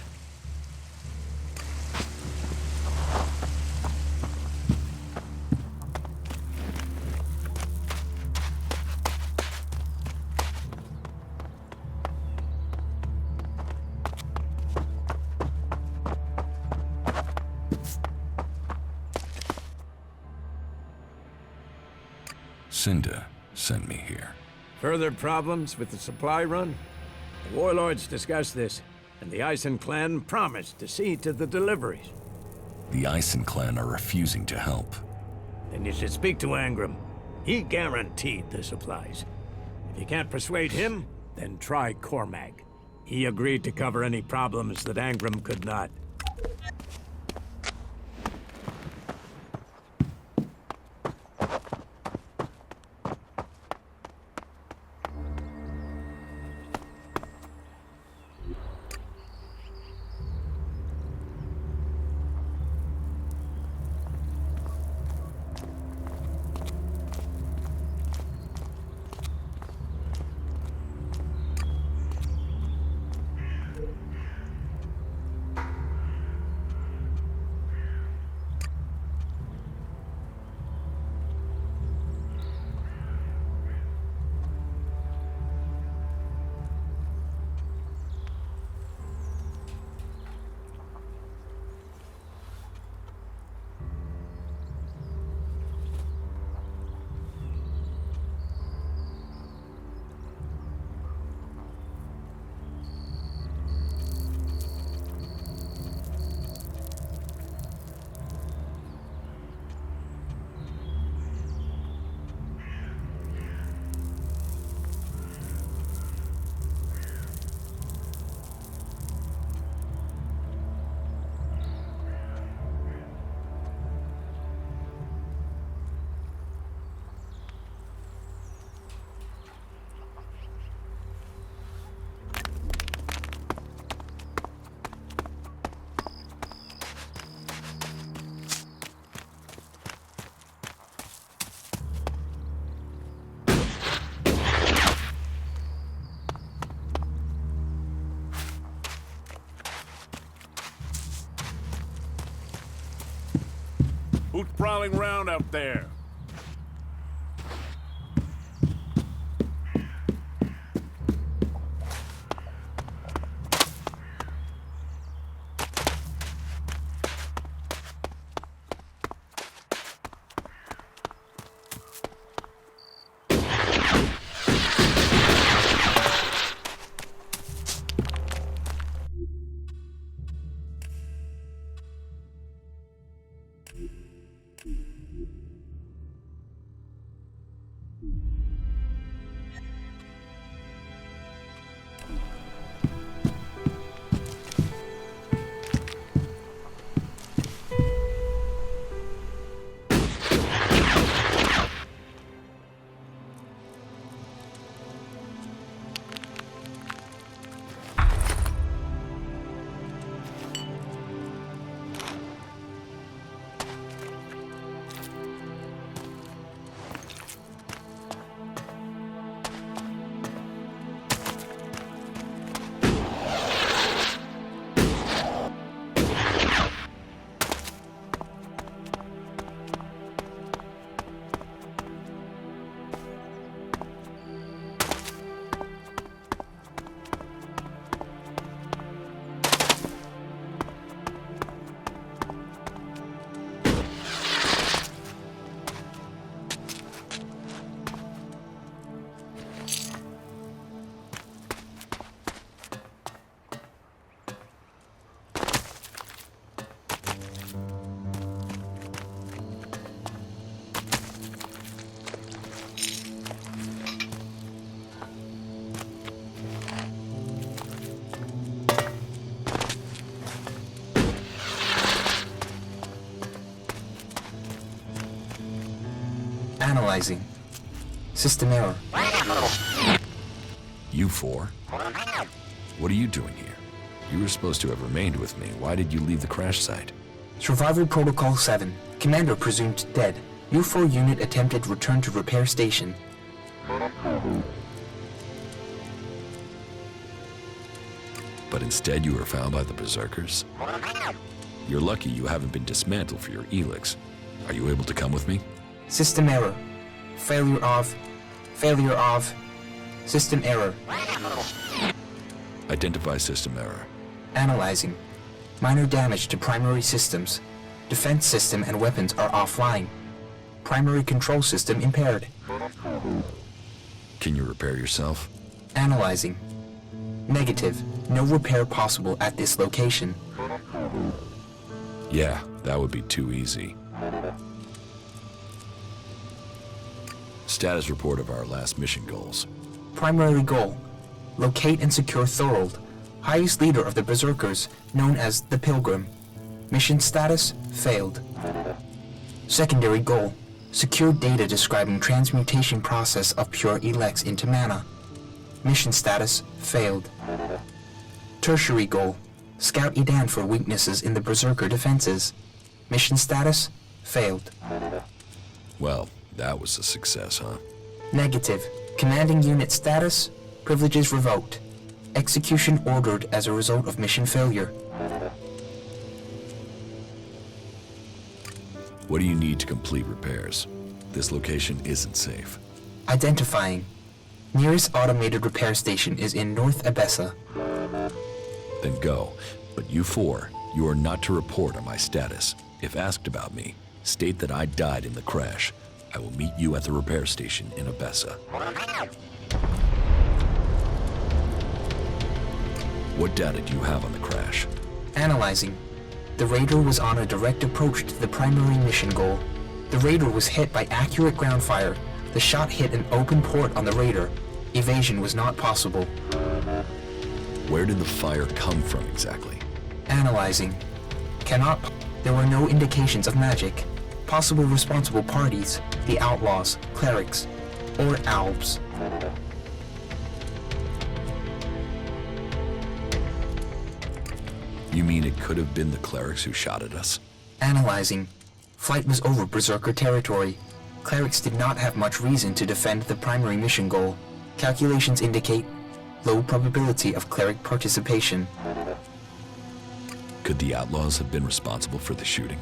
Cinda sent me here. Further problems with the supply run? The warlords discussed this, and the Eisen clan promised to see to the deliveries. The Eisen clan are refusing to help. Then you should speak to Angrim. He guaranteed the supplies. If you can't persuade him, then try Cormag. He agreed to cover any problems that Angrim could not. Who's prowling around out there? Analyzing. System error. You four? What are you doing here? You were supposed to have remained with me. Why did you leave the crash site? Survival Protocol 7. Commander presumed dead. U4 unit attempted return to repair station. But instead you were found by the Berserkers? You're lucky you haven't been dismantled for your Elex. Are you able to come with me? System error. Failure of. System error. Identify system error. Analyzing. Minor damage to primary systems. Defense system and weapons are offline. Primary control system impaired. Can you repair yourself? Analyzing. Negative. No repair possible at this location. Yeah, that would be too easy. Status report of our last mission goals. Primary goal. Locate and secure Thorold, highest leader of the Berserkers, known as the Pilgrim. Mission status, failed. Secondary goal. Secure data describing transmutation process of pure Elex into mana. Mission status, failed. Tertiary goal. Scout Edan for weaknesses in the Berserker defenses. Mission status, failed. Well, that was a success, huh? Negative. Commanding unit status, privileges revoked. Execution ordered as a result of mission failure. What do you need to complete repairs? This location isn't safe. Identifying. Nearest automated repair station is in North Abessa. Then go. But you four, you are not to report on my status. If asked about me, state that I died in the crash. I will meet you at the repair station in Abessa. What data do you have on the crash? Analyzing. The Raider was on a direct approach to the primary mission goal. The Raider was hit by accurate ground fire. The shot hit an open port on the Raider. Evasion was not possible. Where did the fire come from exactly? Analyzing. Cannot. There were no indications of magic. Possible responsible parties, the Outlaws, Clerics, or Albs. You mean it could have been the Clerics who shot at us? Analyzing. Flight was over Berserker territory. Clerics did not have much reason to defend the primary mission goal. Calculations indicate low probability of Cleric participation. Could the Outlaws have been responsible for the shooting?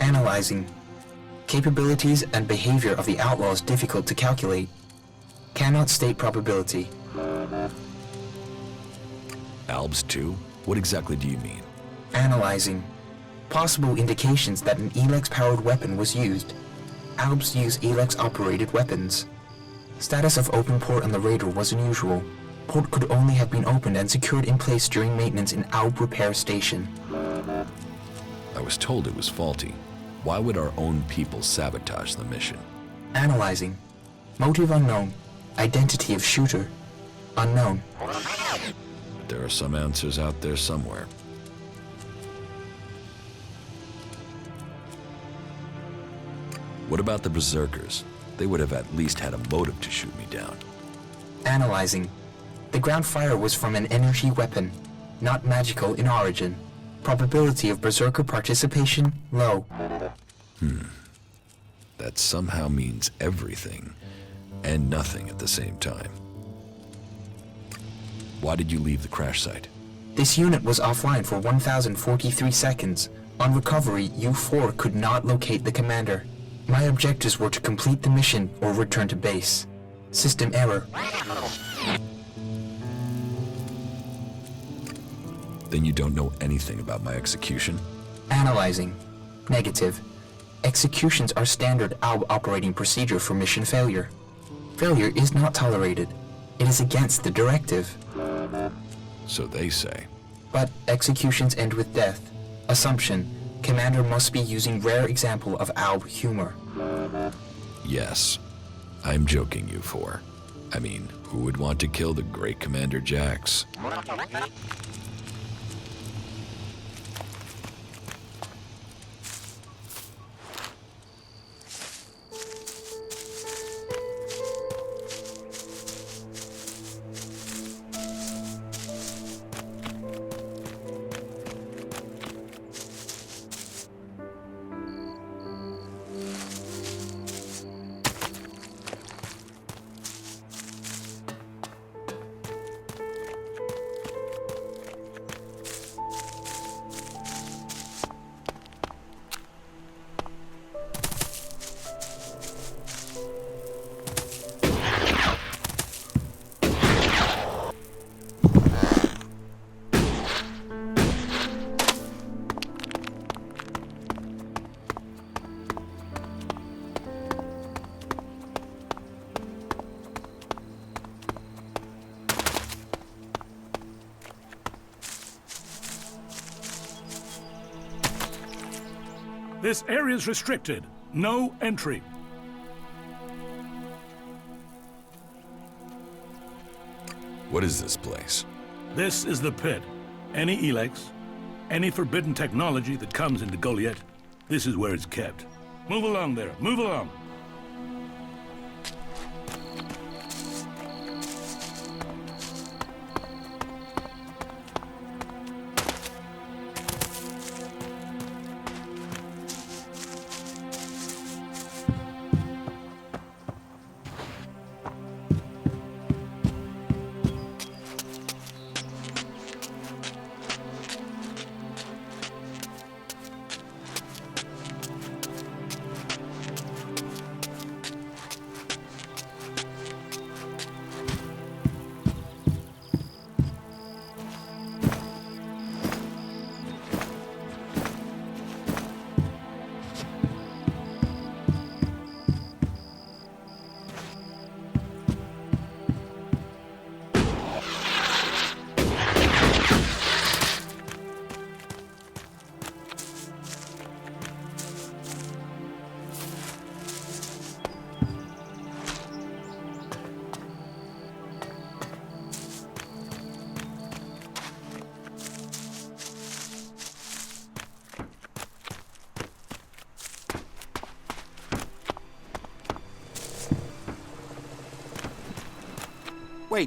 Analyzing. Capabilities and behavior of the outlaws difficult to calculate. Cannot state probability. Albs 2? What exactly do you mean? Analyzing. Possible indications that an Elex-powered weapon was used. Albs use Elex-operated weapons. Status of open port on the radar was unusual. Port could only have been opened and secured in place during maintenance in Alb repair station. I was told it was faulty. Why would our own people sabotage the mission? Analyzing. Motive unknown. Identity of shooter unknown. But there are some answers out there somewhere. What about the Berserkers? They would have at least had a motive to shoot me down. Analyzing. The ground fire was from an energy weapon, not magical in origin. Probability of Berserker participation, low. That somehow means everything and nothing at the same time. Why did you leave the crash site? This unit was offline for 1,043 seconds. On recovery, U-4 could not locate the commander. My objectives were to complete the mission or return to base. System error. Then you don't know anything about my execution? Analyzing. Negative. Executions are standard ALB operating procedure for mission failure. Failure is not tolerated. It is against the directive. So they say. But executions end with death. Assumption. Commander must be using rare example of ALB humor. Yes. I'm joking, U4. I mean, who would want to kill the great Commander Jax? This area is restricted. No entry. What is this place? This is the pit. Any Elex, any forbidden technology that comes into Goliath, this is where it's kept. Move along there. Move along.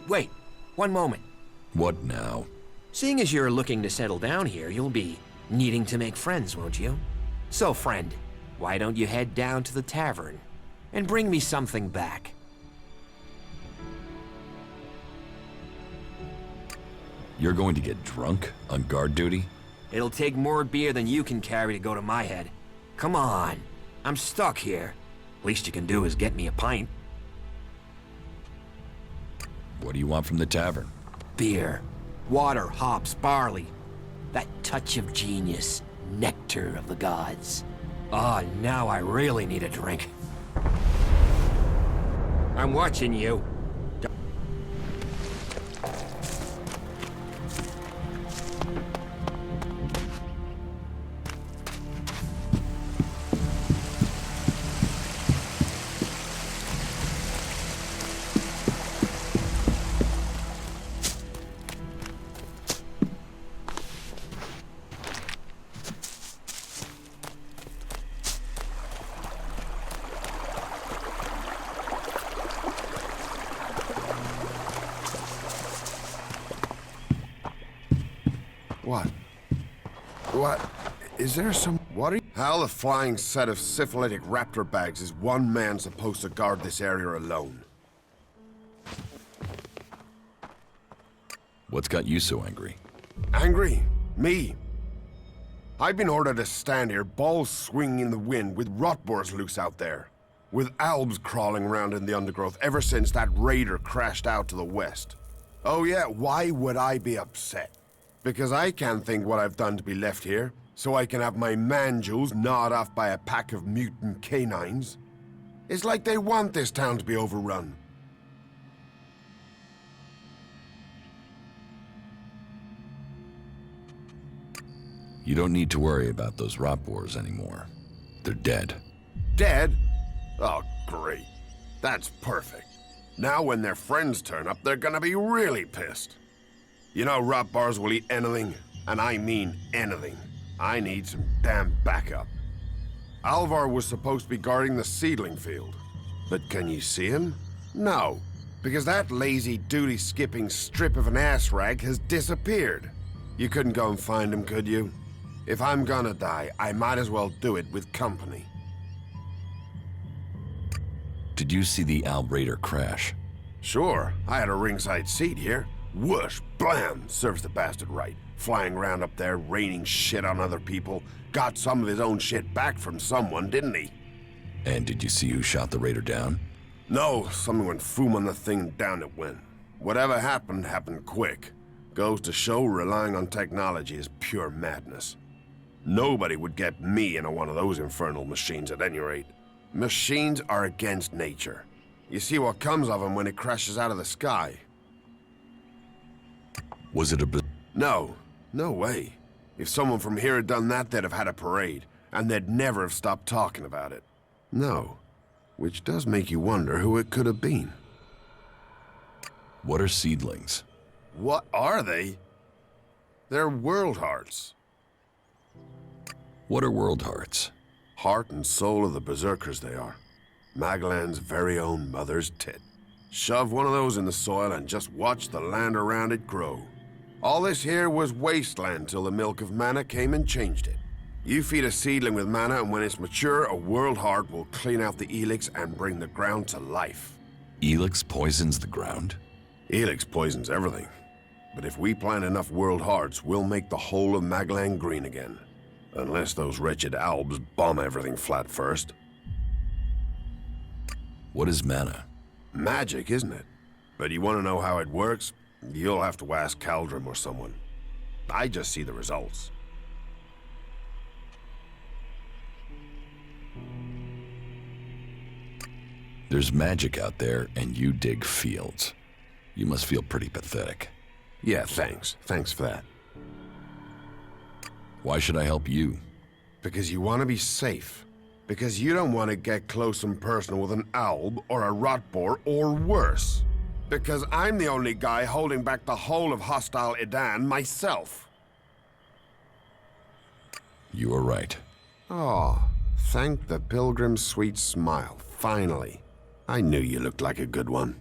Wait. One moment. What now? Seeing as you're looking to settle down here, you'll be needing to make friends, won't you? So, friend, why don't you head down to the tavern and bring me something back? You're going to get drunk on guard duty? It'll take more beer than you can carry to go to my head. Come on. I'm stuck here. Least you can do is get me a pint. What do you want from the tavern? Beer. Water, hops, barley. That touch of genius. Nectar of the gods. Ah, now I really need a drink. I'm watching you. What? Is there some... What are you... How the flying set of syphilitic raptor bags is one man supposed to guard this area alone? What's got you so angry? Angry? Me? I've been ordered to stand here, balls swinging in the wind, with rotboars loose out there. With albs crawling around in the undergrowth ever since that raider crashed out to the west. Oh yeah, why would I be upset? Because I can't think what I've done to be left here, so I can have my man-jewels gnawed off by a pack of mutant canines. It's like they want this town to be overrun. You don't need to worry about those rotboars anymore. They're dead. Dead? Oh, great. That's perfect. Now when their friends turn up, they're gonna be really pissed. You know rotbars will eat anything, and I mean anything. I need some damn backup. Alvar was supposed to be guarding the seedling field. But can you see him? No, because that lazy duty-skipping strip of an ass rag has disappeared. You couldn't go and find him, could you? If I'm gonna die, I might as well do it with company. Did you see the Alb Raider crash? Sure, I had a ringside seat here. Whoosh, blam, serves the bastard right. Flying around up there, raining shit on other people. Got some of his own shit back from someone, didn't he? And did you see who shot the Raider down? No, someone went foom on the thing and down it went. Whatever happened, happened quick. Goes to show relying on technology is pure madness. Nobody would get me into one of those infernal machines at any rate. Machines are against nature. You see what comes of them when it crashes out of the sky. Was it a... No. No way. If someone from here had done that, they'd have had a parade, and they'd never have stopped talking about it. No. Which does make you wonder who it could have been. What are seedlings? What are they? They're world hearts. What are world hearts? Heart and soul of the berserkers they are. Magellan's very own mother's tit. Shove one of those in the soil and just watch the land around it grow. All this here was wasteland till the milk of mana came and changed it. You feed a seedling with mana, and when it's mature, a world heart will clean out the Elex and bring the ground to life. Elex poisons the ground? Elex poisons everything. But if we plant enough world hearts, we'll make the whole of Magellan green again. Unless those wretched albs bomb everything flat first. What is mana? Magic, isn't it? But you want to know how it works? You'll have to ask Caldrum or someone. I just see the results. There's magic out there, and you dig fields. You must feel pretty pathetic. Yeah, thanks. Thanks for that. Why should I help you? Because you want to be safe. Because you don't want to get close and personal with an alb or a rotboar or worse. Because I'm the only guy holding back the whole of hostile Edan myself. You are right. Oh, thank the pilgrim's sweet smile, finally. I knew you looked like a good one.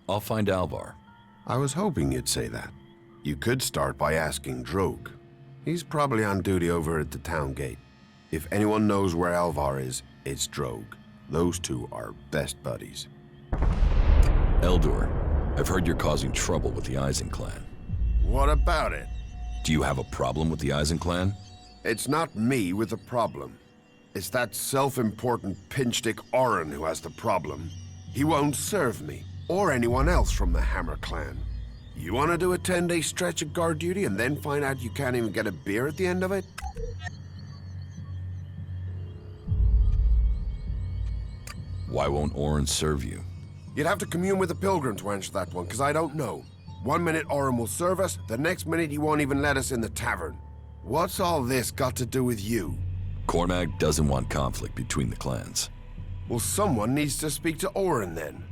I'll find Alvar. I was hoping you'd say that. You could start by asking Drogue. He's probably on duty over at the town gate. If anyone knows where Alvar is, it's Drogue. Those two are best buddies. Eldor, I've heard you're causing trouble with the Eisen clan. What about it? Do you have a problem with the Eisen clan? It's not me with the problem. It's that self-important pinchstick Orin who has the problem. He won't serve me, or anyone else from the Hammer Clan. You want to do a 10-day stretch of guard duty and then find out you can't even get a beer at the end of it? Why won't Orin serve you? You'd have to commune with the Pilgrim to answer that one, because I don't know. One minute Orin will serve us, the next minute he won't even let us in the tavern. What's all this got to do with you? Cormac doesn't want conflict between the clans. Well, someone needs to speak to Orin then.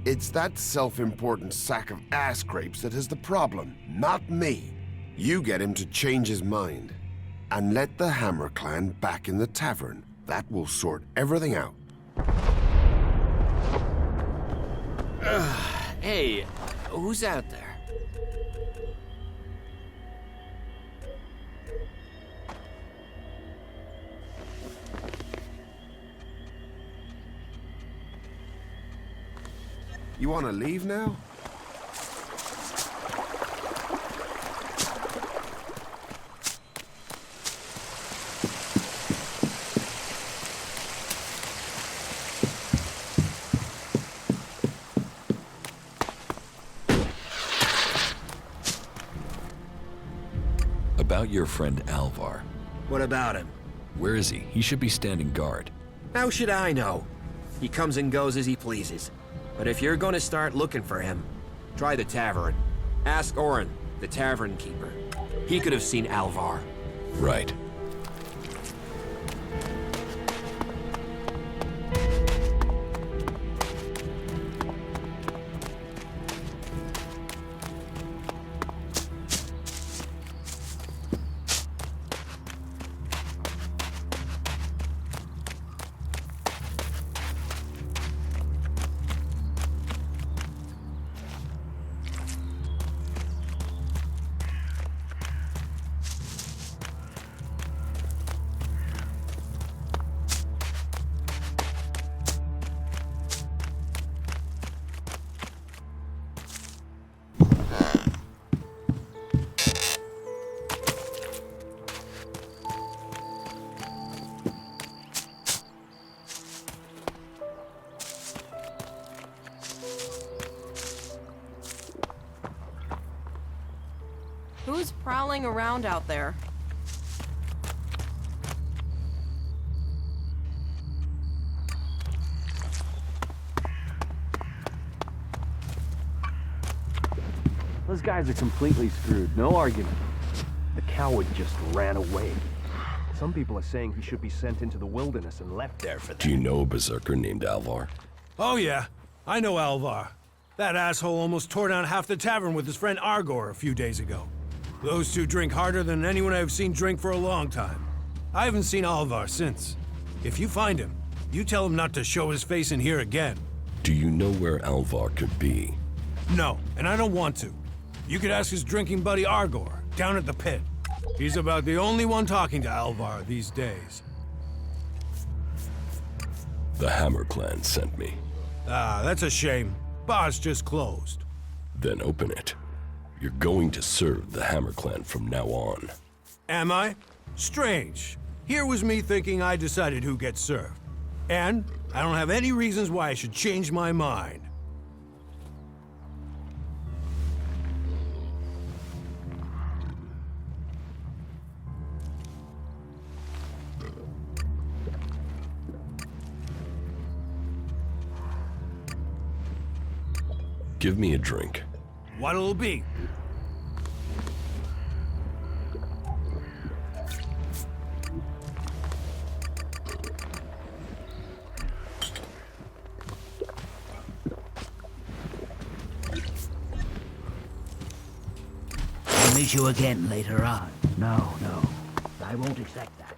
It's that self-important sack of ass grapes that is the problem, not me. You get him to change his mind. And let the Hammer Clan back in the tavern. That will sort everything out. Hey, who's out there? You want to leave now? About your friend Alvar. What about him? Where is he? He should be standing guard. How should I know? He comes and goes as he pleases. But if you're going to start looking for him, try the tavern. Ask Orin, the tavern keeper. He could have seen Alvar. Right. Who's prowling around out there? Those guys are completely screwed, no argument. The coward just ran away. Some people are saying he should be sent into the wilderness and left there for that. Do you know a berserker named Alvar? Oh yeah, I know Alvar. That asshole almost tore down half the tavern with his friend Argor a few days ago. Those two drink harder than anyone I've seen drink for a long time. I haven't seen Alvar since. If you find him, you tell him not to show his face in here again. Do you know where Alvar could be? No, and I don't want to. You could ask his drinking buddy Argor, down at the pit. He's about the only one talking to Alvar these days. The Hammer Clan sent me. Ah, that's a shame. Bar's just closed. Then open it. You're going to serve the Hammer Clan from now on. Am I? Strange. Here was me thinking I decided who gets served. And I don't have any reasons why I should change my mind. Give me a drink. What'll it be? I'll meet you again later on. No, I won't accept that.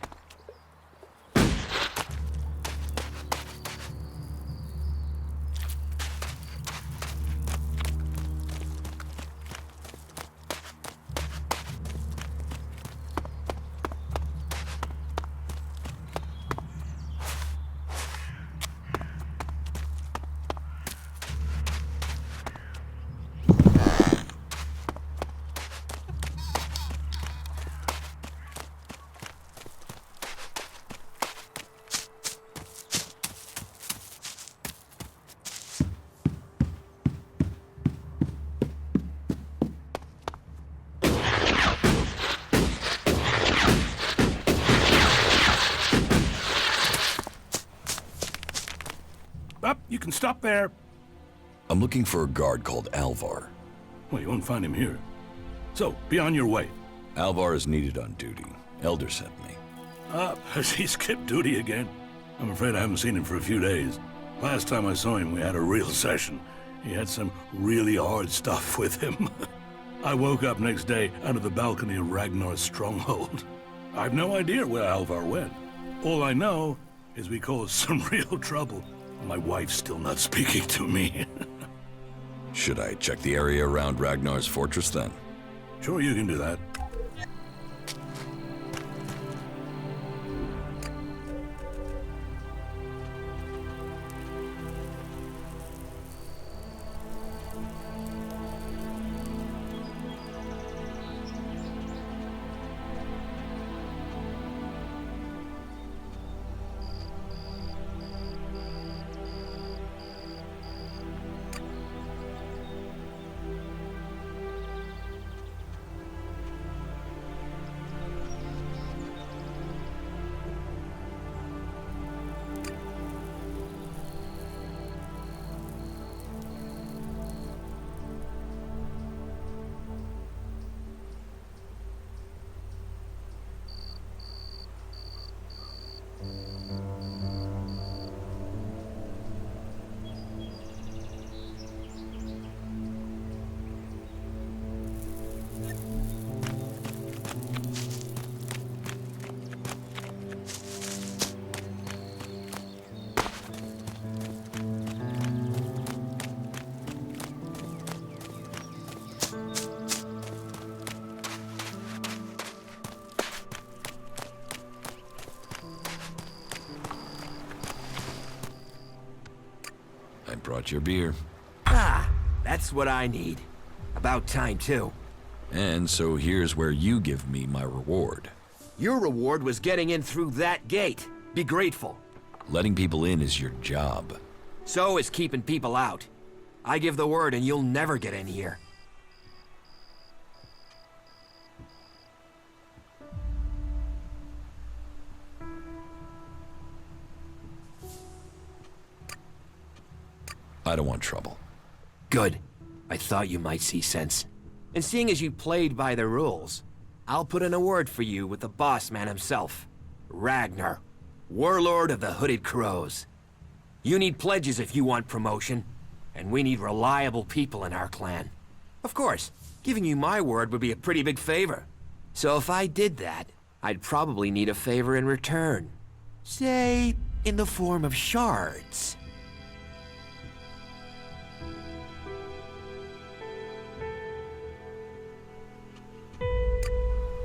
can stop there. I'm looking for a guard called Alvar. Well, you won't find him here. So, be on your way. Alvar is needed on duty. Elder sent me. Has he skipped duty again? I'm afraid I haven't seen him for a few days. Last time I saw him, we had a real session. He had some really hard stuff with him. I woke up next day under the balcony of Ragnar's stronghold. I've no idea where Alvar went. All I know is we caused some real trouble. My wife's still not speaking to me. Should I check the area around Ragnar's fortress then? Sure, you can do that. Brought your beer. Ah, that's what I need. About time, too. And so here's where you give me my reward. Your reward was getting in through that gate. Be grateful. Letting people in is your job. So is keeping people out. I give the word and you'll never get in here. I don't want trouble. Good. I thought you might see sense. And seeing as you played by the rules, I'll put in a word for you with the boss man himself. Ragnar, warlord of the Hooded Crows. You need pledges if you want promotion, and we need reliable people in our clan. Of course, giving you my word would be a pretty big favor. So if I did that, I'd probably need a favor in return. Say, in the form of shards.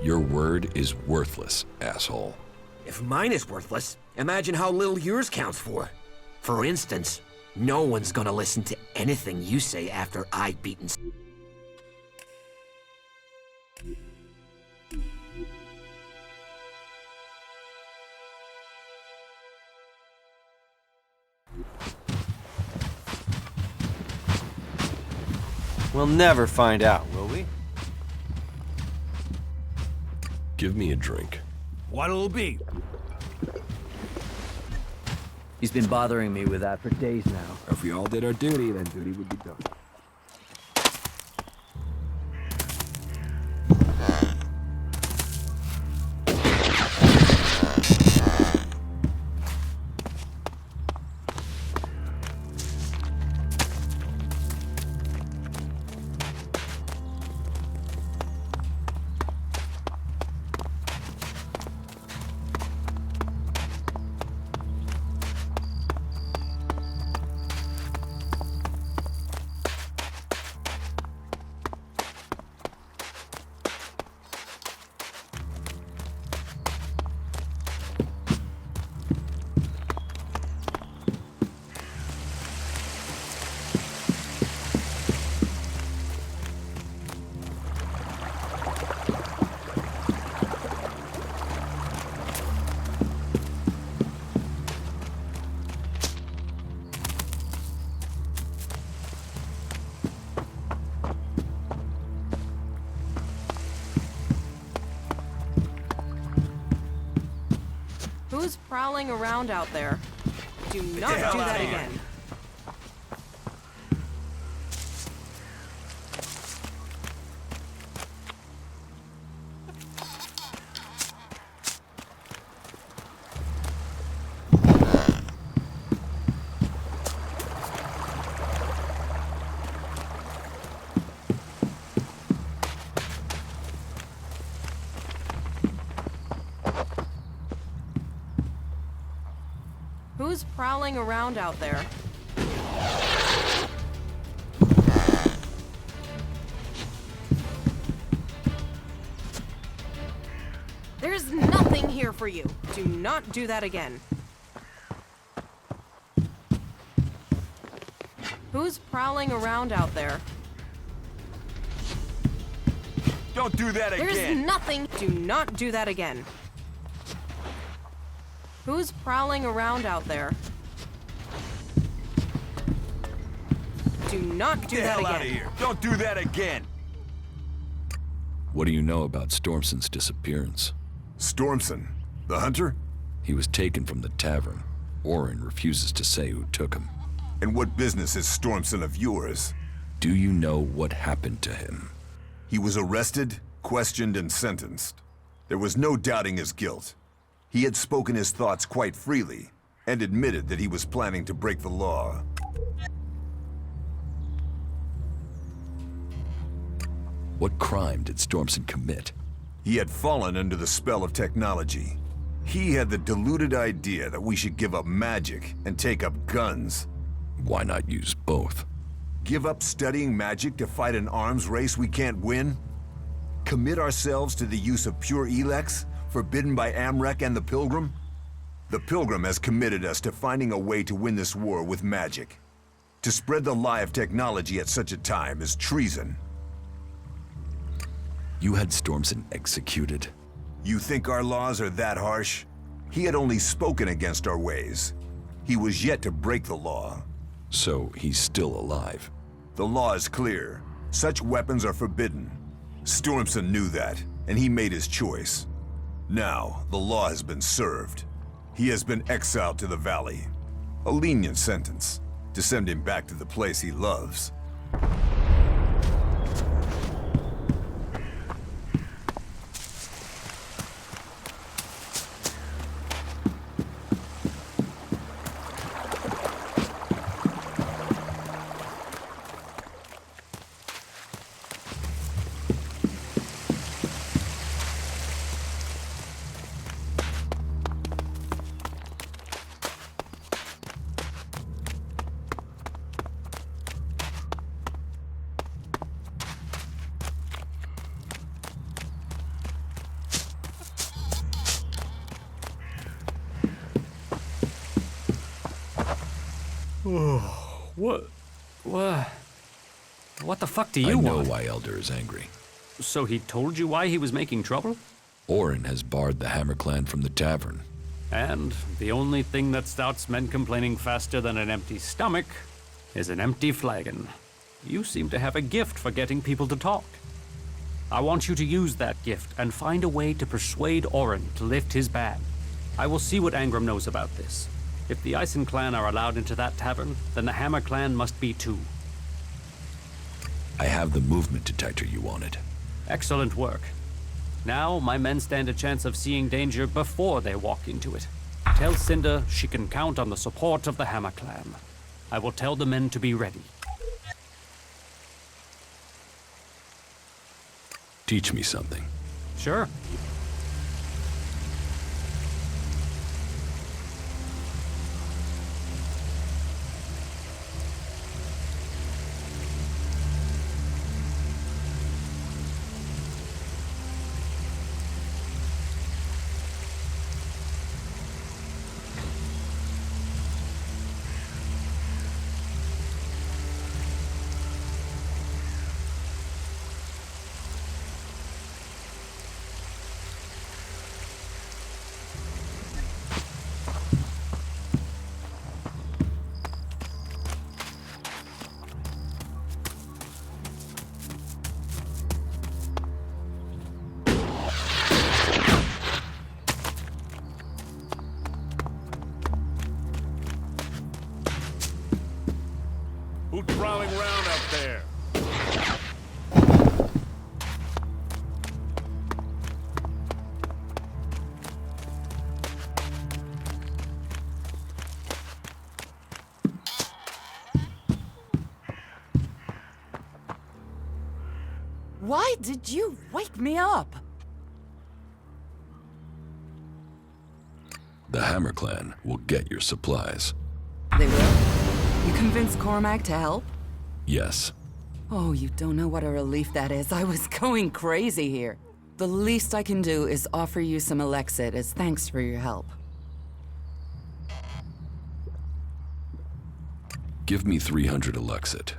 Your word is worthless, asshole. If mine is worthless, imagine how little yours counts for. For instance, no one's gonna listen to anything you say after I've beaten... We'll never find out, will we? Give me a drink. What'll it be? He's been bothering me with that for days now. If we all did our duty, then duty would be done. Who's prowling around out there? Do not do that again. Who's prowling around out there? There's nothing here for you. Do not do that again. Who's prowling around out there? Don't do that again! There's nothing. Do not do that again. Who's prowling around out there? Do not do Get the that hell again. out of here! Don't do that again! What do you know about Stormson's disappearance? Stormson? The hunter? He was taken from the tavern. Orin refuses to say who took him. And what business is Stormson of yours? Do you know what happened to him? He was arrested, questioned, and sentenced. There was no doubting his guilt. He had spoken his thoughts quite freely, and admitted that he was planning to break the law. What crime did Stormson commit? He had fallen under the spell of technology. He had the deluded idea that we should give up magic and take up guns. Why not use both? Give up studying magic to fight an arms race we can't win? Commit ourselves to the use of pure Elex, forbidden by Amrek and the Pilgrim? The Pilgrim has committed us to finding a way to win this war with magic. To spread the lie of technology at such a time is treason. You had Stormson executed? You think our laws are that harsh? He had only spoken against our ways. He was yet to break the law. So he's still alive? The law is clear. Such weapons are forbidden. Stormson knew that, and he made his choice. Now, the law has been served. He has been exiled to the valley. A lenient sentence, to send him back to the place he loves. What the fuck do you want? I know why Elder is angry. So he told you why he was making trouble? Orin has barred the Hammer Clan from the tavern. And the only thing that starts men complaining faster than an empty stomach is an empty flagon. You seem to have a gift for getting people to talk. I want you to use that gift and find a way to persuade Orin to lift his ban. I will see what Angram knows about this. If the Ison clan are allowed into that tavern, then the Hammer clan must be too. I have the movement detector you wanted. Excellent work. Now, my men stand a chance of seeing danger before they walk into it. Tell Cinder she can count on the support of the Hammer clan. I will tell the men to be ready. Teach me something. Sure. Who's prowling around out there? Why did you wake me up? The Hammer Clan will get your supplies. They will? You convinced Cormac to help? Yes. Oh, you don't know what a relief that is. I was going crazy here. The least I can do is offer you some Elexit as thanks for your help. Give me 300 Elexit.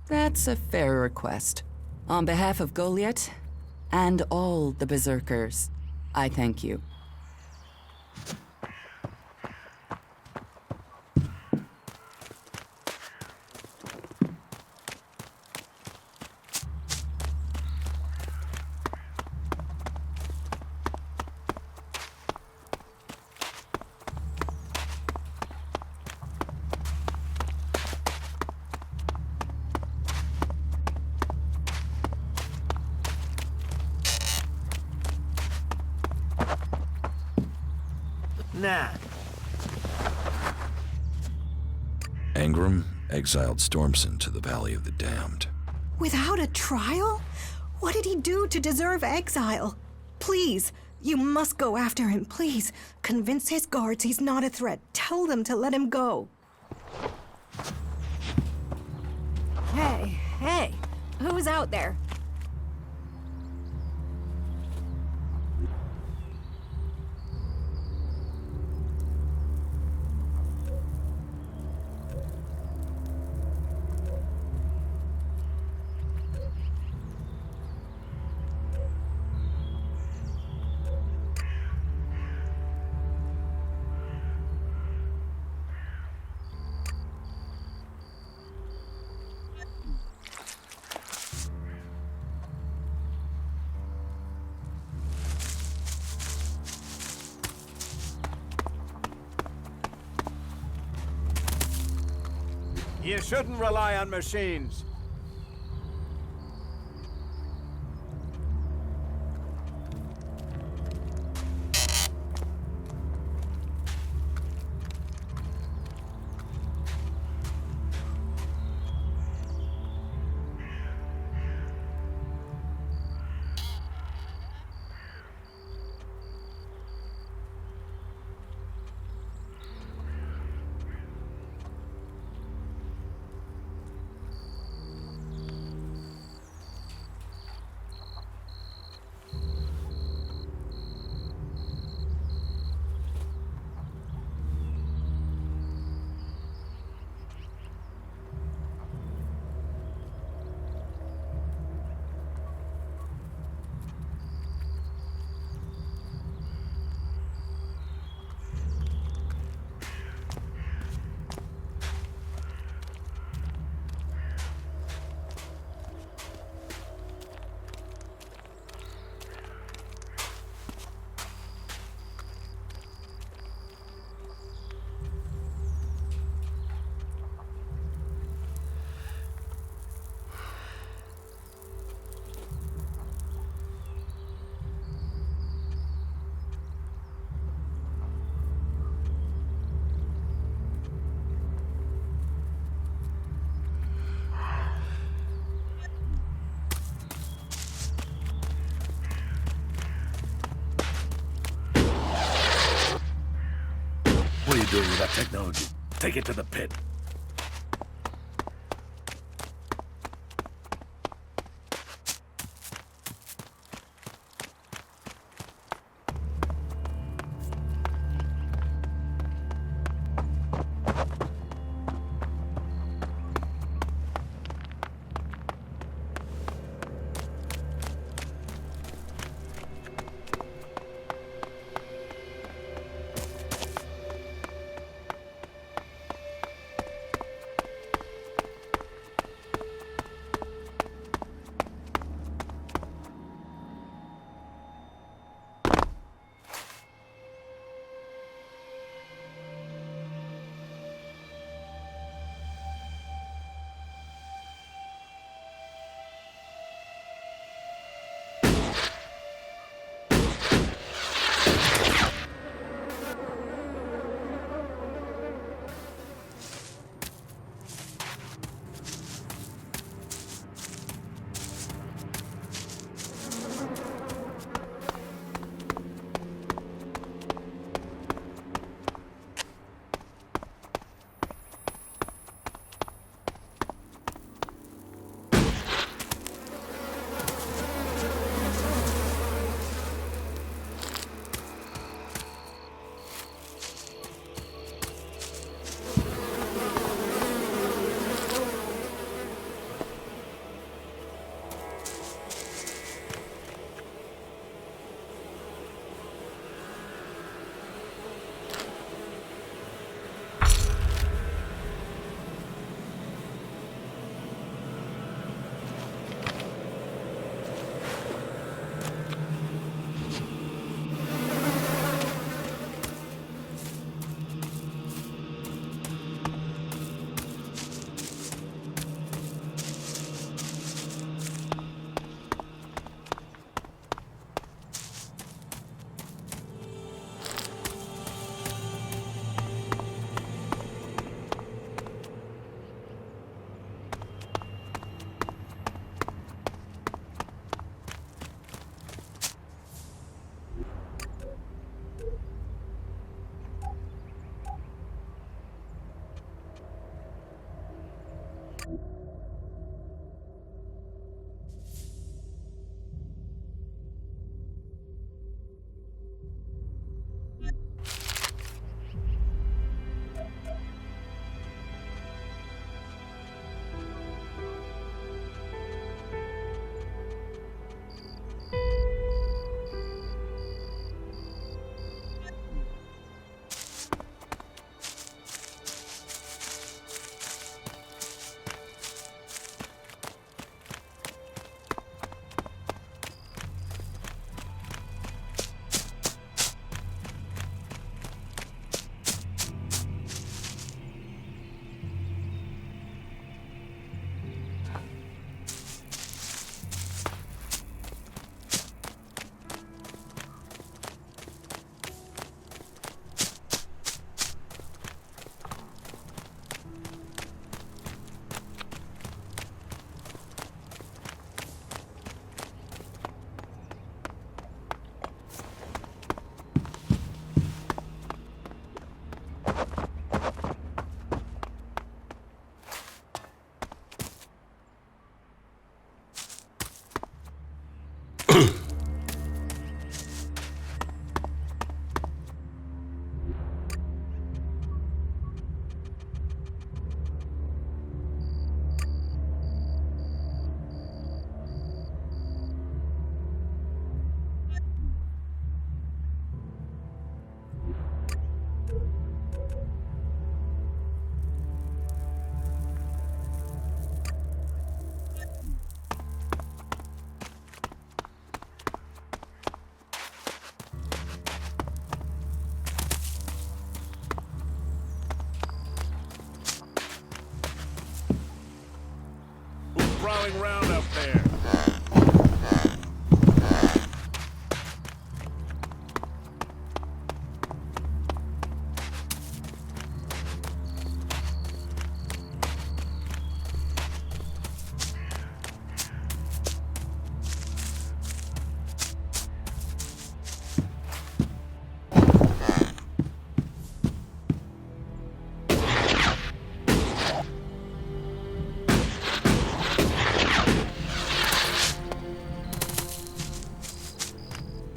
That's a fair request. On behalf of Goliath and all the Berserkers, I thank you. Nah. Angram exiled Stormson to the Valley of the Damned. Without a trial? What did he do to deserve exile? Please, you must go after him, please. Convince his guards he's not a threat. Tell them to let him go. Hey, who's out there? You shouldn't rely on machines. What are you doing with that technology? Take it to the pit.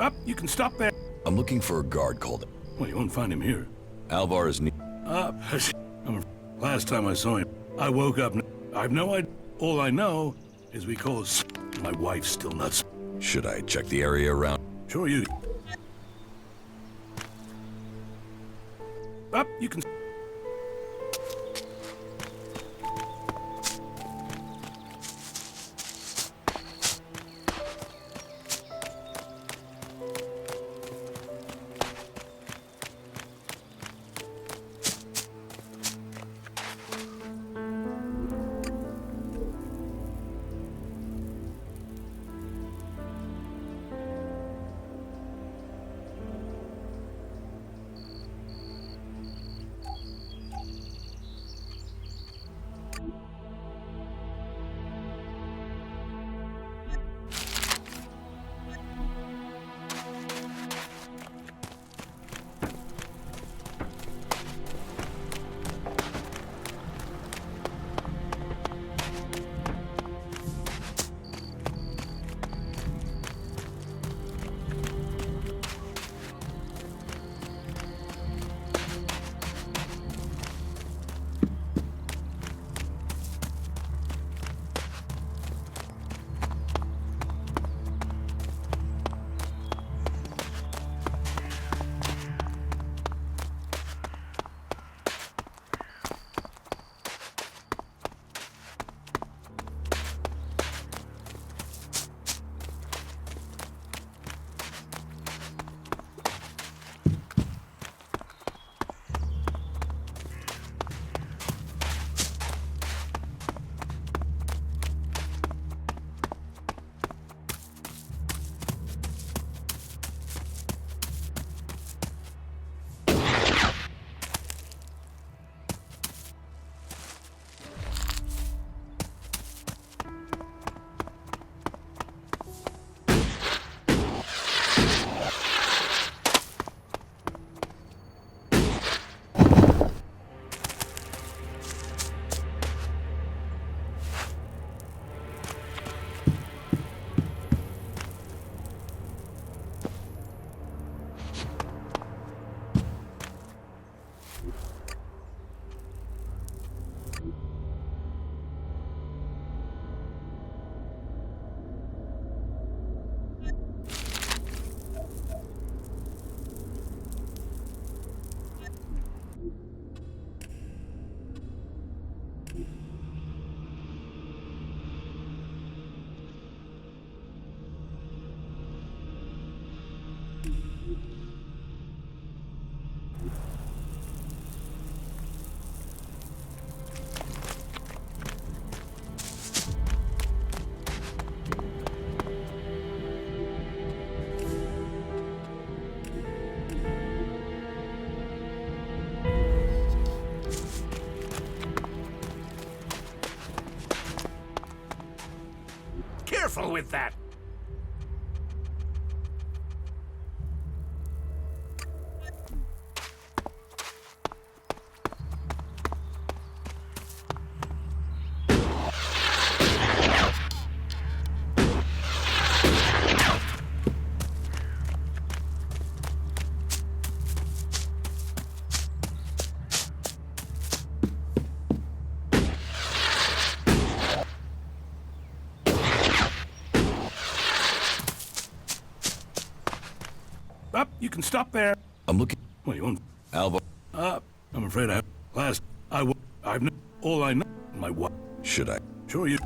Up, you can stop there. I'm looking for a guard called... Well, you won't find him here. Alvar is near... Last time I saw him, I woke up... I've no idea. All I know is we call it... My wife's still nuts. Should I check the area around? Sure you... Up, you can... Careful with that! Up, you can stop there. I'm looking... Well, you won't... Alvar... Up, I'm afraid I... Last... I've... All I know... My wife... Should I... Sure you...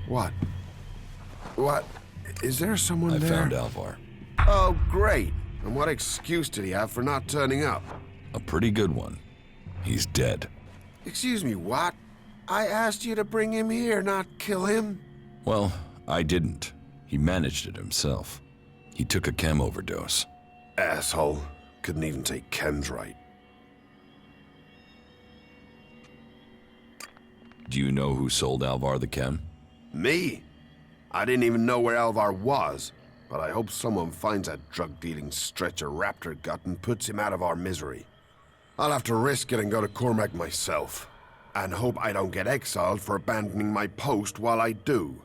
What? What? Is there someone there? I found Alvar. Oh, great. And what excuse did he have for not turning up? A pretty good one. He's dead. Excuse me, what? I asked you to bring him here, not kill him. Well, I didn't. He managed it himself. He took a chem overdose. Asshole. Couldn't even take chems right. Do you know who sold Alvar the chem? Me? I didn't even know where Alvar was, but I hope someone finds that drug-dealing stretcher Raptor gut and puts him out of our misery. I'll have to risk it and go to Cormac myself, and hope I don't get exiled for abandoning my post while I do.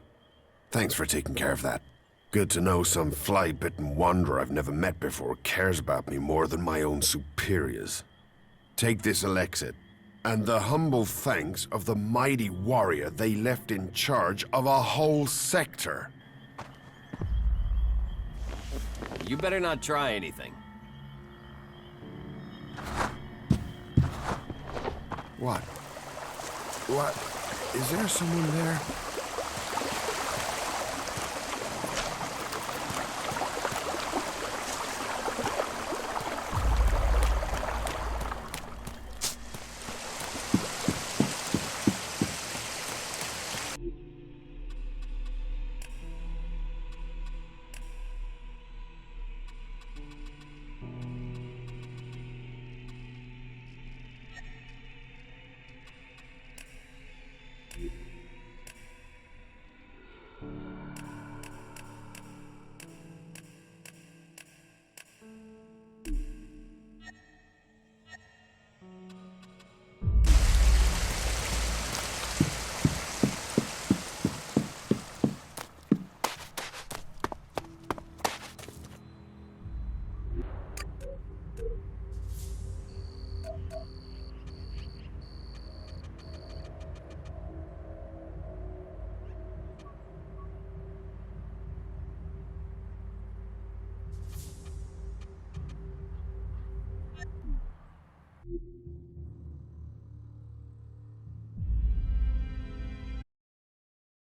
Thanks for taking care of that. Good to know some fly-bitten wanderer I've never met before cares about me more than my own superiors. Take this Elexit, and the humble thanks of the mighty warrior they left in charge of a whole sector. You better not try anything. What? What? Is there someone there?